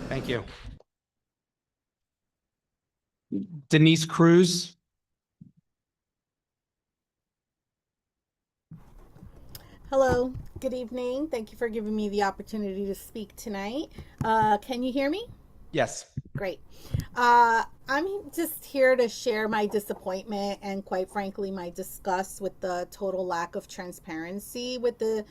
Thank you. Denise Cruz. Hello, good evening. Thank you for giving me the opportunity to speak tonight. Can you hear me? Yes. Great. I'm just here to share my disappointment and, quite frankly, my disgust with the total lack of transparency with the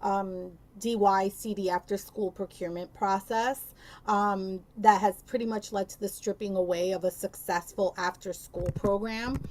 DYCD after school procurement process that has pretty much led to the stripping away of a successful after school program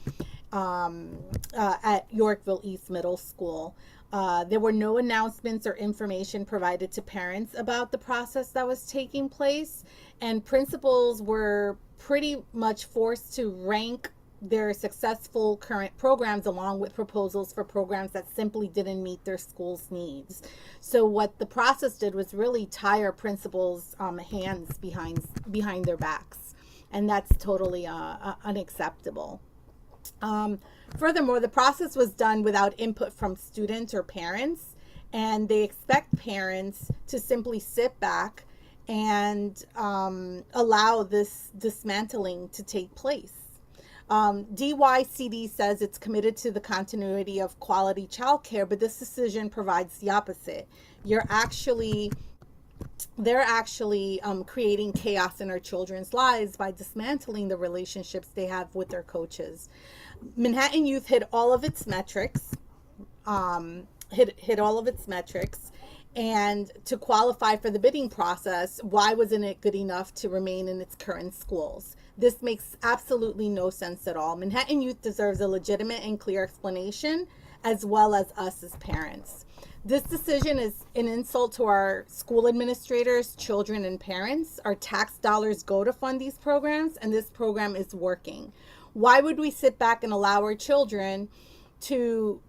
at Yorkville East Middle School. There were no announcements or information provided to parents about the process that was taking place, and principals were pretty much forced to rank their successful current programs along with proposals for programs that simply didn't meet their school's needs. So what the process did was really tie our principals' hands behind their backs, and that's totally unacceptable. Furthermore, the process was done without input from students or parents, and they expect parents to simply sit back and allow this dismantling to take place. DYCD says it's committed to the continuity of quality childcare, but this decision provides the opposite. They're actually creating chaos in our children's lives by dismantling the relationships they have with their coaches. Manhattan Youth hit all of its metrics, hit all of its metrics, and to qualify for the bidding process, why wasn't it good enough to remain in its current schools? This makes absolutely no sense at all. Manhattan Youth deserves a legitimate and clear explanation, as well as us as parents. This decision is an insult to our school administrators, children, and parents. Our tax dollars go to fund these programs, and this program is working. Why would we sit back and allow our children to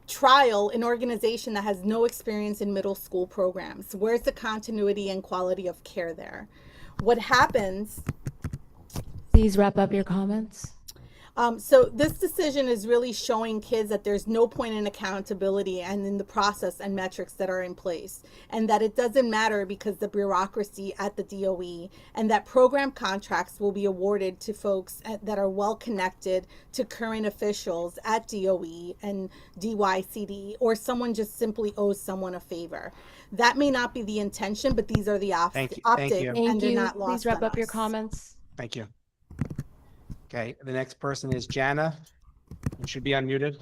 trial an organization that has no experience in middle school programs? Where's the continuity and quality of care there? What happens? Please wrap up your comments. So this decision is really showing kids that there's no point in accountability and in the process and metrics that are in place, and that it doesn't matter because the bureaucracy at the DOE, and that program contracts will be awarded to folks that are well connected to current officials at DOE and DYCD, or someone just simply owes someone a favor. That may not be the intention, but these are the Thank you. optics, Thank and they're you. not lost Please wrap on up your us. comments. Thank you. Okay, the next person is Jana. You should be unmuted.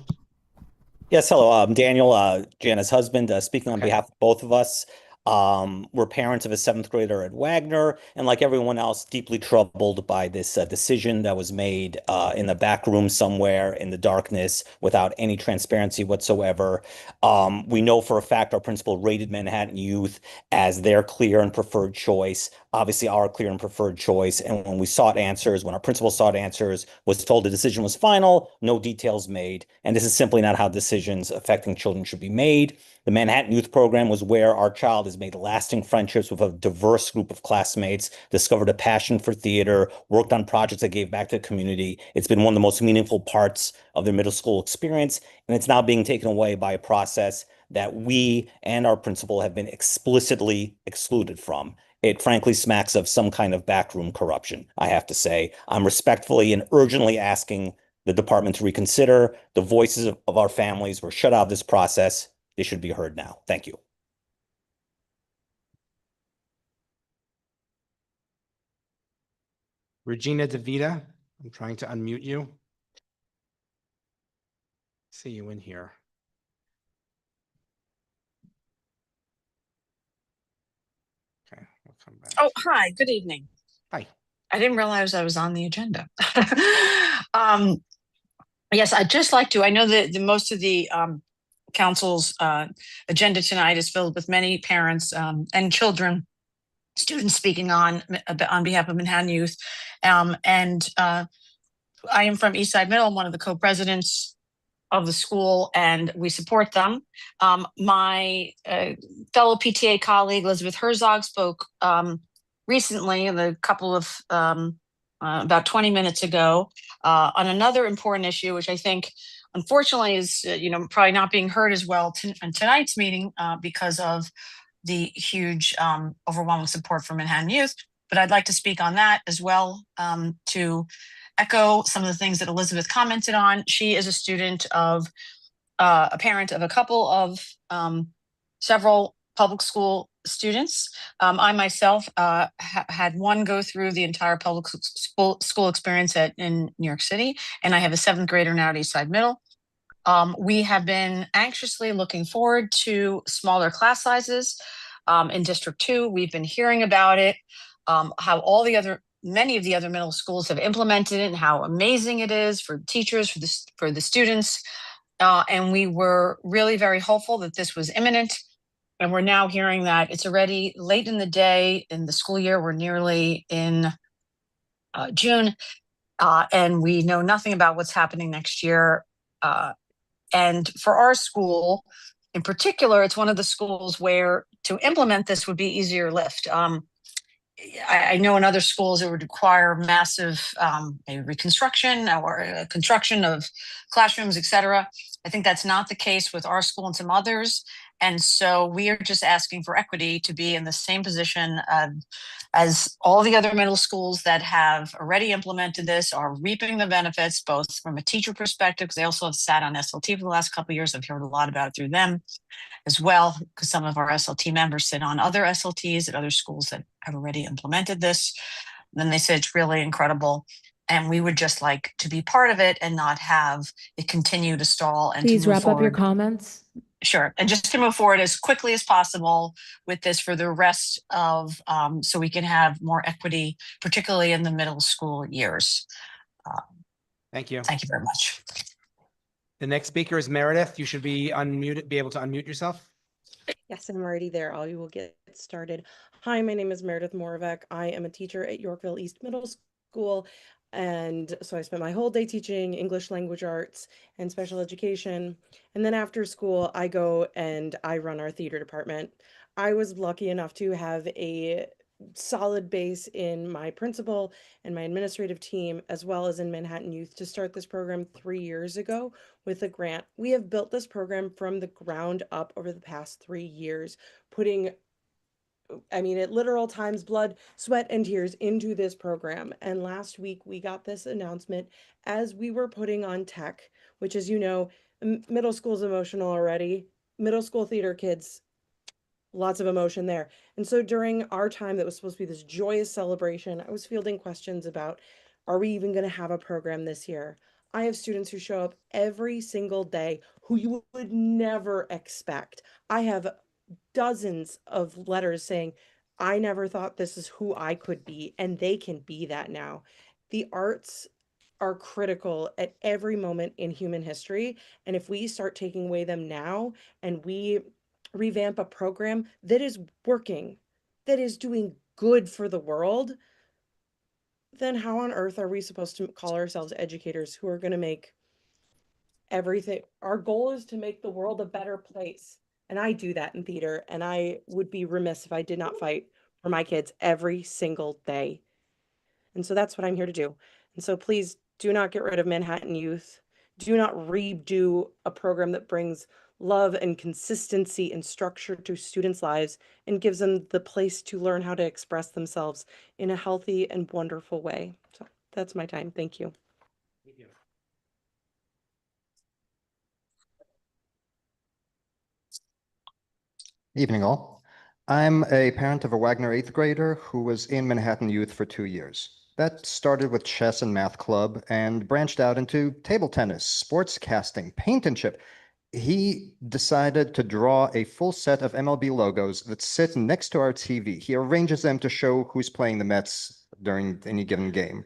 Yes, hello. I'm Daniel, Jana's husband, speaking on behalf of both of us. We're parents of a 7th grader at Wagner, and like everyone else, deeply troubled by this decision that was made in the back room somewhere in the darkness without any transparency whatsoever. We know for a fact our principal rated Manhattan Youth as their clear and preferred choice, obviously our clear and preferred choice. And when we sought answers, when our principal sought answers, was told the decision was final, no details made. And this is simply not how decisions affecting children should be made. The Manhattan Youth Program was where our child has made lasting friendships with a diverse group of classmates, discovered a passion for theater, worked on projects that gave back to the community. It's been one of the most meaningful parts of their middle school experience, and it's now being taken away by a process that we and our principal have been explicitly excluded from. It frankly smacks of some kind of backroom corruption, I have to say. I'm respectfully and urgently asking the department to reconsider. The voices of our families were shut out of this process. They should be heard now. Thank you. Regina DeVita, I'm trying to unmute you. See you in here. Okay, we'll come back. Oh, hi, good evening. Hi. I didn't realize I was on the agenda. Yes, I'd just like to, I know that most of the council's agenda tonight is filled with many parents and children, students speaking on behalf of Manhattan Youth. I am from Eastside Middle. I'm one of the co-presidents of the school, and we support them. My fellow PTA colleague, Elizabeth Herzog, spoke recently, in a couple of about 20 minutes ago, on another important issue, which I think, unfortunately, is probably not being heard as well in tonight's meeting because of the huge overwhelming support for Manhattan Youth. But I'd like to speak on that as well, to echo some of the things that Elizabeth commented on. She is a student of a parent of a couple of several public school students. I myself had one go through the entire public school experience in New York City, and I have a 7th grader now at Eastside Middle. We have been anxiously looking forward to smaller class sizes in District 2. We've been hearing about it, how many of the other middle schools have implemented it, and how amazing it is for teachers, for the students. And we were really very hopeful that this was imminent. And we're now hearing that it's already late in the day in the school year. We're nearly in June, and we know nothing about what's happening next year. And for our school in particular, it's one of the schools where to implement this would be easier lift. I know in other schools it would require massive maybe reconstruction or construction of classrooms, et cetera. I think that's not the case with our school and some others. And so we are just asking for equity to be in the same position as all the other middle schools that have already implemented this, are reaping the benefits, both from a teacher perspective, because they also have sat on SLT for the last couple of years. I've heard a lot about it through them as well, because some of our SLT members sit on other SLTs at other schools that have already implemented this. Then they said it's really incredible. And we would just like to be part of it and not have it continue to stall and Please to move wrap up your forward. comments. Sure. And just to move forward as quickly as possible with this for the rest of, so we can have more equity, particularly in the middle school years. Thank you. Thank you very much. The next speaker is Meredith. You should be able to unmute yourself. Yes, I'm already there. I will get started. Hi, my name is Meredith Moravec. I am a teacher at Yorkville East Middle School. And so I spent my whole day teaching English language arts and special education. And then after school, I go and I run our theater department. I was lucky enough to have a solid base in my principal and my administrative team, as well as in Manhattan Youth, to start this program 3 years ago with a grant. We have built this program from the ground up over the past 3 years, putting it literal times blood, sweat, and tears into this program. And last week we got this announcement as we were putting on tech, which, as you know, middle school's emotional already. Middle school theater kids, lots of emotion there. And so during our time that was supposed to be this joyous celebration, I was fielding questions about, are we even going to have a program this year? I have students who show up every single day who you would never expect. I have dozens of letters saying, I never thought this is who I could be, and they can be that now. The arts are critical at every moment in human history. And if we start taking away them now and we revamp a program that is working, that is doing good for the world, then how on earth are we supposed to call ourselves educators who are going to make everything? Our goal is to make the world a better place. And I do that in theater, and I would be remiss if I did not fight for my kids every single day. And so that's what I'm here to do. And so please do not get rid of Manhattan Youth. Do not redo a program that brings love and consistency and structure to students' lives and gives them the place to learn how to express themselves in a healthy and wonderful way. So that's my time. Thank you. Evening all. I'm a parent of a Wagner 8th grader who was in Manhattan Youth for 2 years. That started with chess and math club and branched out into table tennis, sports casting, paint and chip. He decided to draw a full set of MLB logos that sit next to our TV. He arranges them to show who's playing the Mets during any given game,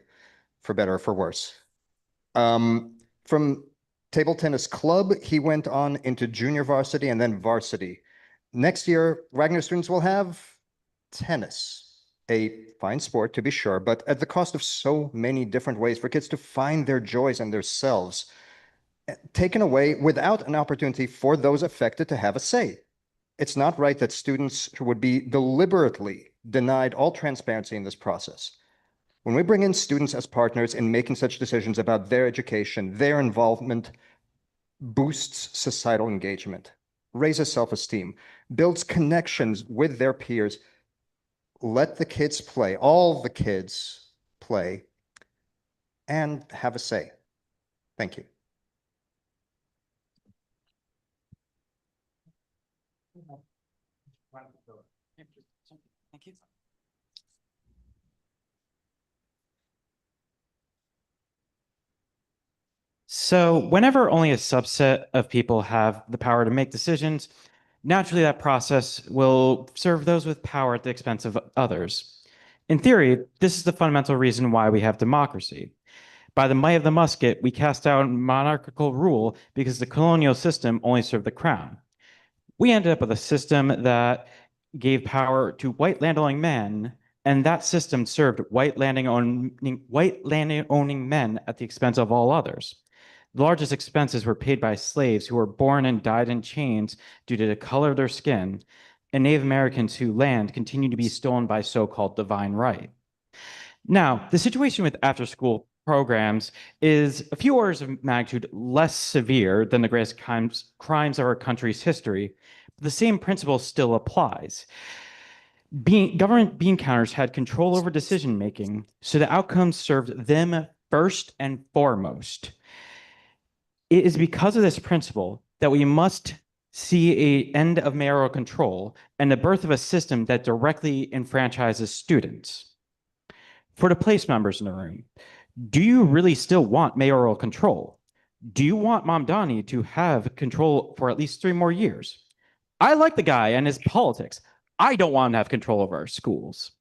for better or for worse. From table tennis club, he went on into junior varsity and then varsity. Next year, Wagner students will have tennis, a fine sport to be sure, but at the cost of so many different ways for kids to find their joys and their selves, taken away without an opportunity for those affected to have a say. It's not right that students would be deliberately denied all transparency in this process. When we bring in students as partners in making such decisions about their education, their involvement boosts societal engagement, raises self-esteem, builds connections with their peers. Let the kids play, all the kids play, and have a say. Thank you. Thank you. So whenever only a subset of people have the power to make decisions, naturally that process will serve those with power at the expense of others. In theory, this is the fundamental reason why we have democracy. By the might of the musket, we cast down monarchical rule because the colonial system only served the crown. We ended up with a system that gave power to white landowning men, and that system served white landowning men at the expense of all others. The largest expenses were paid by slaves who were born and died in chains due to the color of their skin, and Native Americans whose land continued to be stolen by so-called divine right. Now, the situation with after-school programs is a few orders of magnitude less severe than the greatest crimes of our country's history, but the same principle still applies. Government bean counters had control over decision-making, so the outcomes served them first and foremost. It is because of this principle that we must see an end of mayoral control and the birth of a system that directly enfranchises students. For the place members in the room, do you really still want mayoral control? Do you want Mamdani to have control for at least 3 more years? I like the guy and his politics. I don't want him to have control over our schools.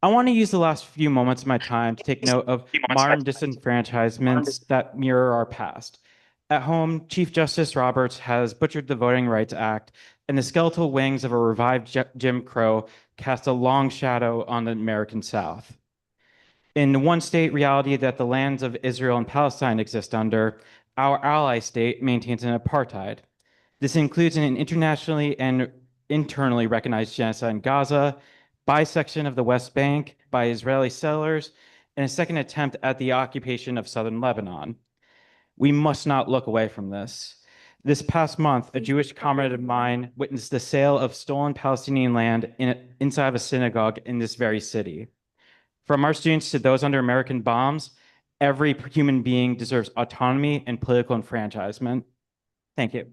I want to use the last few moments of my time to take note of modern disenfranchisements that mirror our past. At home, Chief Justice Roberts has butchered the Voting Rights Act, and the skeletal wings of a revived Jim Crow cast a long shadow on the American South. In the one-state reality that the lands of Israel and Palestine exist under, our ally state maintains an apartheid. This includes an internationally and internally recognized genocide in Gaza, bisection of the West Bank by Israeli settlers, and a second attempt at the occupation of southern Lebanon. We must not look away from this. This past month, a Jewish comrade of mine witnessed the sale of stolen Palestinian land inside of a synagogue in this very city. From our students to those under American bombs, every human being deserves autonomy and political enfranchisement. Thank you.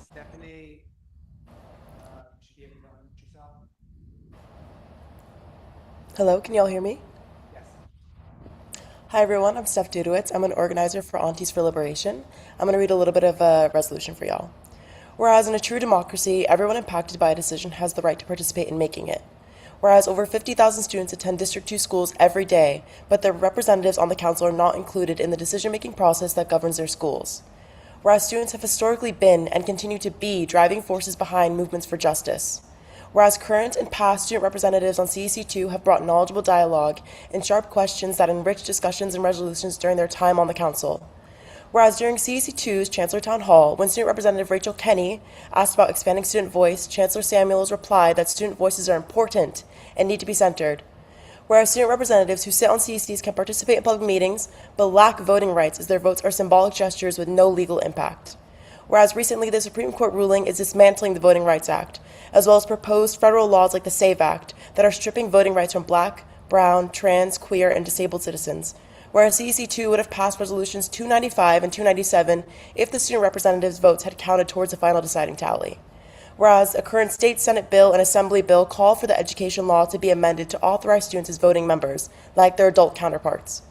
Stephanie, should be able to unmute yourself. Hello, can you all hear me? Yes. Hi everyone, I'm Steph Dudowitz. I'm an organizer for Aunties for Liberation. I'm going to read a little bit of a resolution for y'all. Whereas in a true democracy, everyone impacted by a decision has the right to participate in making it. Whereas over 50,000 students attend District 2 schools every day, but their representatives on the council are not included in the decision-making process that governs their schools. Whereas students have historically been and continue to be driving forces behind movements for justice. Whereas current and past student representatives on CEC2 have brought knowledgeable dialogue and sharp questions that enrich discussions and resolutions during their time on the council. Whereas during CEC2's Chancellor Town Hall, when Student Representative Rachel Kenny asked about expanding student voice, Chancellor Samuels replied that student voices are important and need to be centered. Whereas student representatives who sit on CECs can participate in public meetings, but lack voting rights as their votes are symbolic gestures with no legal impact. Whereas recently the Supreme Court ruling is dismantling the Voting Rights Act, as well as proposed federal laws like the SAVE Act that are stripping voting rights from Black, brown, trans, queer, and disabled citizens. Whereas CEC2 would have passed resolutions 295 and 297 if the student representatives' votes had counted towards the final deciding tally. Whereas a current state Senate bill and Assembly bill call for the education law to be amended to authorize students as voting members, like their adult counterparts.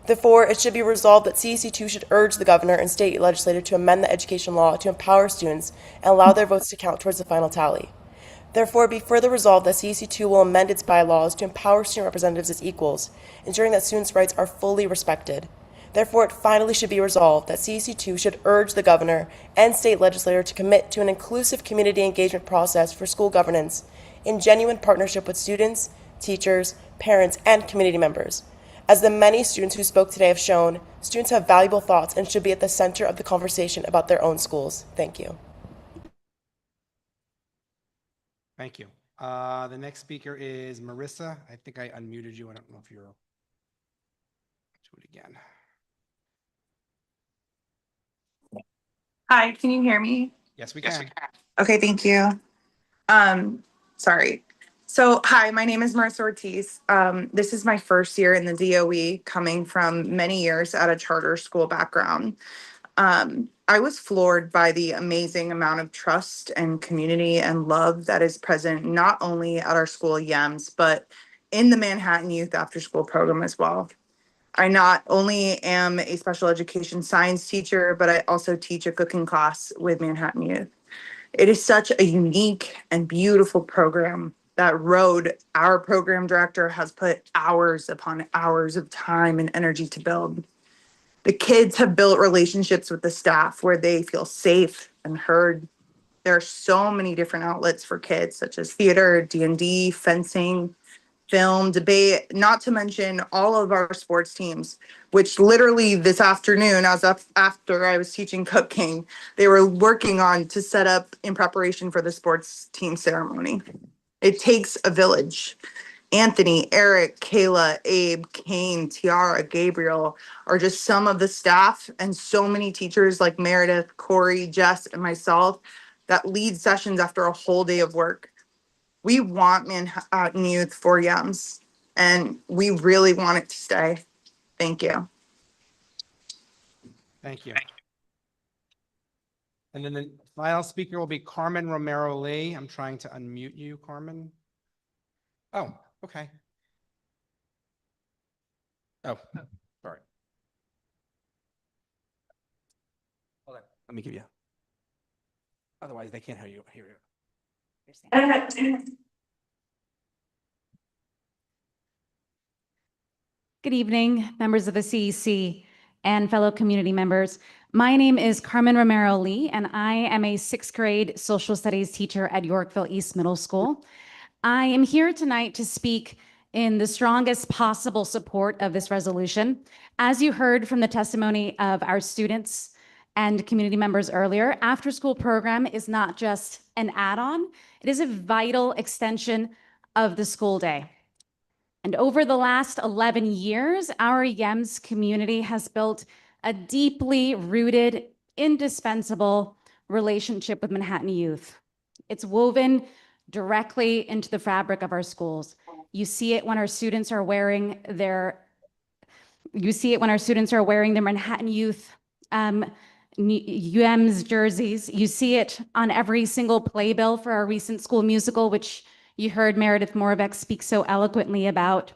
Therefore, it should be resolved that CEC2 should urge the governor and state legislature to amend the education law to empower students and allow their votes to count towards the final tally. Therefore, it be further resolved that CEC2 will amend its bylaws to empower student representatives as equals, ensuring that students' rights are fully respected. Therefore, it finally should be resolved that CEC2 should urge the governor and state legislature to commit to an inclusive community engagement process for school governance in genuine partnership with students, teachers, parents, and community members. As the many students who spoke today have shown, students have valuable thoughts and should be at the center of the conversation about their own schools. Thank you. Thank you. The next speaker is Marissa. I think I unmuted you. I don't know if you're. Do it again. Hi, can you hear me? Yes, we can. Okay, thank you. Sorry. So, hi, my name is Marissa Ortiz. This is my first year in the DOE, coming from many years at a charter school background. I was floored by the amazing amount of trust and community and love that is present not only at our school YEMS, but in the Manhattan Youth After School program as well. I not only am a special education science teacher, but I also teach a cooking class with Manhattan Youth. It is such a unique and beautiful program that our program director, has put hours upon hours of time and energy to build. The kids have built relationships with the staff where they feel safe and heard. There are so many different outlets for kids, such as theater, D&D, fencing, film, debate, not to mention all of our sports teams, which literally this afternoon, after I was teaching cooking, they were working on to set up in preparation for the sports team ceremony. It takes a village. Anthony, Eric, Kayla, Abe, Kane, Tiara, Gabriel are just some of the staff, and so many teachers like Meredith, Corey, Jess, and myself that lead sessions after a whole day of work. We want Manhattan Youth for YEMS, and we really want it to stay. Thank you. Thank you. And then the final speaker will be Carmen Romero Lee. I'm trying to unmute you, Carmen. Oh, okay. Oh, sorry. Hold on. Let me give you. Otherwise, they can't hear you. Good evening, members of the CEC and fellow community members. My name is Carmen Romero Lee, and I am a sixth grade social studies teacher at Yorkville East Middle School. I am here tonight to speak in the strongest possible support of this resolution. As you heard from the testimony of our students and community members earlier, after-school program is not just an add-on, it is a vital extension of the school day. And over the last 11 years, our YEMS community has built a deeply rooted, indispensable relationship with Manhattan youth. It's woven directly into the fabric of our schools. You see it when our students are wearing their Manhattan Youth UM's jerseys. You see it on every single playbill for our recent school musical, which you heard Meredith Moravec speak so eloquently about.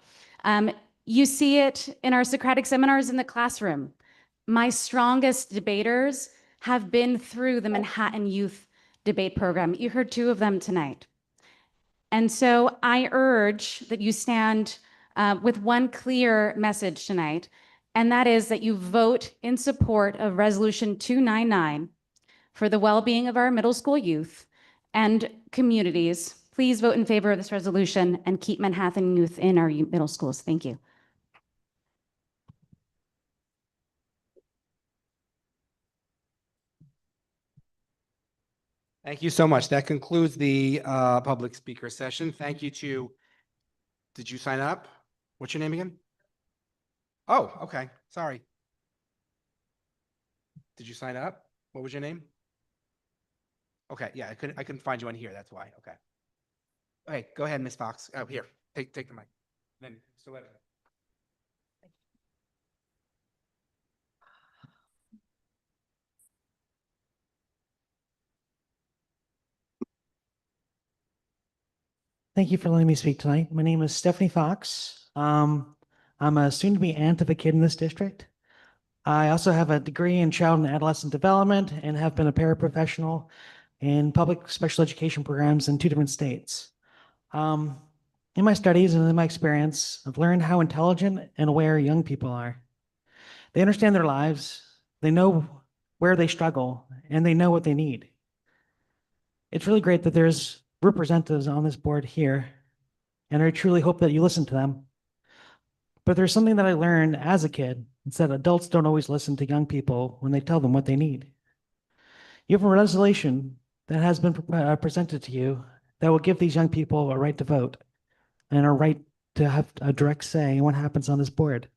You see it in our Socratic seminars in the classroom. My strongest debaters have been through the Manhattan Youth Debate Program. You heard 2 of them tonight. And so I urge that you stand with one clear message tonight, and that is that you vote in support of Resolution 299 for the well-being of our middle school youth and communities. Please vote in favor of this resolution and keep Manhattan youth in our middle schools. Thank you. Thank you so much. That concludes the public speaker session. Thank you to, did you sign up? What's your name again? Oh, okay. Sorry. Did you sign up? What was your name? Okay, yeah, I couldn't find you on here. That's why. Okay. Okay, go ahead, Ms. Fox. Oh, here, take the mic. Then still let it. Thank you for letting me speak tonight. My name is Stephanie Fox. I'm a soon-to-be aunt of a kid in this district. I also have a degree in child and adolescent development and have been a paraprofessional in public special education programs in 2 different states. In my studies and in my experience, I've learned how intelligent and aware young people are. They understand their lives, they know where they struggle, and they know what they need. It's really great that there's representatives on this board here, and I truly hope that you listen to them. But there's something that I learned as a kid. It's that adults don't always listen to young people when they tell them what they need. You have a resolution that has been presented to you that will give these young people a right to vote and a right to have a direct say in what happens on this board.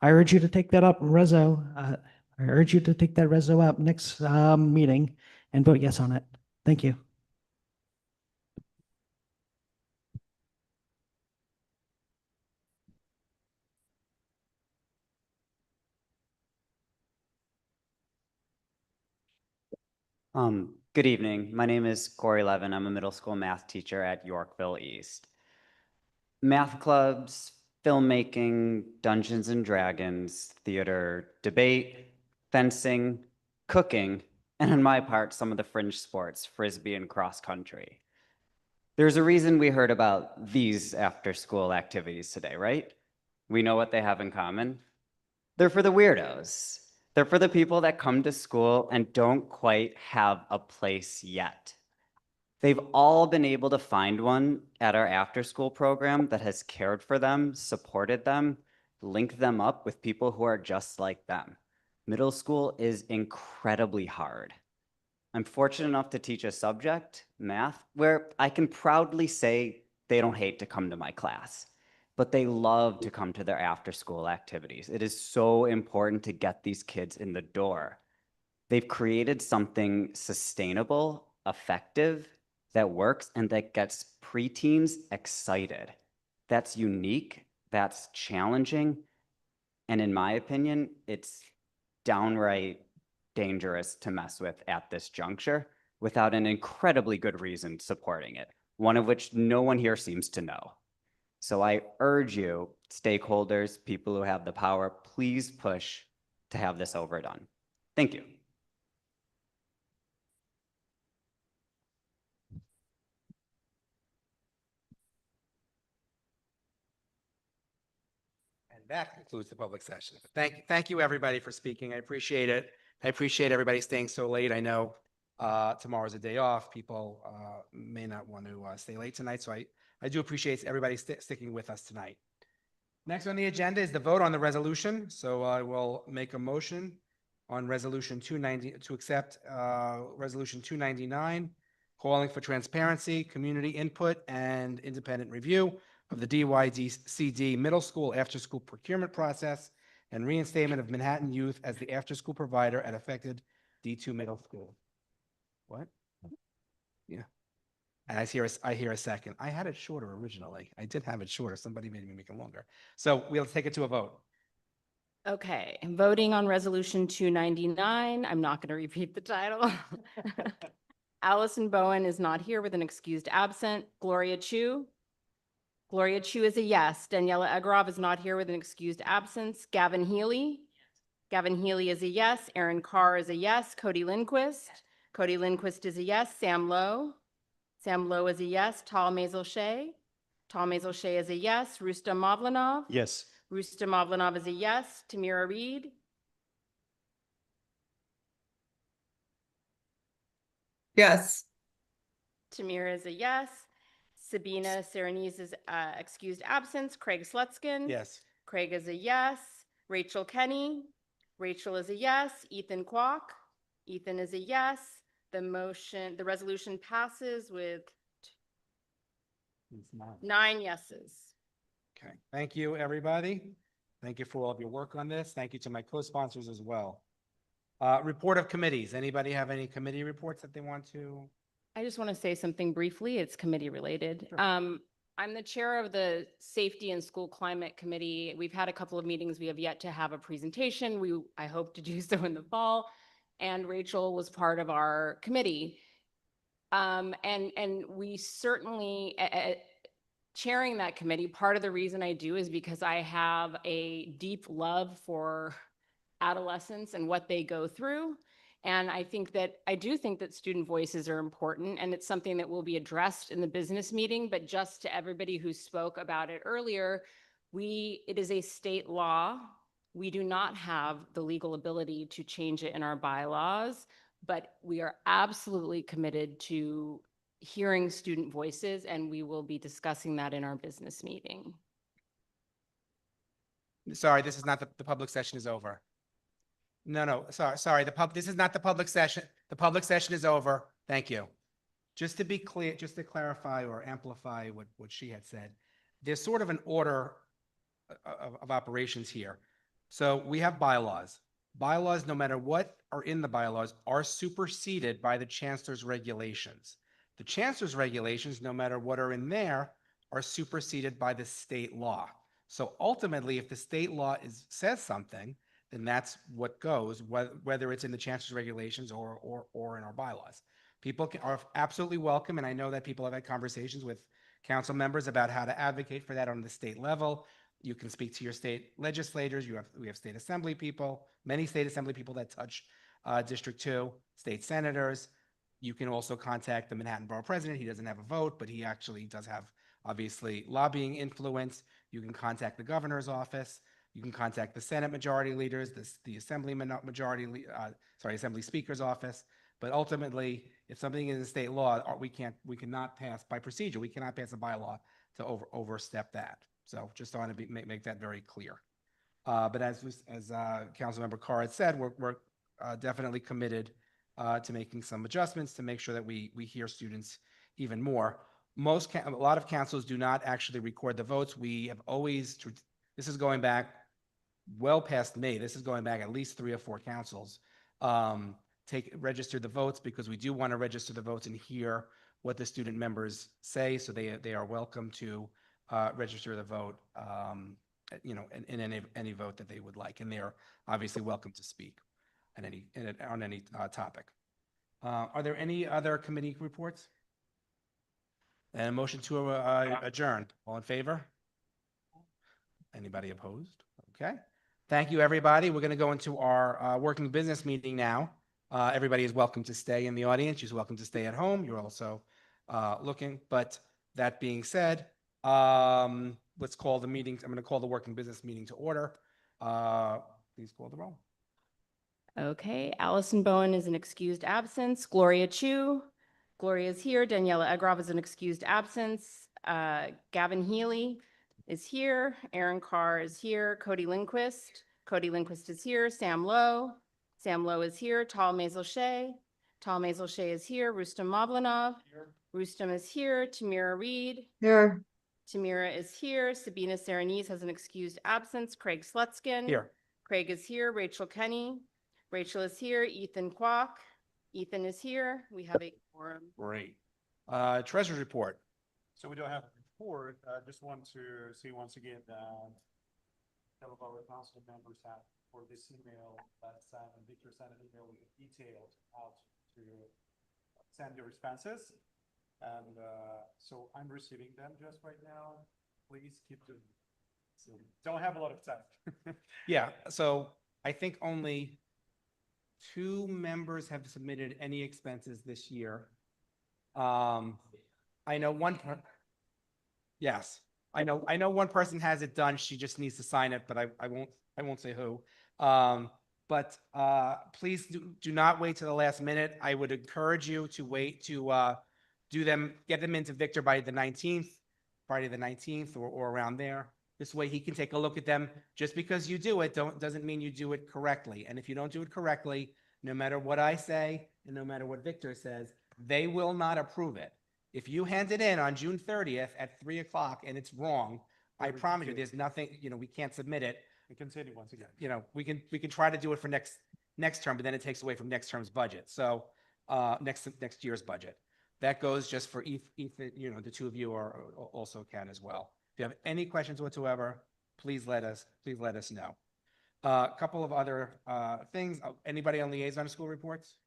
I urge you to take that up, I urge you to take that reso up next meeting and vote yes on it. Thank you. Good evening. My name is Corey Levin. I'm a middle school math teacher at Yorkville East. Math clubs, filmmaking, Dungeons and Dragons, theater, debate, fencing, cooking, and on my part, some of the fringe sports, frisbee and cross country. There's a reason we heard about these after-school activities today, right? We know what they have in common. They're for the weirdos. They're for the people that come to school and don't quite have a place yet. They've all been able to find one at our after-school program that has cared for them, supported them, linked them up with people who are just like them. Middle school is incredibly hard. I'm fortunate enough to teach a subject, math, where I can proudly say they don't hate to come to my class, but they love to come to their after-school activities. It is so important to get these kids in the door. They've created something sustainable, effective, that works, and that gets preteens excited. That's unique, that's challenging, and in my opinion, it's downright dangerous to mess with at this juncture without an incredibly good reason supporting it, one of which no one here seems to know. So I urge you, stakeholders, people who have the power, please push to have this overdone. Thank you. And that concludes the public session. Thank you, everybody, for speaking. I appreciate it. I appreciate everybody staying so late. I know tomorrow's a day off. People may not want to stay late tonight, so I do appreciate everybody sticking with us tonight. Next on the agenda is the vote on the resolution. So I will make a motion on resolution 290 to accept resolution 299, calling for transparency, community input, and independent review of the DYDCD middle school after-school procurement process and reinstatement of Manhattan Youth as the after-school provider at affected D2 middle school. What? Yeah. And I hear a second. I had it shorter originally. I did have it shorter. Somebody made me make it longer. So we'll take it to a vote. Okay, voting on resolution 299. I'm not going to repeat the title. Allison Bowen is not here with an excused absent. Gloria Chu. Gloria Chu is a yes. Daniela Egrov is not here with an excused absence. Gavin Healy. Gavin Healy is a yes. Aaron Carr is a yes. Cody Lindquist. Cody Lindquist is a yes. Sam Lowe. Sam Lowe is a yes. Tal Mazel Shea. Tal Mazel Shea is a yes. Rustam Mavlanov. Yes. Rustam Mavlanov is a yes. Tamira Reed. Yes. Tamira is a yes. Sabina Serenese is excused absence. Craig Slutskin. Yes. Craig is a yes. Rachel Kenny. Rachel is a yes. Ethan Kwok. Ethan is a yes. The resolution passes with 9 yeses. Okay. Thank you, everybody. Thank you for all of your work on this. Thank you to my co-sponsors as well. Report of committees. Anybody have any committee reports that they want to? I just want to say something briefly. It's committee related. Sure. I'm the chair of the Safety and School Climate Committee. We've had a couple of meetings. We have yet to have a presentation. I hope to do so in the fall. And Rachel was part of our committee. And we certainly, chairing that committee, part of the reason I do is because I have a deep love for adolescents and what they go through. And I do think that student voices are important, and it's something that will be addressed in the business meeting. But just to everybody who spoke about it earlier, it is a state law. We do not have the legal ability to change it in our bylaws, but we are absolutely committed to hearing student voices, and we will be discussing that in our business meeting. Sorry, this is not the public session is over. No, sorry. This is not the public session. The public session is over. Thank you. Just to be clear, just to clarify or amplify what she had said, there's sort of an order of operations here. So we have bylaws. Bylaws, no matter what are in the bylaws, are superseded by the chancellor's regulations. The chancellor's regulations, no matter what are in there, are superseded by the state law. So ultimately, if the state law says something, then that's what goes, whether it's in the chancellor's regulations or in our bylaws. People are absolutely welcome, and I know that people have had conversations with council members about how to advocate for that on the state level. You can speak to your state legislators. We have state assembly people, many state assembly people that touch District 2, state senators. You can also contact the Manhattan Borough President. He doesn't have a vote, but he actually does have, obviously, lobbying influence. You can contact the governor's office. You can contact the Senate majority leaders, the Assembly Assembly Speaker's office. But ultimately, if something is in state law, we cannot pass by procedure. We cannot pass a bylaw to overstep that. So just want to make that very clear. But as Councilmember Carr had said, we're definitely committed to making some adjustments to make sure that we hear students even more. A lot of councils do not actually record the votes. We have always, this is going back well past me. This is going back at least 3 or 4 councils. Register the votes because we do want to register the votes and hear what the student members say. So they are welcome to register the vote, in any vote that they would like, and they are obviously welcome to speak on any topic. Are there any other committee reports? And a motion to adjourn. All in favor? Anybody opposed? Okay. Thank you, everybody. We're going to go into our working business meeting now. Everybody is welcome to stay in the audience. You're welcome to stay at home. You're also looking. But that being said, let's call the meeting. I'm going to call the working business meeting to order. Please call the roll. Okay, Allison Bowen is an excused absence. Gloria Chu. Gloria is here. Daniela Egrov is an excused absence. Gavin Healy is here. Aaron Carr is here. Cody Lindquist. Cody Lindquist is here. Sam Lowe. Sam Lowe is here. Tal Mazel Shea. Tal Mazel Shea is here. Rustam Mavlanov. Rustam is here. Tamira Reed. Here. Tamira is here. Sabina Serenese has an excused absence. Craig Slutskin. Here. Craig is here. Rachel Kenny. Rachel is here. Ethan Kwok. Ethan is here. We have a quorum. Great. Treasurer's report. So we don't have a report. Just want to say once again that some of our council members have for this email that Victor sent an email with details out to send your expenses. And so I'm receiving them just right now. Please keep them. So don't have a lot of time. Yeah, so I think only 2 members have submitted any expenses this year. I know one. Yes, I know one person has it done. She just needs to sign it, but I won't say who. But please do not wait till the last minute. I would encourage you to wait to get them into Victor by the 19th, Friday the 19th, or around there. This way he can take a look at them. Just because you do it doesn't mean you do it correctly. And if you don't do it correctly, no matter what I say and no matter what Victor says, they will not approve it. If you hand it in on June 30th at 3 o'clock and it's wrong, I promise you, there's nothing, we can't submit it. And continue once again. We can try to do it for next term, but then it takes away from next term's budget. So next year's budget. That goes just for Ethan, the 2 of you are also can as well. If you have any questions whatsoever, please let us know. A couple of other things. Anybody on liaison school reports?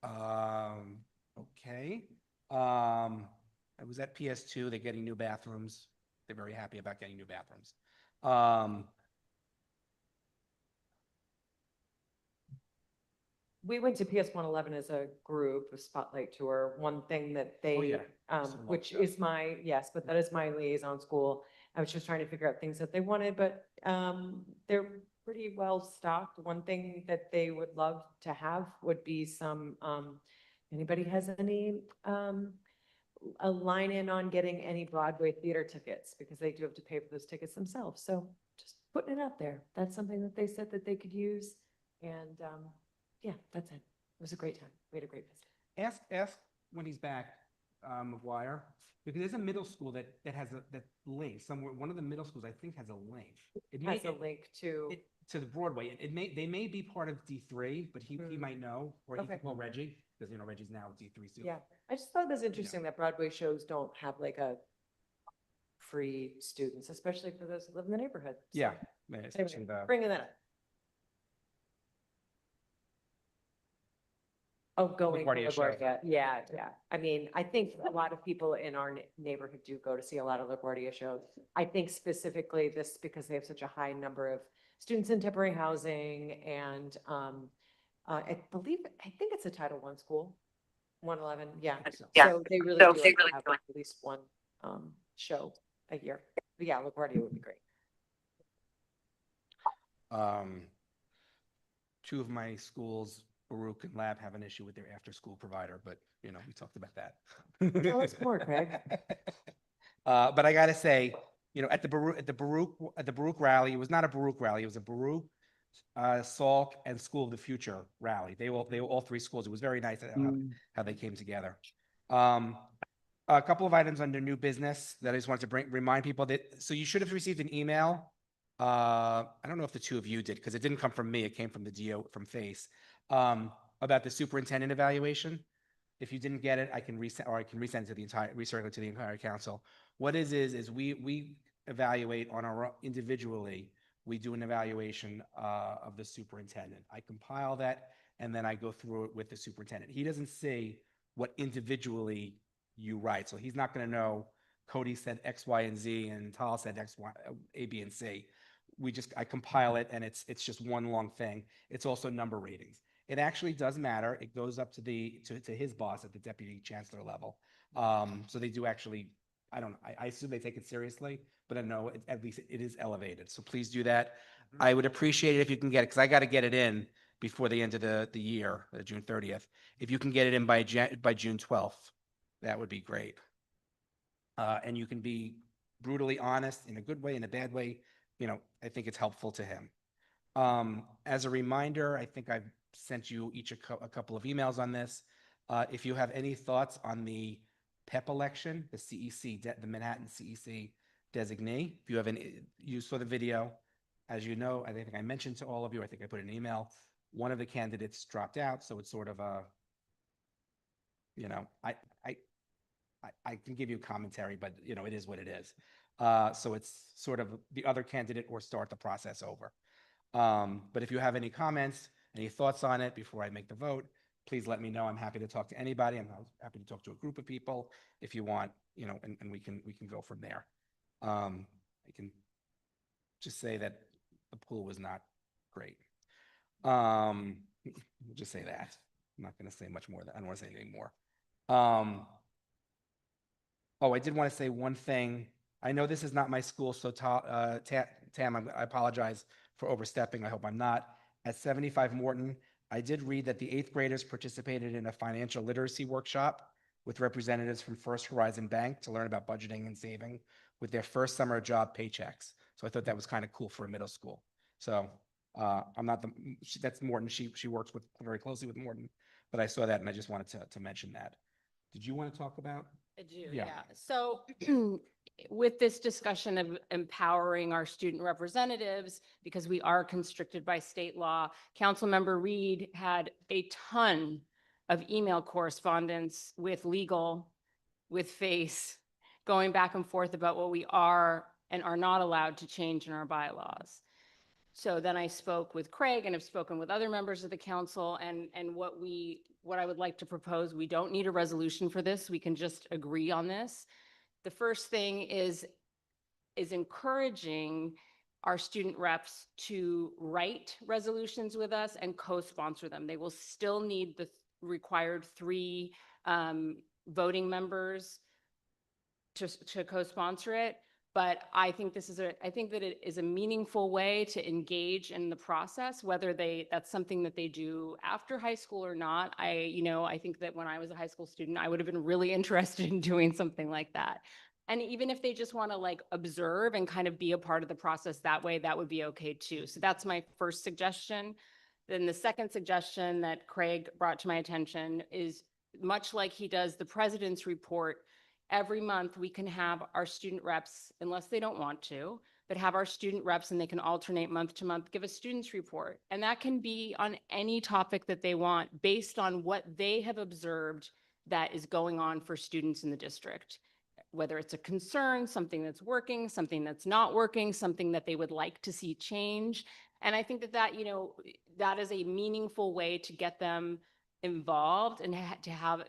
Okay. I was at PS2. They're getting new bathrooms. They're very happy about getting new bathrooms. We went to PS 111 as a group, a spotlight tour. One thing that they, which is yes, but that is my liaison school. I was just trying to figure out things that they wanted, but they're pretty well stocked. One thing that they would love to have would be some, anybody has any, a line in on getting any Broadway theater tickets, because they do have to pay for those tickets themselves. So just putting it out there. That's something that they said that they could use. And yeah, that's it. It was a great time. We had a great visit. Ask when he's back, McGuire, because there's a middle school that has that link somewhere. One of the middle schools I think has a link. It has a link to the Broadway. They may be part of D3, but he might know, or he can call Reggie, because Reggie's now D3 too. Yeah, I just thought it was interesting that Broadway shows don't have like a free students, especially for those who live in the neighborhood. So, Yeah, anyway, bringing that up. Oh, going to LaGuardia show. LaGuardia. Yeah, yeah. I mean, I think a lot of people in our neighborhood do go to see a lot of LaGuardia shows. I think specifically this because they have such a high number of students in temporary housing, and I think it's a Title I school, 111. Yeah. So they really do have like at least one show a year. But yeah, LaGuardia would be great. 2 of my schools, Baruch and Lab, have an issue with their after-school provider, but we talked about that. Tell us more, Craig. But I gotta say, at the Baruch rally, it was not a Baruch rally, it was a Baruch, Salk, and School of the Future rally. They were all 3 schools. It was very nice how they came together. A couple of items under new business that I just wanted to remind people that. So you should have received an email. I don't know if the 2 of you did, because it didn't come from me. It came from the DO from FACE. About the superintendent evaluation. If you didn't get it, I can resend, or I can resend it recirculate to the entire council. What is we evaluate on our individually. We do an evaluation of the superintendent. I compile that and then I go through it with the superintendent. He doesn't see what individually you write, so he's not going to know. Cody said X, Y, and Z, and Tal said X, Y, A, B, and C. I compile it, and it's just one long thing. It's also number ratings. It actually does matter. It goes up to his boss at the deputy chancellor level. So they do actually, I don't know, I assume they take it seriously, but I know at least it is elevated. So please do that. I would appreciate it if you can get it, because I got to get it in before the end of the year, June 30th. If you can get it in by June 12th, that would be great. And you can be brutally honest in a good way, in a bad way. I think it's helpful to him. As a reminder, I think I've sent you each a couple of emails on this. If you have any thoughts on the PEP election, the CEC, the Manhattan CEC designee, if you have any, you saw the video. As you know, I think I mentioned to all of you, I think I put an email, one of the candidates dropped out, so it's sort of a, I can give you commentary, but it is what it is. So it's sort of the other candidate or start the process over. But if you have any comments, any thoughts on it before I make the vote, please let me know. I'm happy to talk to anybody. I'm happy to talk to a group of people if you want, and we can go from there. I can just say that the pool was not great. We'll just say that. I'm not going to say much more. I don't want to say anything more. Oh, I did want to say one thing. I know this is not my school, so Tam, I apologize for overstepping. I hope I'm not. At 75 Morton, I did read that the 8th graders participated in a financial literacy workshop with representatives from First Horizon Bank to learn about budgeting and saving with their first summer job paychecks. So I thought that was kind of cool for a middle school. So that's Morton. She works very closely with Morton, but I saw that and I just wanted to mention that. Did you want to talk about? I do, Yeah. yeah. So with this discussion of empowering our student representatives, because we are constricted by state law, Councilmember Reed had a ton of email correspondence with legal, with FACE, going back and forth about what we are and are not allowed to change in our bylaws. So then I spoke with Craig and have spoken with other members of the council, and what I would like to propose, we don't need a resolution for this. We can just agree on this. The first thing is encouraging our student reps to write resolutions with us and co-sponsor them. They will still need the required 3 voting members to co-sponsor it. But I think I think that it is a meaningful way to engage in the process, whether that's something that they do after high school or not. I think that when I was a high school student, I would have been really interested in doing something like that. And even if they just want to observe and kind of be a part of the process that way, that would be okay too. So that's my first suggestion. Then the second suggestion that Craig brought to my attention is, much like he does the president's report, every month we can have our student reps, unless they don't want to, but have our student reps, and they can alternate month to month, give a student's report. And that can be on any topic that they want based on what they have observed that is going on for students in the district. Whether it's a concern, something that's working, something that's not working, something that they would like to see change. And I think that is a meaningful way to get them involved and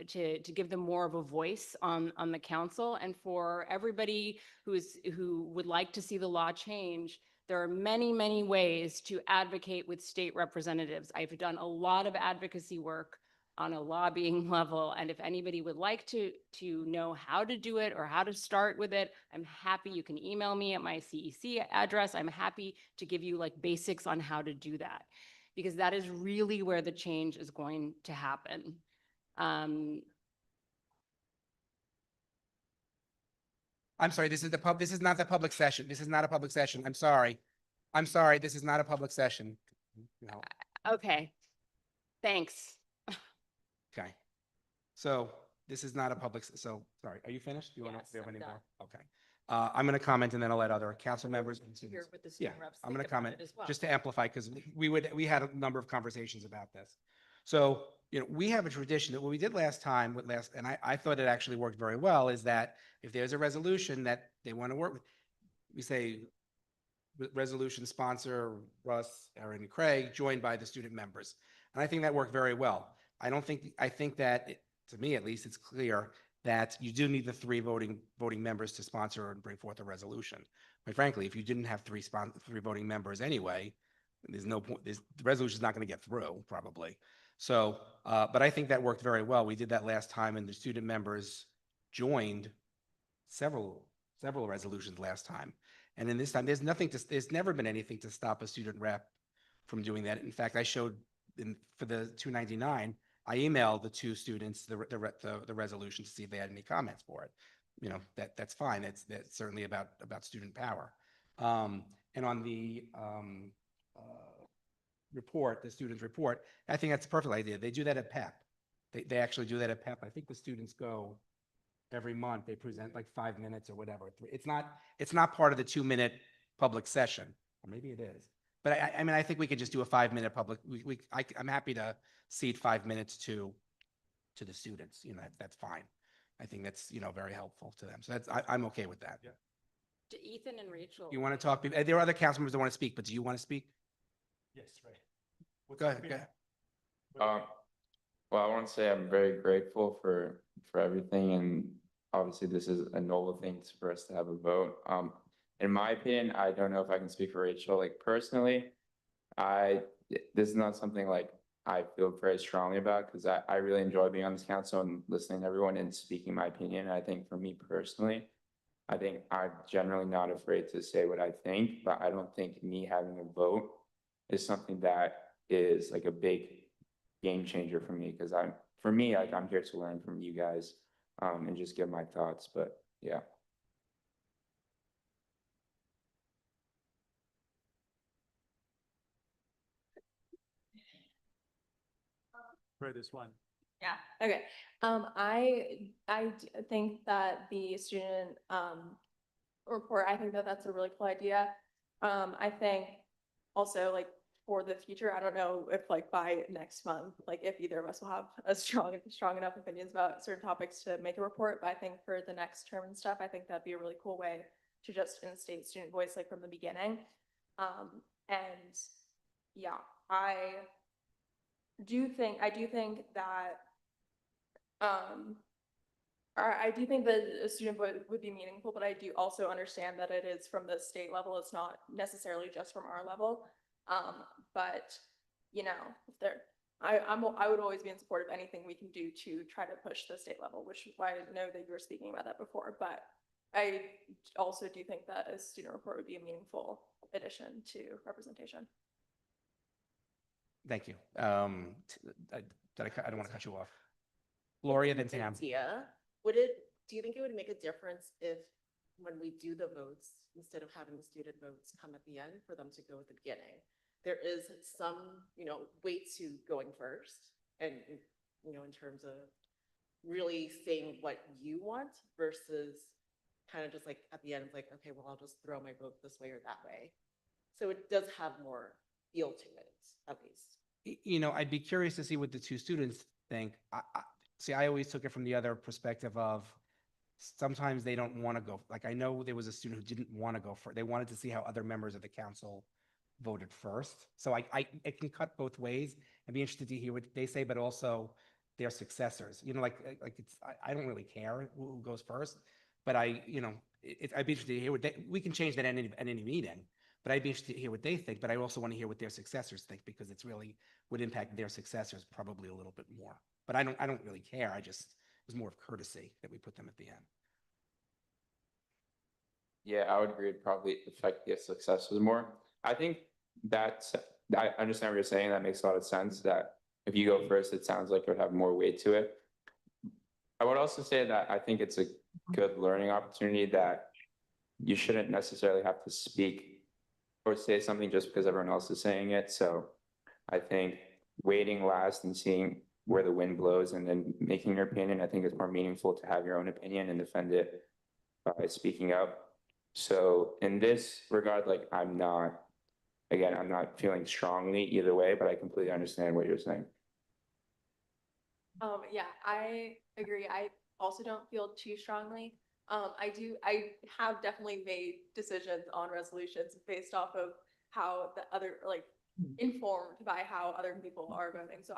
to give them more of a voice on the council. And for everybody who would like to see the law change, there are many, many ways to advocate with state representatives. I've done a lot of advocacy work on a lobbying level, and if anybody would like to know how to do it or how to start with it, I'm happy. You can email me at my CEC address. I'm happy to give you basics on how to do that, because that is really where the change is going to happen. I'm sorry, this is not the public session. This is not a public session. I'm sorry. This is not a public session. No. Okay, thanks. Okay. So this is not a public, so, sorry, are you finished? Do you want Yes, to have I'm any more? done. Okay. I'm going to comment and then I'll let other council members. and Hear students- what the Yeah, student reps I'm think going to about comment it as well. just to amplify, because we had a number of conversations about this. So, we have a tradition that what we did last time and I thought it actually worked very well, is that if there's a resolution that they want to work with, we say resolution sponsor Russ, Aaron, and Craig, joined by the student members. And I think that worked very well. I think that, to me at least, it's clear that you do need the 3 voting members to sponsor and bring forth a resolution. Quite frankly, if you didn't have 3 voting members anyway, there's no point. The resolution is not going to get through, probably. So, but I think that worked very well. We did that last time, and the student members joined several resolutions last time. And in this time, there's never been anything to stop a student rep from doing that. In fact, I showed for the 299, I emailed the two students the resolution to see if they had any comments for it. You know, that's fine. That's certainly about student power. And on the report, the students' report, I think that's a perfect idea. They do that at PEP. They actually do that at PEP. I think the students go every month. They present like 5 minutes or whatever. It's not part of the 2-minute public session, or maybe it is. But I mean, I think we could just do a 5-minute public. I'm happy to cede 5 minutes to the students. You know, that's fine. I think that's, you know, very helpful to them. So I'm okay with that. Yeah. To Ethan and Rachel. You want to talk? There are other council members that want to speak, but do you want to speak? Yes, right. What's Go your ahead. Go opinion? ahead. Well, I want to say I'm very grateful for everything, and obviously this is a noble thing for us to have a vote. In my opinion, I don't know if I can speak for Rachel. Like personally, this is not something like I feel very strongly about, because I really enjoy being on this council and listening to everyone and speaking my opinion. I think for me personally, I think I'm generally not afraid to say what I think, but I don't think me having a vote is something that is like a big game changer for me, because I'm here to learn from you guys and just give my thoughts. But yeah. For this one. Yeah, okay. Think that the student report, I think that that's a really cool idea. I think also like for the future, I don't know if like by next month, like if either of us will have a strong enough opinions about certain topics to make a report, but I think for the next term and stuff, I think that'd be a really cool way to just instate student voice like from the beginning. And yeah, I do think that I do think that a student vote would be meaningful, but I do also understand that it is from the state level. It's not necessarily just from our level. But you know, I would always be in support of anything we can do to try to push the state level, which is why I know that you were speaking about that before. But I also do think that a student report would be a meaningful addition to representation. Thank you. I don't want to cut you off. Gloria, then Tam. Yeah. Do you think it would make a difference if when we do the votes, instead of having the student votes come at the end, for them to go at the beginning? There is some, weight to going first, and, in terms of really saying what you want versus kind of just like at the end, it's like, okay, well, I'll just throw my vote this way or that way. So it does have more feel to it, at least. I'd be curious to see what the two students think. I always took it from the other perspective of sometimes they don't want to go. Like, I know there was a student who didn't want to go first. They wanted to see how other members of the council voted first. So it can cut both ways. I'd be interested to hear what they say, but also their successors. I don't really care who goes first, but I'd be interested to hear we can change that at any meeting, but I'd be interested to hear what they think. But I also want to hear what their successors think, because it's really would impact their successors probably a little bit more. But I don't really care. It was more of courtesy that we put them at the end. Yeah, I would agree. It'd probably affect the successes more. I think I understand what you're saying. That makes a lot of sense, that if you go first, it sounds like it would have more weight to it. I would also say that I think it's a good learning opportunity, that you shouldn't necessarily have to speak or say something just because everyone else is saying it. So I think waiting last and seeing where the wind blows and then making your opinion, I think it's more meaningful to have your own opinion and defend it by speaking up. So in this regard, I'm not feeling strongly either way, but I completely understand what you're saying. Yeah, I agree. I also don't feel too strongly. I have definitely made decisions on resolutions based off of how the other, informed by how other people are voting. So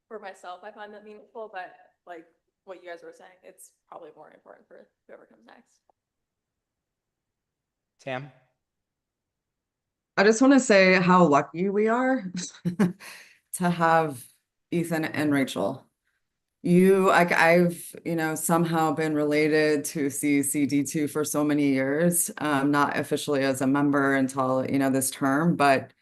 for myself, I find that meaningful, but like what you guys were saying, it's probably more important for whoever comes next. Tam? I just want to say how lucky we are to have Ethan and Rachel. I've, somehow been related to CECD2 for so many years, not officially as a member until, this term, but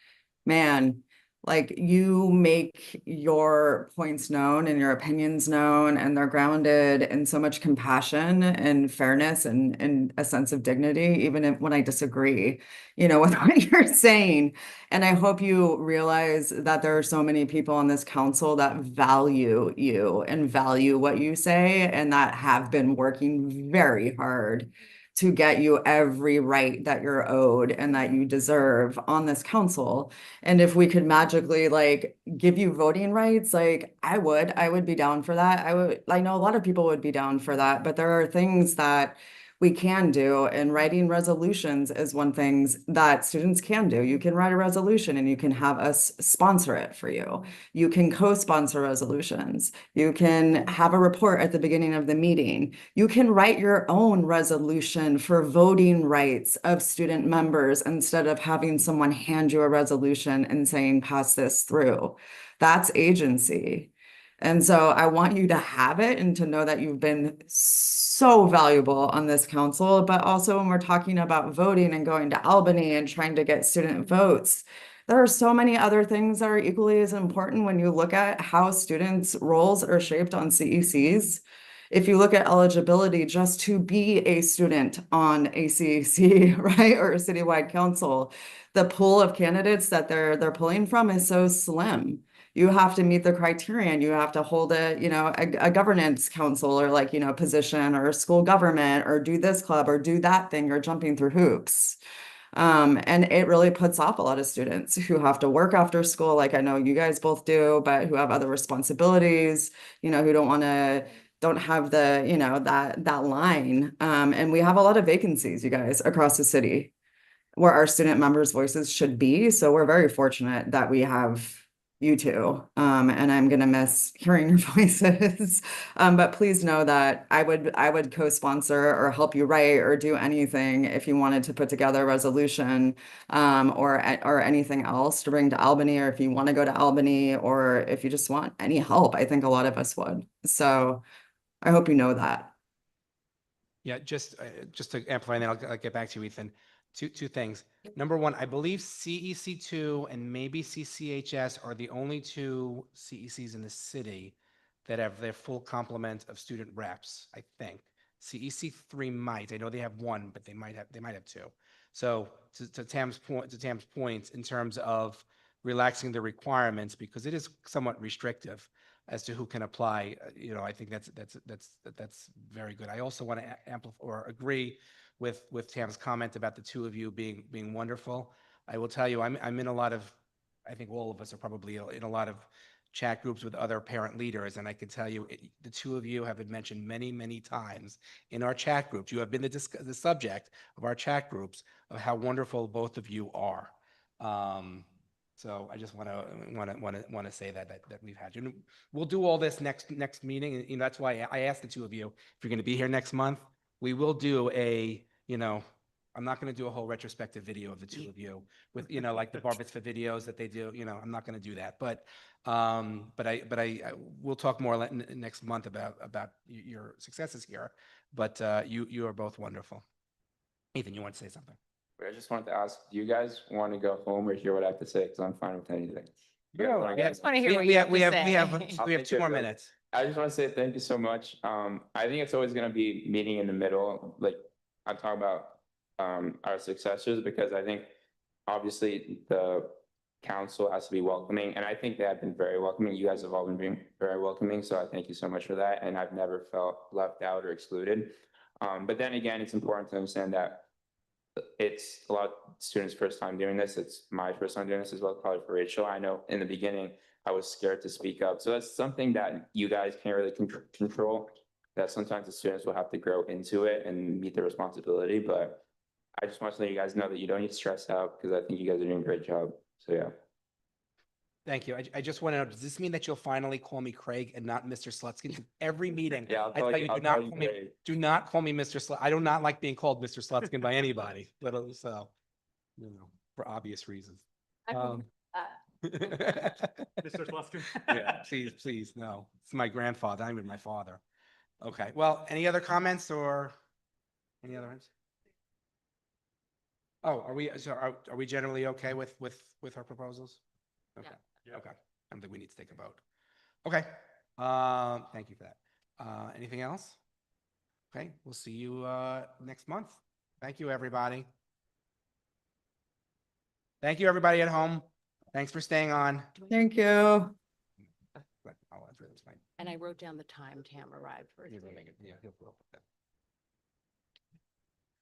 man, Like you make your points known and your opinions known, and they're grounded in so much compassion and fairness and a sense of dignity, even if, when I disagree, with what you're saying. And I hope you realize that there are so many people on this council that value you and value what you say, and that have been working very hard to get you every right that you're owed and that you deserve on this council. And if we could magically like give you voting rights, like I would be down for that. I know a lot of people would be down for that, but there are things that we can do, and writing resolutions is one things that students can do. You can write a resolution and you can have us sponsor it for you. You can co-sponsor resolutions. You can have a report at the beginning of the meeting. You can write your own resolution for voting rights of student members instead of having someone hand you a resolution and saying, pass this through. That's agency. And so I want you to have it and to know that you've been so valuable on this council, but also when we're talking about voting and going to Albany and trying to get student votes, there are so many other things that are equally as important when you look at how students' roles are shaped on CECs. If you look at eligibility just to be a student on a CEC, right, or a citywide council, the pool of candidates that they're pulling from is so slim. You have to meet the criterion. You have to hold a governance council or position or school government or do this club or do that thing. You're jumping through hoops. And it really puts off a lot of students who have to work after school, like I know you guys both do, but who have other responsibilities, who don't have the, that line. And we have a lot of vacancies, you guys, across the city where our student members' voices should be. So we're very fortunate that we have you two. And I'm gonna miss hearing your voices. But please know that I would co-sponsor or help you write or do anything if you wanted to put together a resolution or anything else to bring to Albany, or if you want to go to Albany, or if you just want any help. I think a lot of us would. So I hope you know that. Yeah, just to amplify, and then I'll get back to you, Ethan. Two things. Number one, I believe CEC2 and maybe CCHS are the only two CECs in the city that have their full complement of student reps, I think. CEC3 might. I know they have one, but they might have two. So to Tam's point, in terms of relaxing the requirements, because it is somewhat restrictive as to who can apply, I think that's very good. I also want to amplify or agree with Tam's comment about the two of you being wonderful. I will tell you, I'm in a lot of, I think all of us are probably in a lot of chat groups with other parent leaders, and I can tell you, the two of you have been mentioned many, many times in our chat groups. You have been the subject of our chat groups of how wonderful both of you are. So I just want to say that we've had you. And we'll do all this next meeting, and that's why I asked the two of you if you're going to be here next month. We will do I'm not going to do a whole retrospective video of the two of you with like the Bar Mitzvah videos that they do. I'm not going to do that, but we'll talk more next month about your successes here. But you are both wonderful. Ethan, you want to say something? I just wanted to ask, do you guys want to go home or hear what I have to say? Because I'm fine with anything. I just want to hear what you have to say. We have 2 more minutes. I just want to say thank you so much. I think it's always going to be meeting in the middle. Like I'm talking about our successors, because I think obviously the council has to be welcoming, and I think they have been very welcoming. You guys have all been very welcoming, so I thank you so much for that. And I've never felt left out or excluded. But then again, it's important to understand that it's a lot of students' first time doing this. It's my first time doing this as well, probably for Rachel. I know in the beginning I was scared to speak up. So that's something that you guys can't really control, that sometimes the students will have to grow into it and meet their responsibility. But I just want to let you guys know that you don't need to stress out, because I think you guys are doing a great job. So yeah. Thank you. I just want to know, does this mean that you'll finally call me Craig and not Mr. Slutskin? Every meeting, Yeah, I tell you, do not call me Mr. Slutskin. I do not like being called Mr. Slutskin by anybody, so, for obvious reasons. I Mr. Slutskin. Yeah, please, no. It's my grandfather. I'm with my father. Okay, well, any other comments or any other ones? Oh, are we generally okay with our proposals? Okay. Okay, I don't think we need to take a vote. Okay, thank you for that. Anything else? Okay, we'll see you next month. Thank you, everybody. Thank you, everybody at home. Thanks for staying on. Thank you. But I'll answer this fine. And I wrote down the time Tam arrived for. Yeah, he'll go with that.